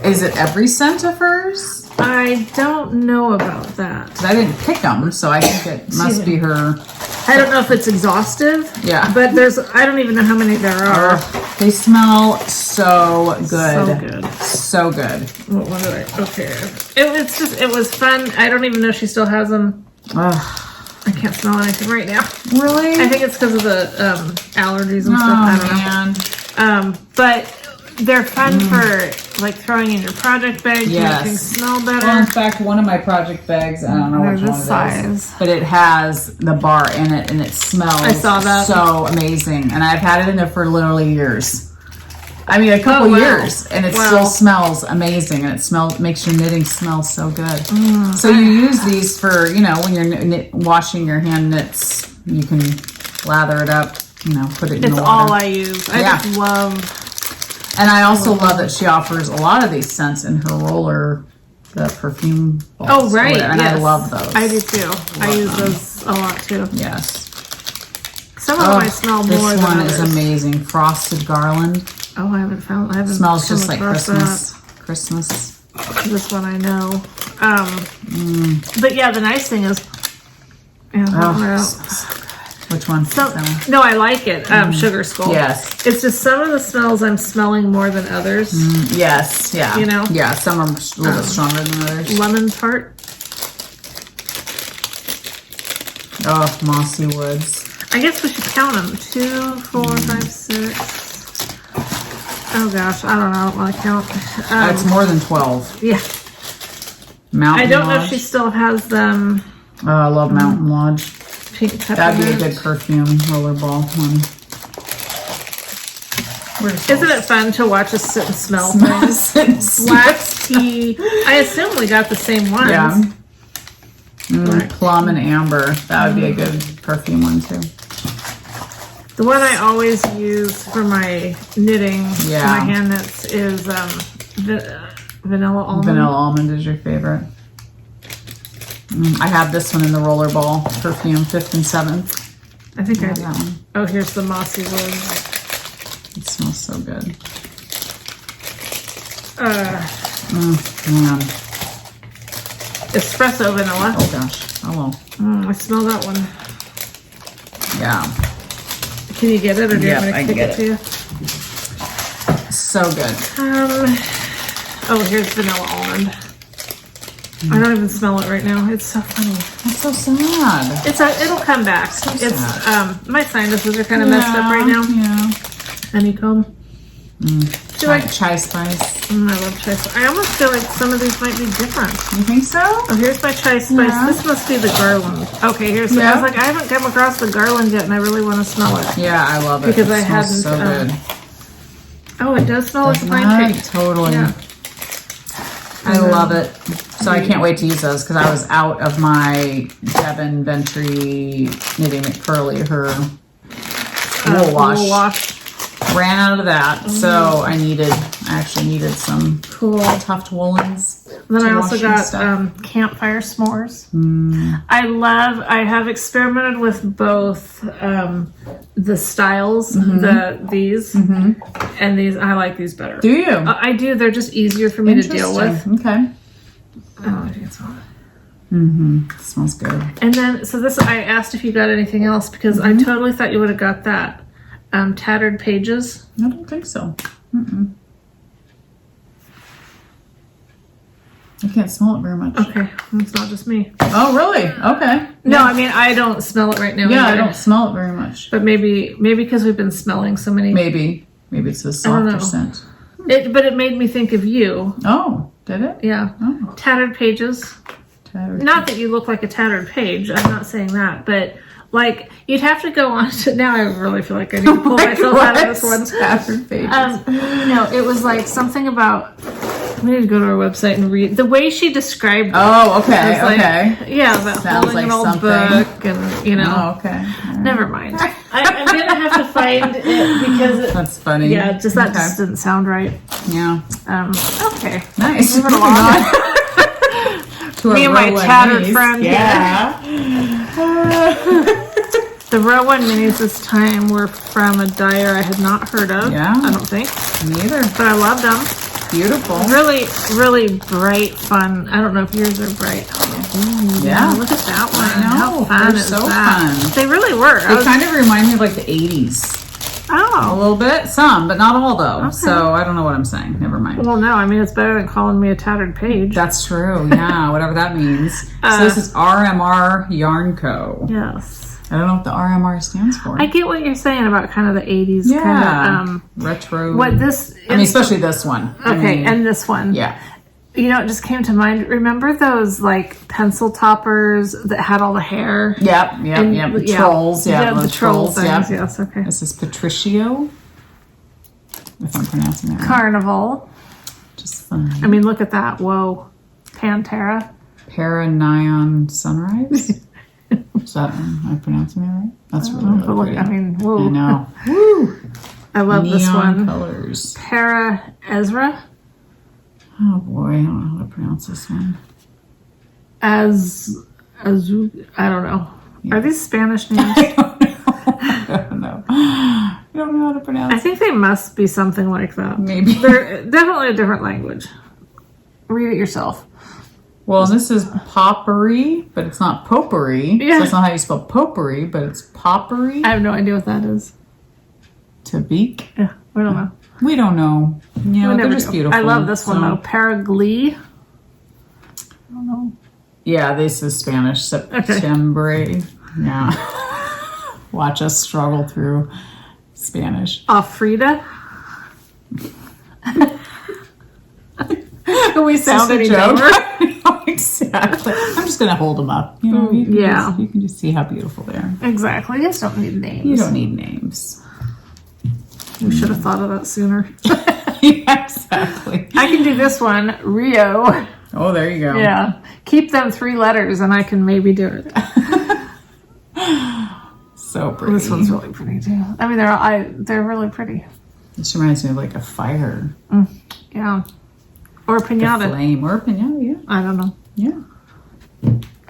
is it every scent of hers? I don't know about that. 'Cause I didn't pick them, so I think it must be her. I don't know if it's exhaustive. Yeah. But I don't even know how many there are. They smell so good. So good. So good. What did I? Okay. It was fun. I don't even know if she still has them. Ugh. I can't smell anything right now. Really? I think it's because of the allergies and stuff. I don't know. But they're fun for like throwing in your project bag to make things smell better. Well, in fact, one of my project bags, I don't know which one it is, but it has the bar in it, and it smells so amazing. And I've had it in there for literally years. I mean, a couple years, and it still smells amazing, and it makes your knitting smell so good. So you use these for, when you're washing your hand knits, you can lather it up, put it in the water. It's all I use. I just love. And I also love that she offers a lot of these scents in her roller, the perfume balls. Oh, right. And I love those. I do too. I use those a lot too. Yes. Some of them I smell more than others. This one is amazing. Frosted Garland. Oh, I haven't smells just like Christmas. Christmas. This one I know. But yeah, the nice thing is. Which one? No, I like it. Sugar Skull. Yes. It's just some of the smells I'm smelling more than others. Yes. Yeah. Yeah. Some are a little bit stronger than others. Lemon tart. Oh, mossy woods. I guess we should count them. 2, 4, 5, 6. Oh gosh, I don't know. I don't want to count. It's more than 12. Yeah. Mountain I don't Lodge. know if she still has them. Oh, I love Mountain Lodge. Pink peppermint. That'd be a good perfume rollerball one. Isn't it fun to watch us sit and smell things? Wax tea. I assume we got the same ones. Yeah. Plum and amber. That would be a good perfume one too. The one I always use for my knitting, my hand knits, is vanilla almond. Vanilla almond is your favorite. I have this one in the rollerball perfume, 5th and 7th. I think I do. That one. Oh, here's the mossy wood. It smells so good. Man. Espresso vanilla. Oh gosh. Hello. I smell that one. Yeah. Can you get it, or do you want me to kick it to you? So good. Oh, here's vanilla almond. I don't even smell it right now. It's so funny. That's so sad. It'll come back. So it's sad. My sinuses are kind of messed up right now. Yeah. Honeycomb. Chai spice. I love chai spice. I almost feel like some of these might be different. You think so? Oh, here's my chai spice. Yeah. This must be the garland. Okay, here's. I was like, I haven't come across the garland yet, and I really want to smell it. Yeah, I love it. Because it I hadn't. So good. Oh, it does smell like pine tree. Totally. Yeah. I love it. So I can't wait to use those because I was out of my Devon Ventry Knitting McPurley, her wool wash. Ran out of that, so I actually needed some cool Tuft Woolens. Then I also got campfire s'mores. I have experimented with both the styles, these, and these. I like these better. Do you? I do. They're just easier for me to deal with. Okay. Oh, I think so. It smells good. And then, so this, I asked if you got anything else because I totally thought you would have got that. Tattered Pages. I don't think so. I can't smell it very much. Okay, it's not just me. Oh, really? Okay. No, I mean, I don't smell it right now. Yeah, I don't smell it very much. But maybe because we've been smelling so many. Maybe it's a softer scent. But it made me think of you. Oh, did it? Yeah. Oh. Tattered pages. Not that you look like a tattered page. I'm not saying that, but like you'd have to go on to. Now I really feel like I need to pull myself out of this one. Tattered pages. No, it was like something about. We need to go to our website and read the way she described it. Oh, okay, like, yeah, about sounds holding like an old something. book and Oh, okay. Never mind. I'm gonna have to find it because that's funny. Yeah, just that just didn't sound right. Yeah. Okay. Nice. Moving along. Me and my tattered friend. Yeah. The row one minis this time were from a dyer I had not heard of. Yeah. I don't think. Me either. But I loved them. Beautiful. Really, really bright, fun. I don't know if yours are bright. Ooh, yeah. Look at that one. I know. How fun They're is so that? fun. They really were. They kind of remind me of like the 80s. Oh. A little bit. Some, but not all though. Okay. So I don't know what I'm saying. Never mind. Well, no. I mean, it's better than calling me a tattered page. That's true. Yeah. Whatever that means. So this is RMR Yarn Co. Yes. I don't know what the RMR stands for. I get what you're saying about kind of the 80s kind of retro. What this I mean, especially this one. Okay, and this one. Yeah. You know, it just came to mind. Remember those like pencil toppers that had all the hair? Yep. The trolls. Yeah, the troll things. Yep. Yes, okay. This is Patricio, if I'm pronouncing that right. Carnival. Just fun. I mean, look at that. Whoa. Pantera. Neon Sunrise. Is that, am I pronouncing that right? That's really pretty. I mean, whoa. I know. Woo! I love Neon this one. Colors. Para Ezra. Oh boy, I don't know how to pronounce this one. I don't know. Yeah. Are these Spanish names? I don't know. I don't know how to pronounce. I think they must be something like that. Maybe. They're definitely a different language. Read it yourself. Well, this is potpourri, but it's not potpourri. Yeah. So it's not how you spell potpourri, but it's potpourri. I have no idea what that is. Tabique? Yeah, we don't know. We don't know. Yeah, they're just beautiful. I love this one though. Paraglee. I don't know. Yeah, this is Spanish. Septembre. Okay. Yeah. Watch us struggle through Spanish. Afrida. Can we sound any dumber? Exactly. I'm just going to hold them up. You know, you can just see how beautiful they are. Exactly. You just don't need names. You don't need names. We should have thought of that sooner. Yeah, exactly. I can do this one, Rio. Oh, there you go. Yeah. Keep them 3 letters and I can maybe do it. So pretty. This one's really pretty too. I mean, they're really pretty. This reminds me of like a fire. Yeah. Or a pinata. A flame. Or a pinata, yeah. I don't know. Yeah.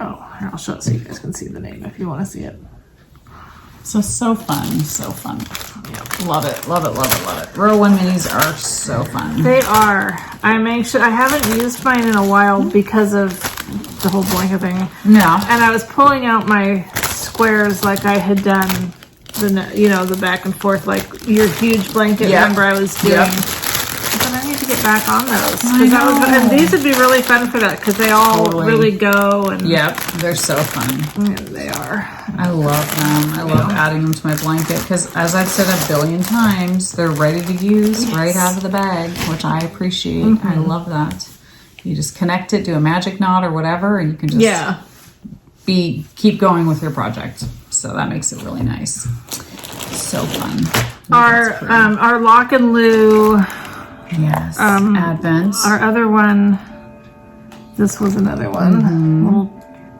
Oh, here, I'll show it so you guys can see the name if you want to see it. So fun. So fun. Yep. Love it. Row 1 minis are so fun. They are. I'm anxious. I haven't used mine in a while because of the whole blanket thing. No. And I was pulling out my squares like I had done the back and forth, like your huge blanket. Yep. Remember I was doing. Yep. But I need to get back on those. And these would be really fun for that because they all really go. And yep, they're so fun. Yeah, they are. I love them. I love adding them to my blanket because, as I've said a billion times, they're ready to use right out of the bag, which I appreciate. Mm-hmm. I love that. You just connect it, do a magic knot or whatever, and you can just keep going with your project. So that makes it really nice. So fun. Our Lock and Lou. Yes. Advent. Our other one. This was another one. Mm-hmm. Little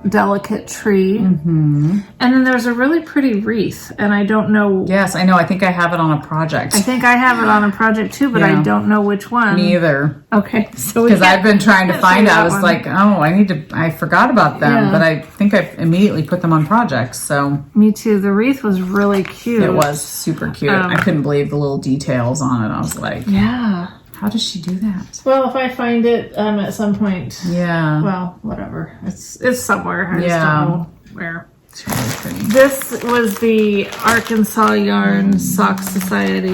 delicate tree. Mm-hmm. And then there's a really pretty wreath, and I don't know. Yes, I know. I think I have it on a project. I think I have it on a project too, but I don't know which one. Me either. Okay, so because I've been trying to find out. I was like, I forgot about them, but I think I immediately put them on projects. So me too. The wreath was really cute. It was super cute. I couldn't believe the little details on it. I was like, yeah. How does she do that? Well, if I find it at some point. Yeah. Well, whatever. It's somewhere. I just don't know where. It's really pretty. This was the Arkansas Yarn Sock Society.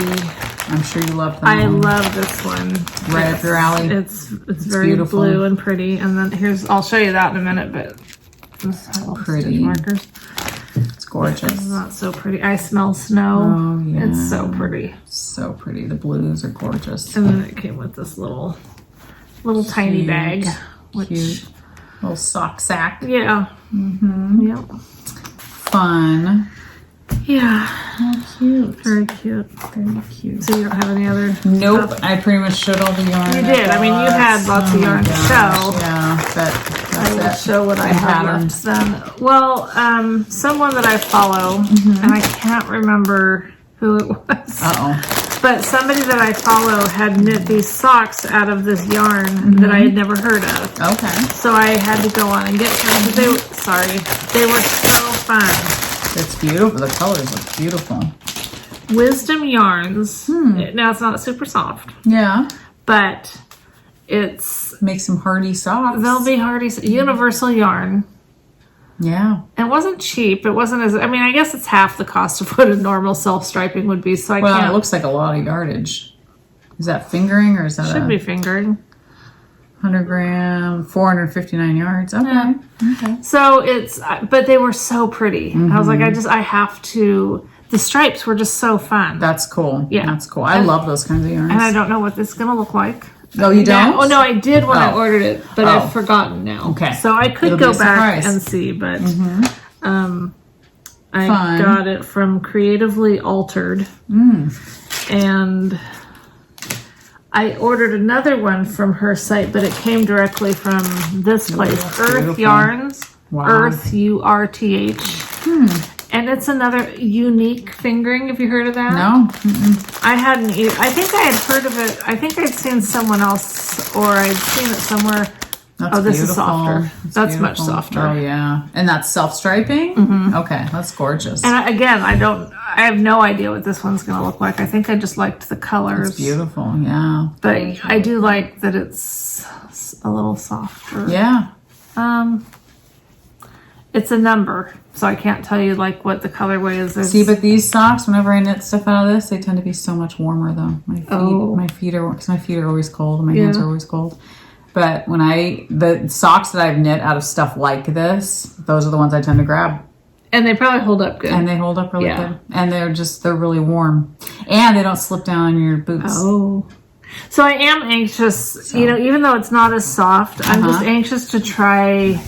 I'm sure you love them. I love this one. Right up your alley. It's very beautiful. Blue and pretty. And then I'll show you that in a minute, but it's pretty. Markers. It's gorgeous. It's not so pretty. I smell snow. Oh, yeah. It's so pretty. So pretty. The blues are gorgeous. And then it came with this little tiny bag. Which, cute. Little sock sack. Yeah. Mm-hmm. Yep. Fun. Yeah. Oh, cute. Very cute. Very cute. So you don't have any other Nope. stuff? I pretty much showed all the yarn. You did. I mean, you had lots of yarn to show. Yeah, but I will show what I have left then. Well, someone that I follow, and I can't remember who it was. Uh-oh. But somebody that I follow had knit these socks out of this yarn that I had never heard of. Okay. So I had to go on and get some. But they were so fun. It's beautiful. The colors look beautiful. Wisdom yarns. Now it's not super soft. Yeah. But it's... Make some hardy socks. They'll be hardy. Universal yarn. Yeah. It wasn't cheap. It wasn't as... I mean, I guess it's half the cost of what a normal self-striping would be. So I can't... Well, it looks like a lot of yardage. Is that fingering or is that Should be fingering. 100 gram, 459 yards. Okay. Yeah. Okay. So it's... But they were so pretty. I was like, I have to... The stripes were just so fun. That's cool. Yeah. That's cool. I love those kinds of yarns. And I don't know what this is going to look like. Oh, you don't? Oh, no, I did when I ordered it, but I've forgotten now. Okay. So I could go back and see, but I got it from Creatively Altered. And I ordered another one from her site, but it came directly from this place, Earth beautiful. Yarns. Wow. Earth, URTH. And it's another unique fingering. Have you heard of that? No. I hadn't either. I think I had heard of it. I think I'd seen someone else, or I'd seen it somewhere. That's this beautiful. is softer. That's beautiful. much softer. Oh, yeah. And that's self-striping? Okay, that's gorgeous. And I have no idea what this one's going to look like. I think I just liked the colors. It's beautiful, yeah. But I do like that it's a little softer. Yeah. It's a number, so I can't tell you like what the colorway is. See, but these socks, whenever I knit stuff out of this, they tend to be so much warmer though. My feet are, because my feet are always cold and my hands are always cold. But the socks that I've knit out of stuff like this, those are the ones I tend to grab. And they probably hold up good. And they hold up really good. And they're really warm. And they don't slip down on your boots. Oh. So I am anxious, even though it's not as soft, I'm just anxious to try...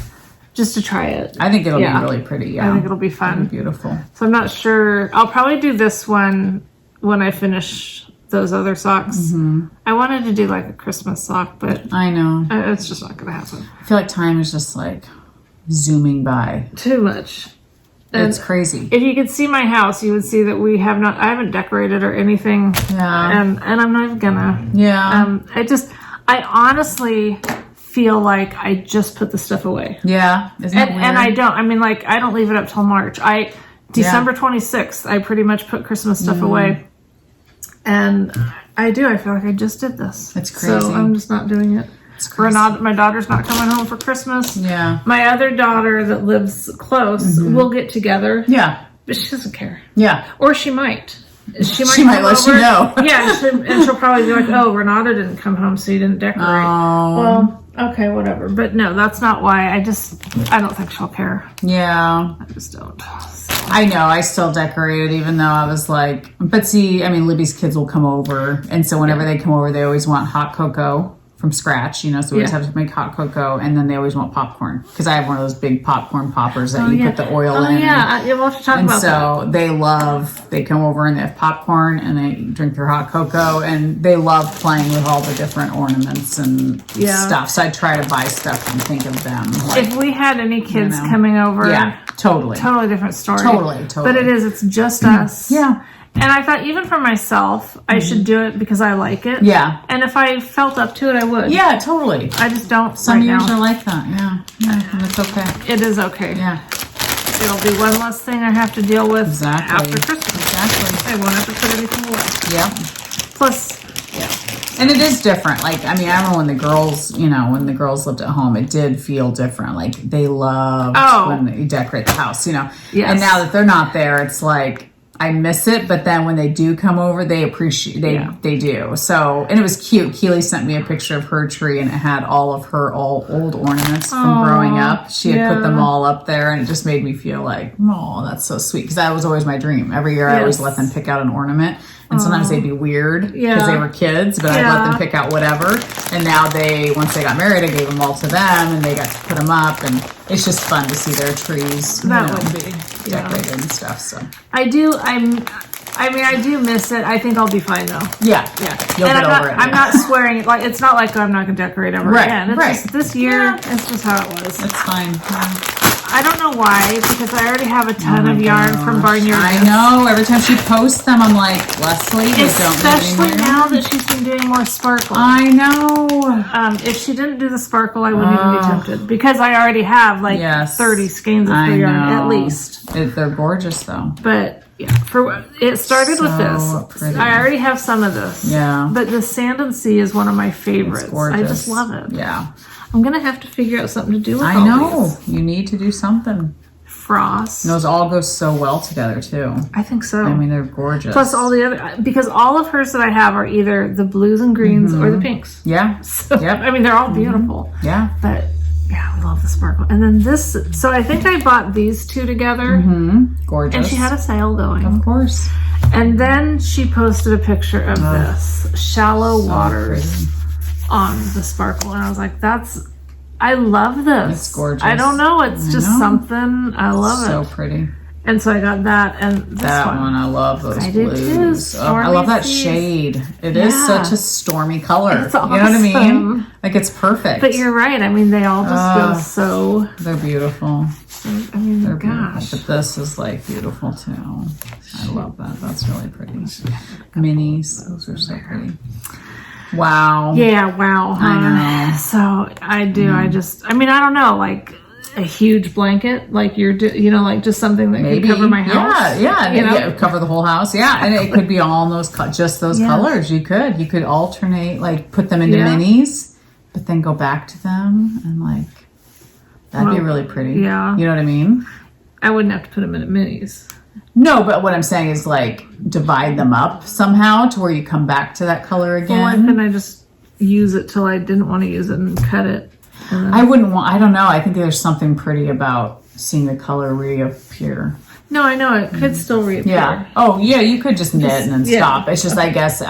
Just to try it. I think it'll be really pretty, yeah. I think it'll be fun. It'll be beautiful. So I'm not sure. I'll probably do this one when I finish those other socks. I wanted to do like a Christmas sock, but... I know. It's just not going to happen. I feel like time is just like zooming by. Too much. And it's crazy. If you could see my house, you would see that I haven't decorated or anything. Yeah. And I'm not even gonna. Yeah. I honestly... feel like I just put the stuff away. Yeah. Isn't that weird? And I don't. I mean, like, I don't leave it up till March. December 26th, I pretty much put Christmas stuff away. And I feel like I just did this. It's crazy. So I'm just not doing it. It's crazy. My daughter's not coming home for Christmas. Yeah. My other daughter that lives close, we'll get together. Yeah. But she doesn't care. Yeah. Or she might. She might let you know. Yeah, and she'll probably be like, "Oh, Renata didn't come home, so you didn't decorate." Oh. Well, okay, whatever. But no, that's not why. I don't think she'll care. Yeah. I just don't. I know. I still decorated, even though I was like, but see, I mean, Libby's kids will come over, and so whenever they come over, they always want hot cocoa from scratch, so we always have to make hot cocoa, and then they always want popcorn, because I have one of those big popcorn poppers that you put the oil in. We'll have to talk about that. And so they come over and they have popcorn, and they drink their hot cocoa, and they love playing with all the different ornaments and stuff, so I try to buy stuff and think of them. Like, if we had any kids coming over, totally different story. Totally. But it's just us. Yeah. And I thought, even for myself, I should do it because I like it. Yeah. And if I felt up to it, I would. Yeah, totally. I just don't. Some years are like that. Yeah. And it's okay. It is okay. Yeah. It'll be one less thing I have to deal with after Christmas. Exactly. I won't have to put anything away. Yeah. Plus, and it is different. Like, I mean, I remember when the girls lived at home, it did feel different. Like, they loved when you decorate the house, Yes. And now that they're not there, it's like, I miss it, but then when they do come over, they appreciate, they do. So, and it was cute. Keely sent me a picture of her tree and it had all of her old ornaments from growing up. She had put them all up there and it just made me feel like, oh, that's so sweet. Because that was always my dream. Every year I always let them pick out an ornament. And sometimes they'd be weird because they were kids, but I'd let them pick out whatever. And now once they got married, I gave them all to them and they got to put them up. And it's just fun to see their trees decorated and stuff. So I do miss it. I think I'll be fine though. Yeah. You'll get over it. I'm not swearing. Like it's not like I'm not going to decorate ever again. It's just this year. It's just how it was. It's fine. I don't know why, because I already have a ton of yarn from Barnyard. I know. Every time she posts them, I'm like, Leslie, especially now that she's been doing more sparkle. I know. If she didn't do the sparkle, I wouldn't even be tempted, because I already have like 30 skeins of her yarn at least. They're gorgeous though. But yeah, it started with this. Pretty. I already have some of this. Yeah. But the Sand and Sea is one of my favorites. It's gorgeous. I just love it. Yeah. I'm going to have to figure out something to do with all these. You need to do something. Frost. And those all go so well together too. I think so. I mean, they're gorgeous. Plus all the other, because all of hers that I have are either the blues and greens or the pinks. Yeah. So, I mean, they're all beautiful. Yeah. But yeah, I love the sparkle. And then this, so I think I bought these two together. Gorgeous. And she had a sale going. Of course. And then she posted a picture of this. Shallow Waters. Pretty. On the sparkle, and I was like, I love this. It's gorgeous. I don't know, it's just something, I love it. So pretty. And so I got that and this one. I love those blues. I love that shade. It is such a stormy color. It's awesome. You know what I mean? Like it's perfect. But you're right. I mean, they all just go so. They're beautiful. I mean, they're beautiful. But this is like beautiful too. I love that. That's really pretty. Minis. Those are so pretty. Wow. Yeah, wow. I know. So I do. I mean, I don't know, like a huge blanket, like like just something that could cover my house. Yeah, cover the whole house. Yeah, and it could be all in those, just those colors. You could alternate, like put them into minis, but then go back to them and like, that'd be really pretty. Yeah. You know what I mean? I wouldn't have to put them in minis. No, but what I'm saying is like divide them up somehow to where you come back to that color again. Why couldn't I just use it till I didn't want to use it and cut it? I wouldn't want, I don't know. I think there's something pretty about seeing the color reappear. No, I know. It could still reappear. Yeah. Oh, yeah. You could just knit and then stop. It's just, I guess,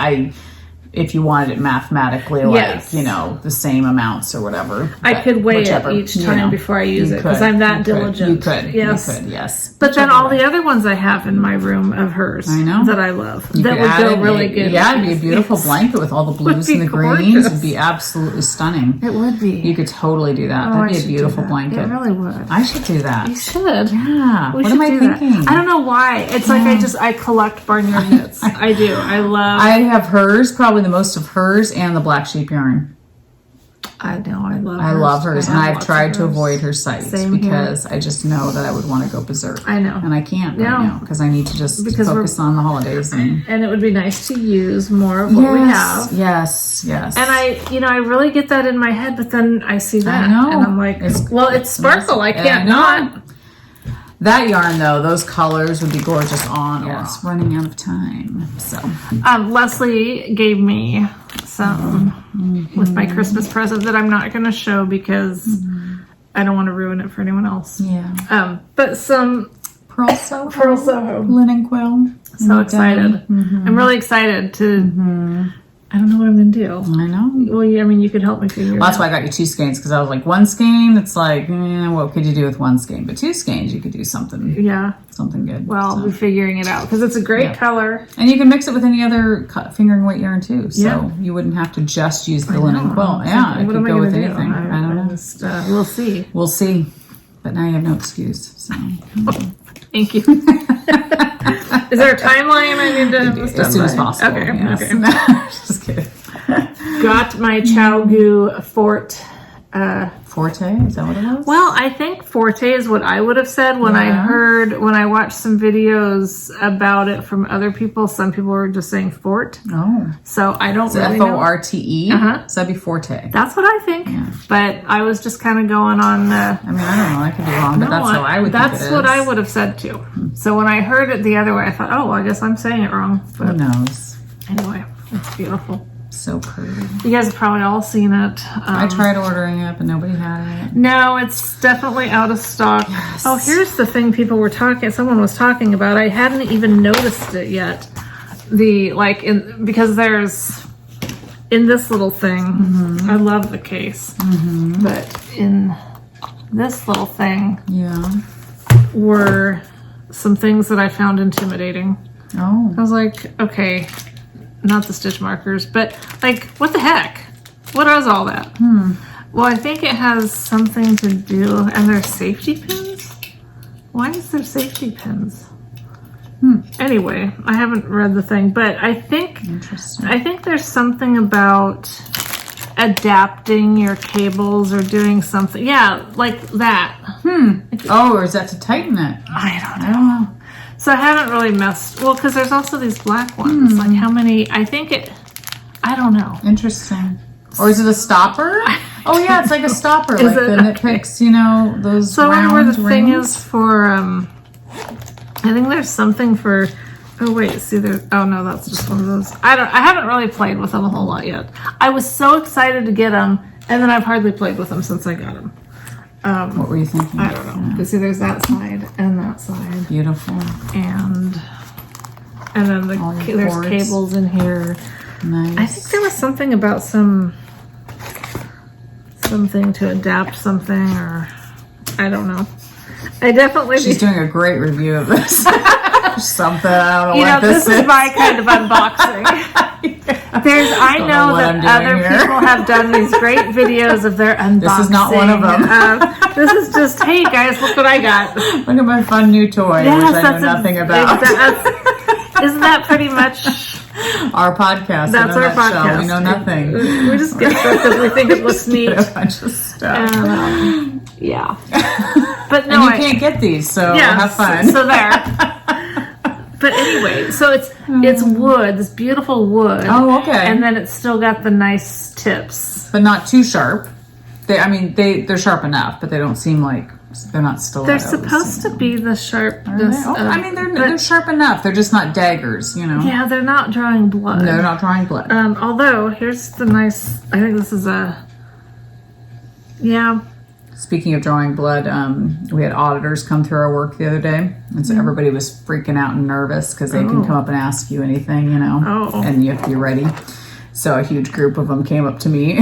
if you wanted it mathematically, like, the same amounts or whatever. I could weigh it each time before I use it because I'm that diligent. You could. Yes. But then all the other ones I have in my room of hers that I love. That would go really good. Yeah, it'd be a beautiful blanket with all the blues and the greens. It'd be absolutely stunning. It would be. You could totally do that. That'd be a beautiful blanket. It really would. I should do that. You should. Yeah. What am I thinking? I don't know why. It's like I collect Barnyard knits. I do. I have hers, probably the most of hers, and the black sheep yarn. I know, I love hers, and I've tried to avoid her sites because I just know that I would want to go berserk. I know, and I can't right now because I need to just focus on the holidays, and it would be nice to use more of what we have. Yes. And I really get that in my head, but then I see that, and I'm like, it's sparkle. I can't not. That yarn, though, those colors would be gorgeous on. It's running out of time. So, Leslie gave me some with my Christmas present that I'm not going to show because I don't want to ruin it for anyone else. Yeah. But some Pearl Soho linen quill. So excited! I'm really excited to. I don't know what I'm going to do. I know. Well, I mean, you could help me figure it out. That's why I got you 2 skeins, because I was like, 1 skein, it's like, what could you do with 1 skein? But 2 skeins, you could do something. Yeah. Something good. Well, I'll be figuring it out, because it's a great color. And you can mix it with any other fingering weight yarn, too. So you wouldn't have to just use the linen quill. Yeah, it could go with anything. I don't know. Just, we'll see. We'll see. But now you have no excuse. So. Thank you. Is there a timeline I need to as soon as possible? Okay. Just kidding. Got my Chow Goo Fort Forte? Is that what it was? Well, I think Forte is what I would have said when I watched some videos about it from other people. Some people were just saying Fort. Oh. So I don't really know. Forte? So that'd be Forte. That's what I think. Yeah. But I was just kind of going on. I mean, I don't know. I could be wrong, but that's how I would think it is. That's what I would have said too. So when I heard it the other way, I thought, oh, well, I guess I'm saying it wrong. But who knows? Anyway, it's beautiful. So pretty. You guys have probably all seen it. I tried ordering it, but nobody had it. No, it's definitely out of stock. Yes. Oh, here's the thing someone was talking about. I hadn't even noticed it yet. Because there's, in this little thing, I love the case, but in this little thing were some things that I found intimidating. Oh. I was like, okay, not the stitch markers, but like, what the heck? What is all that? Well, I think it has something to do, and there's safety pins? Why is there safety pins? Anyway, I haven't read the thing, but I think there's something about adapting your cables or doing something. Yeah, like that. Oh, or is that to tighten it? I don't know. So I haven't really because there's also these black ones. Like how many, I don't know. Interesting. Or is it a stopper? Oh yeah, it's like a stopper. Like the nitpicks, those so round where the rings. Thing is for, I think there's something for, oh wait, see there, oh no, that's just one of those. I haven't really played with them a whole lot yet. I was so excited to get them, and then I've hardly played with them since I got them. What were you thinking? I don't know. Because see, there's that side and that side. Beautiful. And then there's cords. Cables in here. Nice. I think there was something about something to adapt something, or I don't know. She's doing a great review of this. Something, I don't know what this is. This is my kind of unboxing. I know that other people have done these great videos of their unboxing. This is not one of them. This is just, hey guys, look what I got. Look at my fun new toy, which I know nothing about. Isn't that pretty much our podcast? That's our podcast. We know nothing. We just get stuff because we think it looks neat. A bunch of stuff. Yeah. But no, and you can't get these, so have fun. So there. But anyway, so it's wood, this beautiful wood. Oh, okay. And then it's still got the nice tips, but not too sharp. They're sharp enough, but they don't seem like they're not still. They're supposed to be the sharpness. They're sharp enough. They're just not daggers, Yeah, they're not drawing blood. They're not drawing blood. Although here's the nice. I think this is a. Yeah. Speaking of drawing blood, we had auditors come through our work the other day, and so everybody was freaking out and nervous because they can come up and ask you anything, and you have to be ready. So a huge group of them came up to me.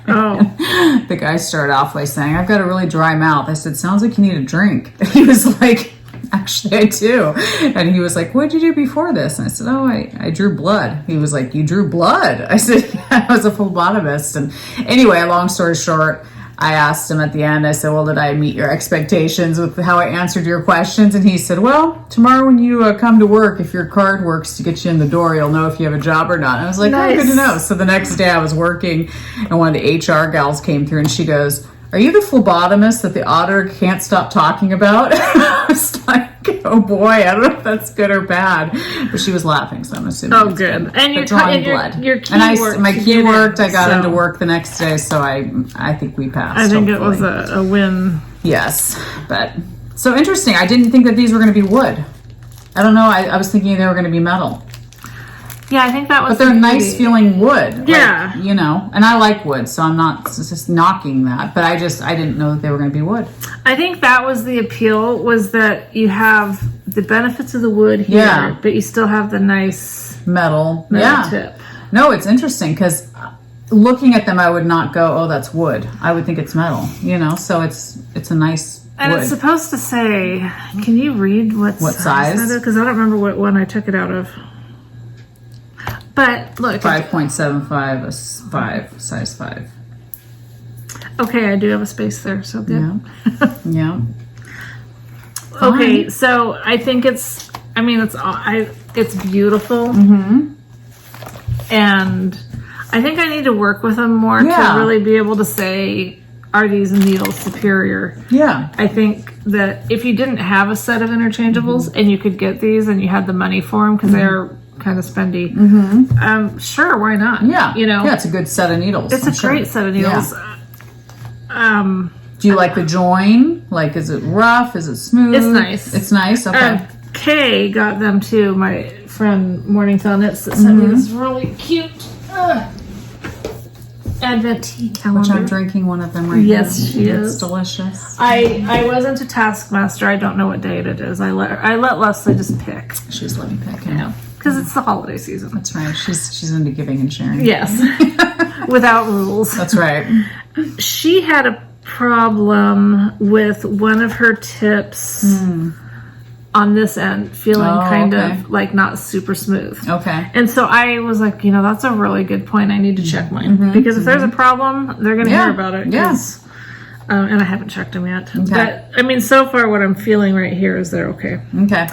The guy started off by saying, "I've got a really dry mouth." I said, "Sounds like you need a drink." And he was like, "Actually, I do." And he was like, "What did you do before this?" And I said, "Oh, I drew blood." He was like, "You drew blood?" I said, "Yeah, I was a phlebotomist." And anyway, long story short, I asked him at the end, I said, "Well, did I meet your expectations with how I answered your questions?" And he said, "Well, tomorrow when you come to work, if your card works to get you in the door, you'll know if you have a job or not." And I was like, nice. "Oh, good to know." So the next day I was working, and one of the HR gals came through, and she goes, "Are you the phlebotomist that the auditor can't stop talking about?" I was like, oh boy, I don't know if that's good or bad. But she was laughing, so I'm assuming. Oh, good. And you're drawing blood. Your key worked. My key worked. I got into work the next day, so I think we passed. I think hopefully. It was a win. Yes, but so interesting. I didn't think that these were going to be wood. I don't know. I was thinking they were going to be metal. Yeah, I think that was. But they're nice feeling wood. Yeah. Like, and I like wood, so I'm not just knocking that. But I didn't know that they were going to be wood. I think that was the appeal, was that you have the benefits of the wood here, but you still have the nice metal tip. No, it's interesting because looking at them, I would not go, "Oh, that's wood." I would think it's metal. So it's a nice. And wood. It's supposed to say. Can you read what size that is? Because I don't remember what one I took it out of. But look, 5.75, size 5. Okay, I do have a space there, so good. Yeah. Okay, so I think it's beautiful, and I think I need to work with them more to really be able to say are these needles superior? Yeah. I think that if you didn't have a set of interchangeables and you could get these and you had the money for them because they're kind of spendy, sure, why not? Yeah. You know? Yeah, it's a good set of needles. It's a great set of needles. Yeah. Do you like the join? Like, is it rough? Is it smooth? It's nice. It's nice? Okay. Kay got them too. My friend Morningtail Knits that sent me this really cute Advent tea calendar. Which I'm drinking one of them right now. Yes, she is. It's delicious. I wasn't a taskmaster. I don't know what date it is. I let Leslie just pick. She's let me pick. Yeah. Because it's the holiday season. That's right. She's into giving and sharing. Yes. Without rules. That's right. She had a problem with one of her tips on this end feeling kind of like not super smooth. Okay. And so I was like, you know, that's a really good point. I need to check mine. Because if there's a problem, they're going to hear about it. Yes. And I haven't checked them yet. Okay. But, I mean, so far what I'm feeling right here is they're okay. Okay.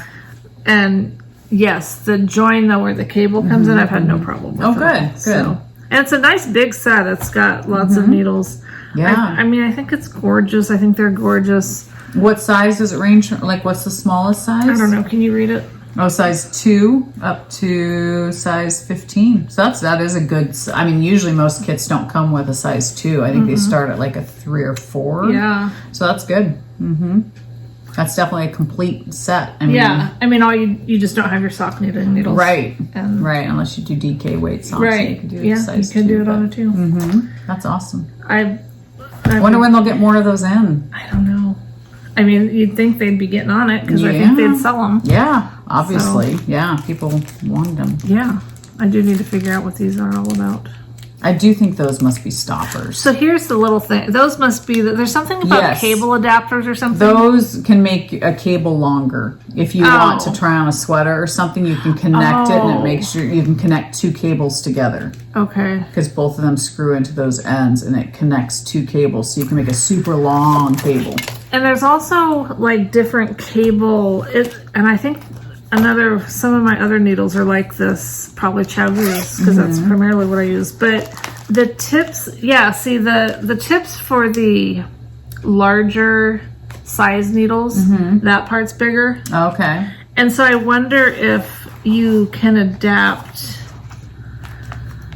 And yes, the join though where the cable comes in, I've had no problem with it. Good. So, and it's a nice big set. It's got lots of needles. Yeah. I mean, I think it's gorgeous. I think they're gorgeous. What size does it range from? Like, what's the smallest size? I don't know. Can you read it? Oh, size 2 up to size 15. So that is a good. I mean, usually most kits don't come with a size 2. I think they start at like a 3 or 4. Yeah. So that's good. That's definitely a complete set. I mean, yeah. I mean, all you just don't have your sock knitting needles. Right. And right. Unless you do DK weight socks. Right. You can do yeah. size You can 2, do it on a 2. That's awesome. I wonder when they'll get more of those in. I don't know. I mean, you'd think they'd be getting on it because I think they'd sell them. Yeah, obviously. So, yeah, people wanted them. Yeah, I do need to figure out what these are all about. I do think those must be stoppers. So here's the little thing. Those must be, there's something about cable adapters or something. Those can make a cable longer. If you want to try on a sweater or something, you can connect it and it makes sure you can connect 2 cables together. Okay. Because both of them screw into those ends and it connects 2 cables. So you can make a super long cable. And there's also like different cable, and I think some of my other needles are like this, probably Chowdhury's, because that's primarily what I use. But the tips, see the tips for the larger size needles, that part's bigger. Okay. And so I wonder if you can adapt.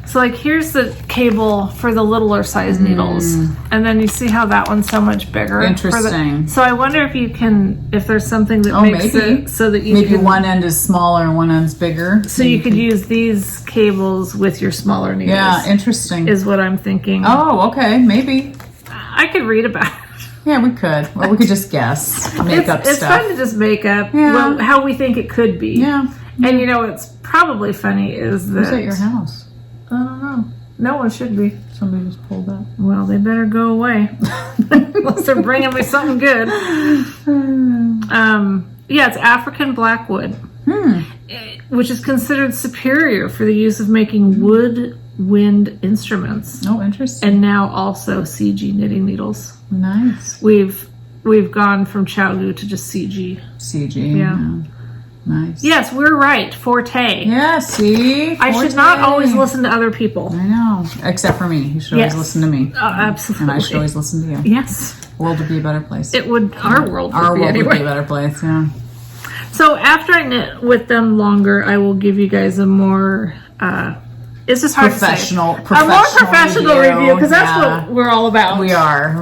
So like here's the cable for the littler size needles. And then you see how that one's so much bigger. Interesting. So I wonder if there's something that makes it so that you can, one end is smaller and one end's bigger. So you could use these cables with your smaller needles. Yeah, interesting. Is what I'm thinking. Oh, okay, maybe. I could read about it. Yeah, we could. Or we could just guess. Make up stuff. It's fun to just make up how we think it could be. Yeah. And you know what's probably funny is that... Who's at your house? I don't know. No one should be. Somebody just pulled up. Well, they better go away. Unless they're bringing me something good. It's African blackwood. Which is considered superior for the use of making woodwind instruments. Oh, interesting. And now also CG knitting needles. Nice. We've gone from Chowgu to just CG. CG. Yeah. Nice. Yes, we're right. Forte. Yeah, see? I should not always listen to other people. I know. Except for me. You should always listen to me. Oh, absolutely. And I should always listen to you. Yes. The world would be a better place. Our world would be a better place, yeah. So after I knit with them longer, I will give you guys a more... it's just hard professional to say. A more professional review, because that's what we're all about. We are.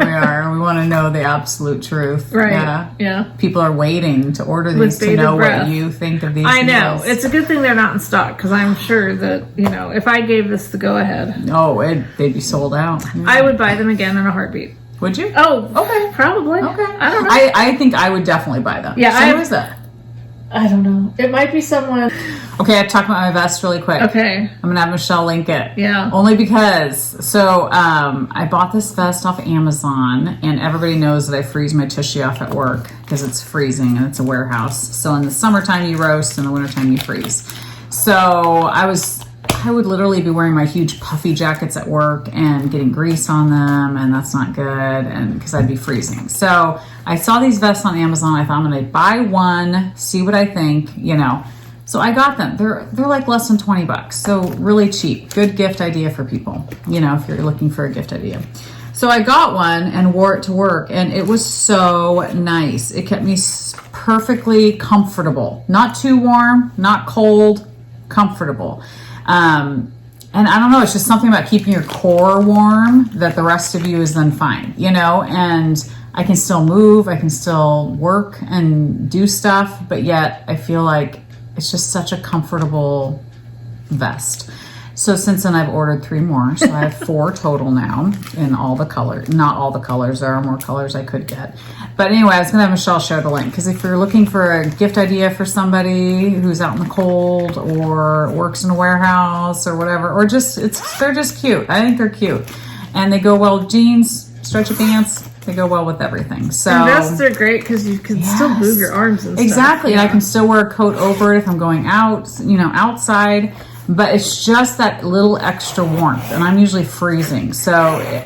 We want to know the absolute truth. Right. Yeah. People are waiting to order these to know what you think of these. I know. Needles. It's a good thing they're not in stock, because I'm sure that, if I gave this the go-ahead... they'd be sold out. Yeah. I would buy them again in a heartbeat. Would you? Oh, okay. Probably. Okay. I don't know. I think I would definitely buy them. Yeah. So who is that? I don't know. It might be someone... Okay, I talked about my vest really quick. Okay. I'm going to have Michelle link it. Yeah. Only because, I bought this vest off Amazon, and everybody knows that I freeze my tushy off at work because it's freezing and it's a warehouse. So in the summertime you roast, in the wintertime you freeze. So I would literally be wearing my huge puffy jackets at work and getting grease on them, and that's not good, and because I'd be freezing. So I saw these vests on Amazon. I thought I'm going to buy one, see what I think, So I got them. They're like less than $20, so really cheap. Good gift idea for people, if you're looking for a gift idea. So I got one and wore it to work, and it was so nice. It kept me perfectly comfortable. Not too warm, not cold, comfortable. And I don't know, it's just something about keeping your core warm that the rest of you is then fine, you know? And I can still move, I can still work and do stuff, but yet I feel like it's just such a comfortable vest. So since then I've ordered 3 more. So I have 4 total now in all the colors. Not all the colors. There are more colors I could get. But anyway, I was going to have Michelle share the link. Because if you're looking for a gift idea for somebody who's out in the cold or works in a warehouse or whatever, or just, they're just cute. I think they're cute. And they go well with jeans, stretchy pants. They go well with everything. So and vests are great because you can still move your arms and stuff. Exactly. And I can still wear a coat over it if I'm going out, you know, outside. But it's just that little extra warmth, and I'm usually freezing. So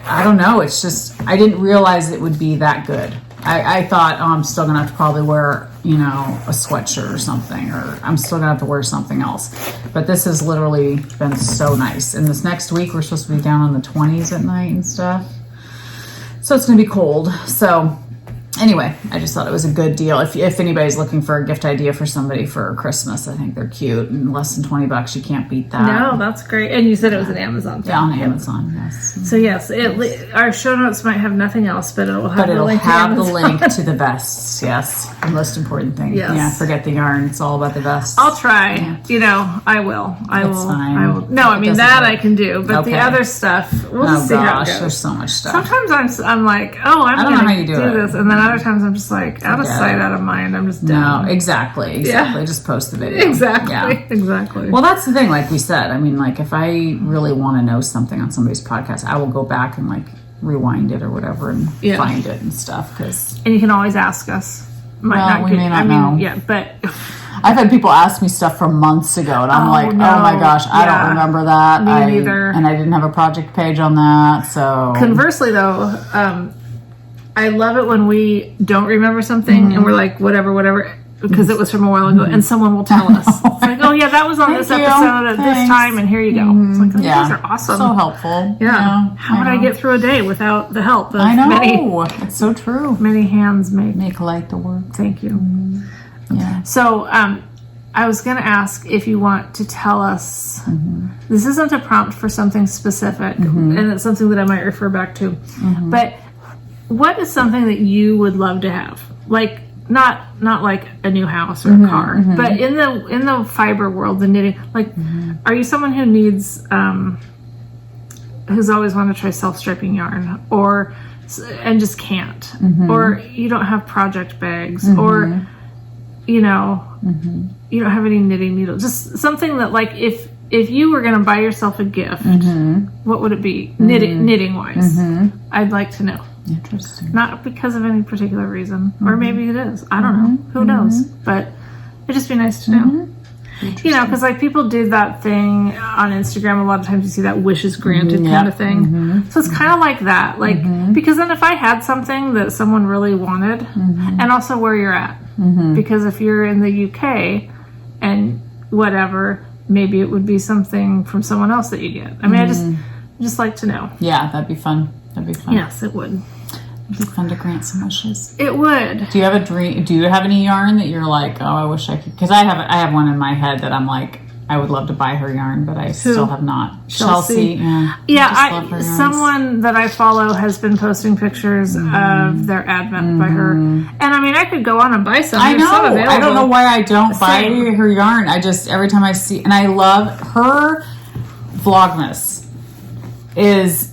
I don't know. It's just, I didn't realize it would be that good. I thought, oh, I'm still going to have to probably wear, you know, a sweatshirt or something, or I'm still going to have to wear something else. But this has literally been so nice. And this next week, we're supposed to be down on the 20s at night and stuff. So it's going to be cold. So anyway, I just thought it was a good deal. If anybody's looking for a gift idea for somebody for Christmas, I think they're cute. And less than $20, you can't beat that. No, that's great. And you said it was an Amazon thing. Yeah, on Amazon, yes. So yes, our show notes might have nothing else, but it'll have the link to the vests. Yes, the most important thing. Yes. Yeah, forget the yarn. It's all about the vests. I'll try. Yeah. You know, I will. No, I mean that I can do, but the other stuff, we'll just see how it goes. There's so much stuff. Sometimes I'm like, oh, I don't know how you do this, and then other times I'm just like, out of sight, out of mind. I'm just done. No, exactly. Yeah. Just post the video. Exactly. Well, that's the thing. Like we said, I mean, like if I really want to know something on somebody's podcast, I will go back and like rewind it or whatever and find it and stuff. And you can always ask us. We may not know. Yeah, but I've had people ask me stuff from months ago, and I'm oh my gosh, I don't remember that. Me neither. And I didn't have a project page on that. So conversely, though, I love it when we don't remember something and we're like, whatever, because it was from a while ago, and someone will tell us. It's like, oh yeah, that was on this episode at this time, and here you go. It's like, these are awesome. So helpful. Yeah. How would I get through a day without the help of it's so true. Many hands make light the work. Thank you. Yeah. So, I was going to ask if you want to tell us, this isn't a prompt for something specific, and it's something that I might refer back to, but what is something that you would love to have? Like, not like a new house or a car, but in the fiber world, the knitting, like, are you someone who needs, who's always wanted to try self-striping yarn, and just can't, or you don't have project bags, or, you know, you don't have any knitting needles, just something that, like, if you were going to buy yourself a gift, what would it be, knitting wise? I'd like to know. Interesting. Not because of any particular reason, or maybe it is. I don't know. Who knows? But it'd just be nice to know. You know, because like people do that thing on Instagram. A lot of times you see that wishes granted kind of thing. So it's kind of like that. Like, because then if I had something that someone really wanted, and also where you're at, because if you're in the UK and whatever, maybe it would be something from someone else that you get. I mean, I just like to know. Yeah, that'd be fun. Yes, it would. It'd be fun to grant some wishes. It would. Do you have a dream? Do you have any yarn that you're like, oh, I wish I could? Because I have one in my head that I'm like, I would love to buy her yarn, but I still have not. Chelsea. Yeah. Someone that I follow has been posting pictures of their advent by her, and I mean, I could go on and buy some. I know. I don't know why I don't buy her yarn. I just every time I see, and I love her Vlogmas is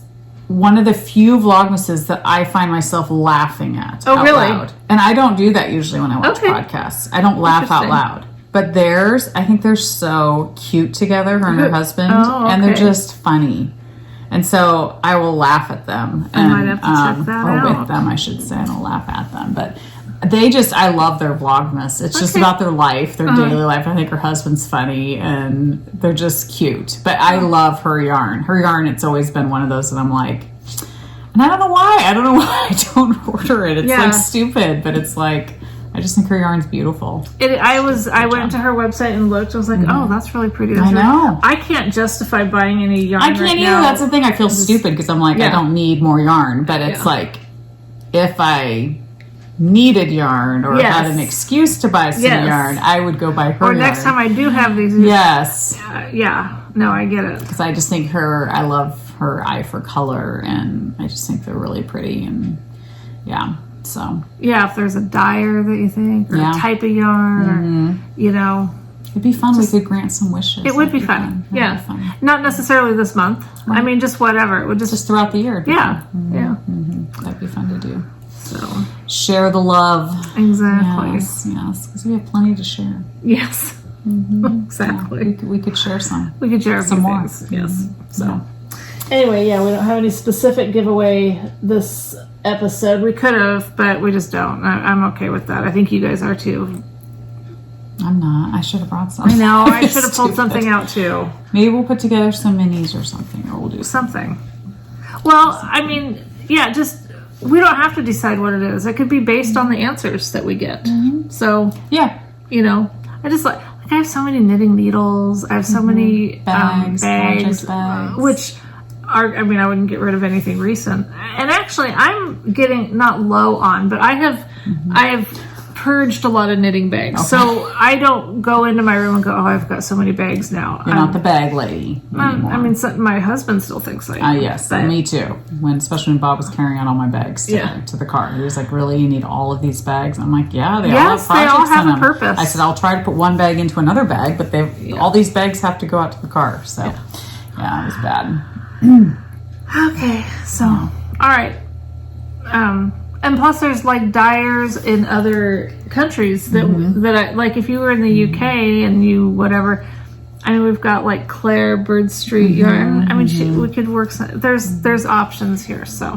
one of the few Vlogmases that I find myself laughing at. Oh, really? Loud. And I don't do that usually when I watch podcasts. I don't laugh out loud. But theirs, I think they're so cute together, her and her husband. And they're just funny. And so I will laugh at them. I might have to check that out. Or with them, I should say. I don't laugh at them. But I love their Vlogmas. It's just about their life, their daily life. I think her husband's funny and they're just cute. But I love her yarn. Her yarn, it's always been one of those that I'm like, and I don't know why I don't order it. It's like stupid, but it's like, I just think her yarn's beautiful. I went to her website and looked. I was like, oh, that's really pretty. I know. I can't justify buying any yarn. I can't either. That's the thing. I feel stupid because I'm like, I don't need more yarn. But it's like, if I needed yarn or had an excuse to buy some yarn, I would go buy her yarn. Or next time I do have these. Yes. No, I get it. Because I just think I love her eye for color, and I just think they're really pretty, and so. Yeah, if there's a dyer that you think, or a type of yarn, or, It'd be fun. We could grant some wishes. It would be fun. Yeah. Not necessarily this month. Right. I mean, just whatever. It would just throughout the year. That'd be fun to do. So share the love. Exactly. Yes, because we have plenty to share. Yes. Exactly. Yeah, we could share some. We could share some more. Things. Yes. So anyway, we don't have any specific giveaway this episode. We could have, but we just don't. I'm okay with that. I think you guys are too. I'm not. I should have brought some. I know. I should have pulled something out too. Maybe we'll put together some minis or something, or we'll do something. Well, I mean, just we don't have to decide what it is. It could be based on the answers that we get. So I just like I have so many knitting needles. I have so many bags, which are. I mean, I wouldn't get rid of anything recent. And actually, I'm getting not low on, but I have purged a lot of knitting bags. Okay. So I don't go into my room and go, I've got so many bags now. You're not the bag lady anymore. I mean, my husband still thinks I am. Yes, me too. Especially when Bob was carrying out all my bags to the car. He was like, really, you need all of these bags? I'm like, yeah, they all have projects in them. A purpose. I said, I'll try to put one bag into another bag, but all these bags have to go out to the car. So, it was bad. Okay, so, all right. And plus, there's like dyers in other countries that I, like if you were in the UK and you whatever. I mean, we've got like Claire Bird Street yarn. I mean, we could work. There's options here. So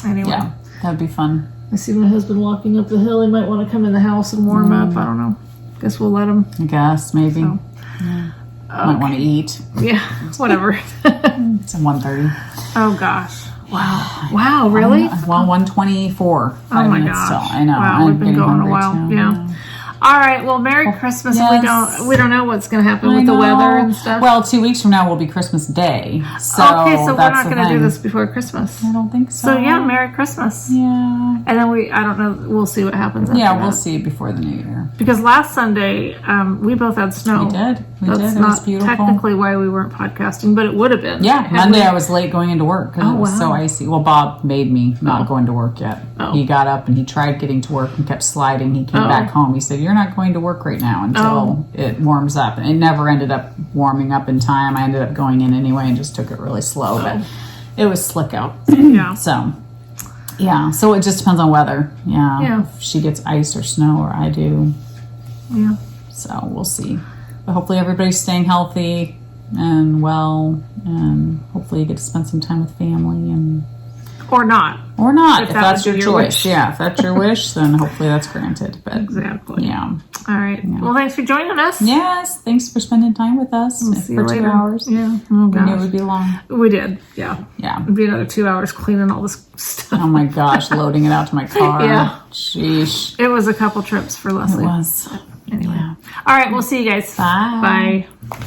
anyway, that'd be fun. I see my husband walking up the hill. He might want to come in the house and warm up. I don't know. Guess we'll let him. I guess maybe. So, might want to eat. Yeah, whatever. It's 1:30. Oh gosh. Wow, really? Well, 1:24. Oh my gosh. Still. I know. Wow, we've been going a while. Too. Yeah. All right. Well, Merry Christmas. Yes. We don't know what's going to happen with the weather and stuff. Well, 2 weeks from now will be Christmas Day. So we're not going to do this before Christmas. I don't think so. So Merry Christmas. Yeah. And then I don't know. We'll see what happens. We'll see before the New Year. Because last Sunday we both had snow. We did. That's it was beautiful. Technically why we weren't podcasting, but it would have been. Yeah. Monday I was late going into work because it was so icy. Well, Bob made me not go into work yet. He got up and he tried getting to work and kept sliding. He came back home. He said, "You're not going to work right now until it warms up." And it never ended up warming up in time. I ended up going in anyway and just took it really slow. But it was slick out. So it just depends on weather. If she gets ice or snow or I do. So we'll see. But hopefully everybody's staying healthy and well, and hopefully you get to spend some time with family and or not. If that's your choice. Wish. If that's your wish, then hopefully that's granted. But exactly. Yeah. All right. Yeah. Well, thanks for joining us. Yes. Thanks for spending time with us for 2 hours. Yeah. Oh, we knew it would be long. We did. Yeah. It'd be another 2 hours cleaning all this stuff. Oh my gosh, loading it out to my car. Yeah. Sheesh. It was a couple trips for Leslie. It was. Anyway. Yeah. All right. We'll see you guys. Bye. Bye.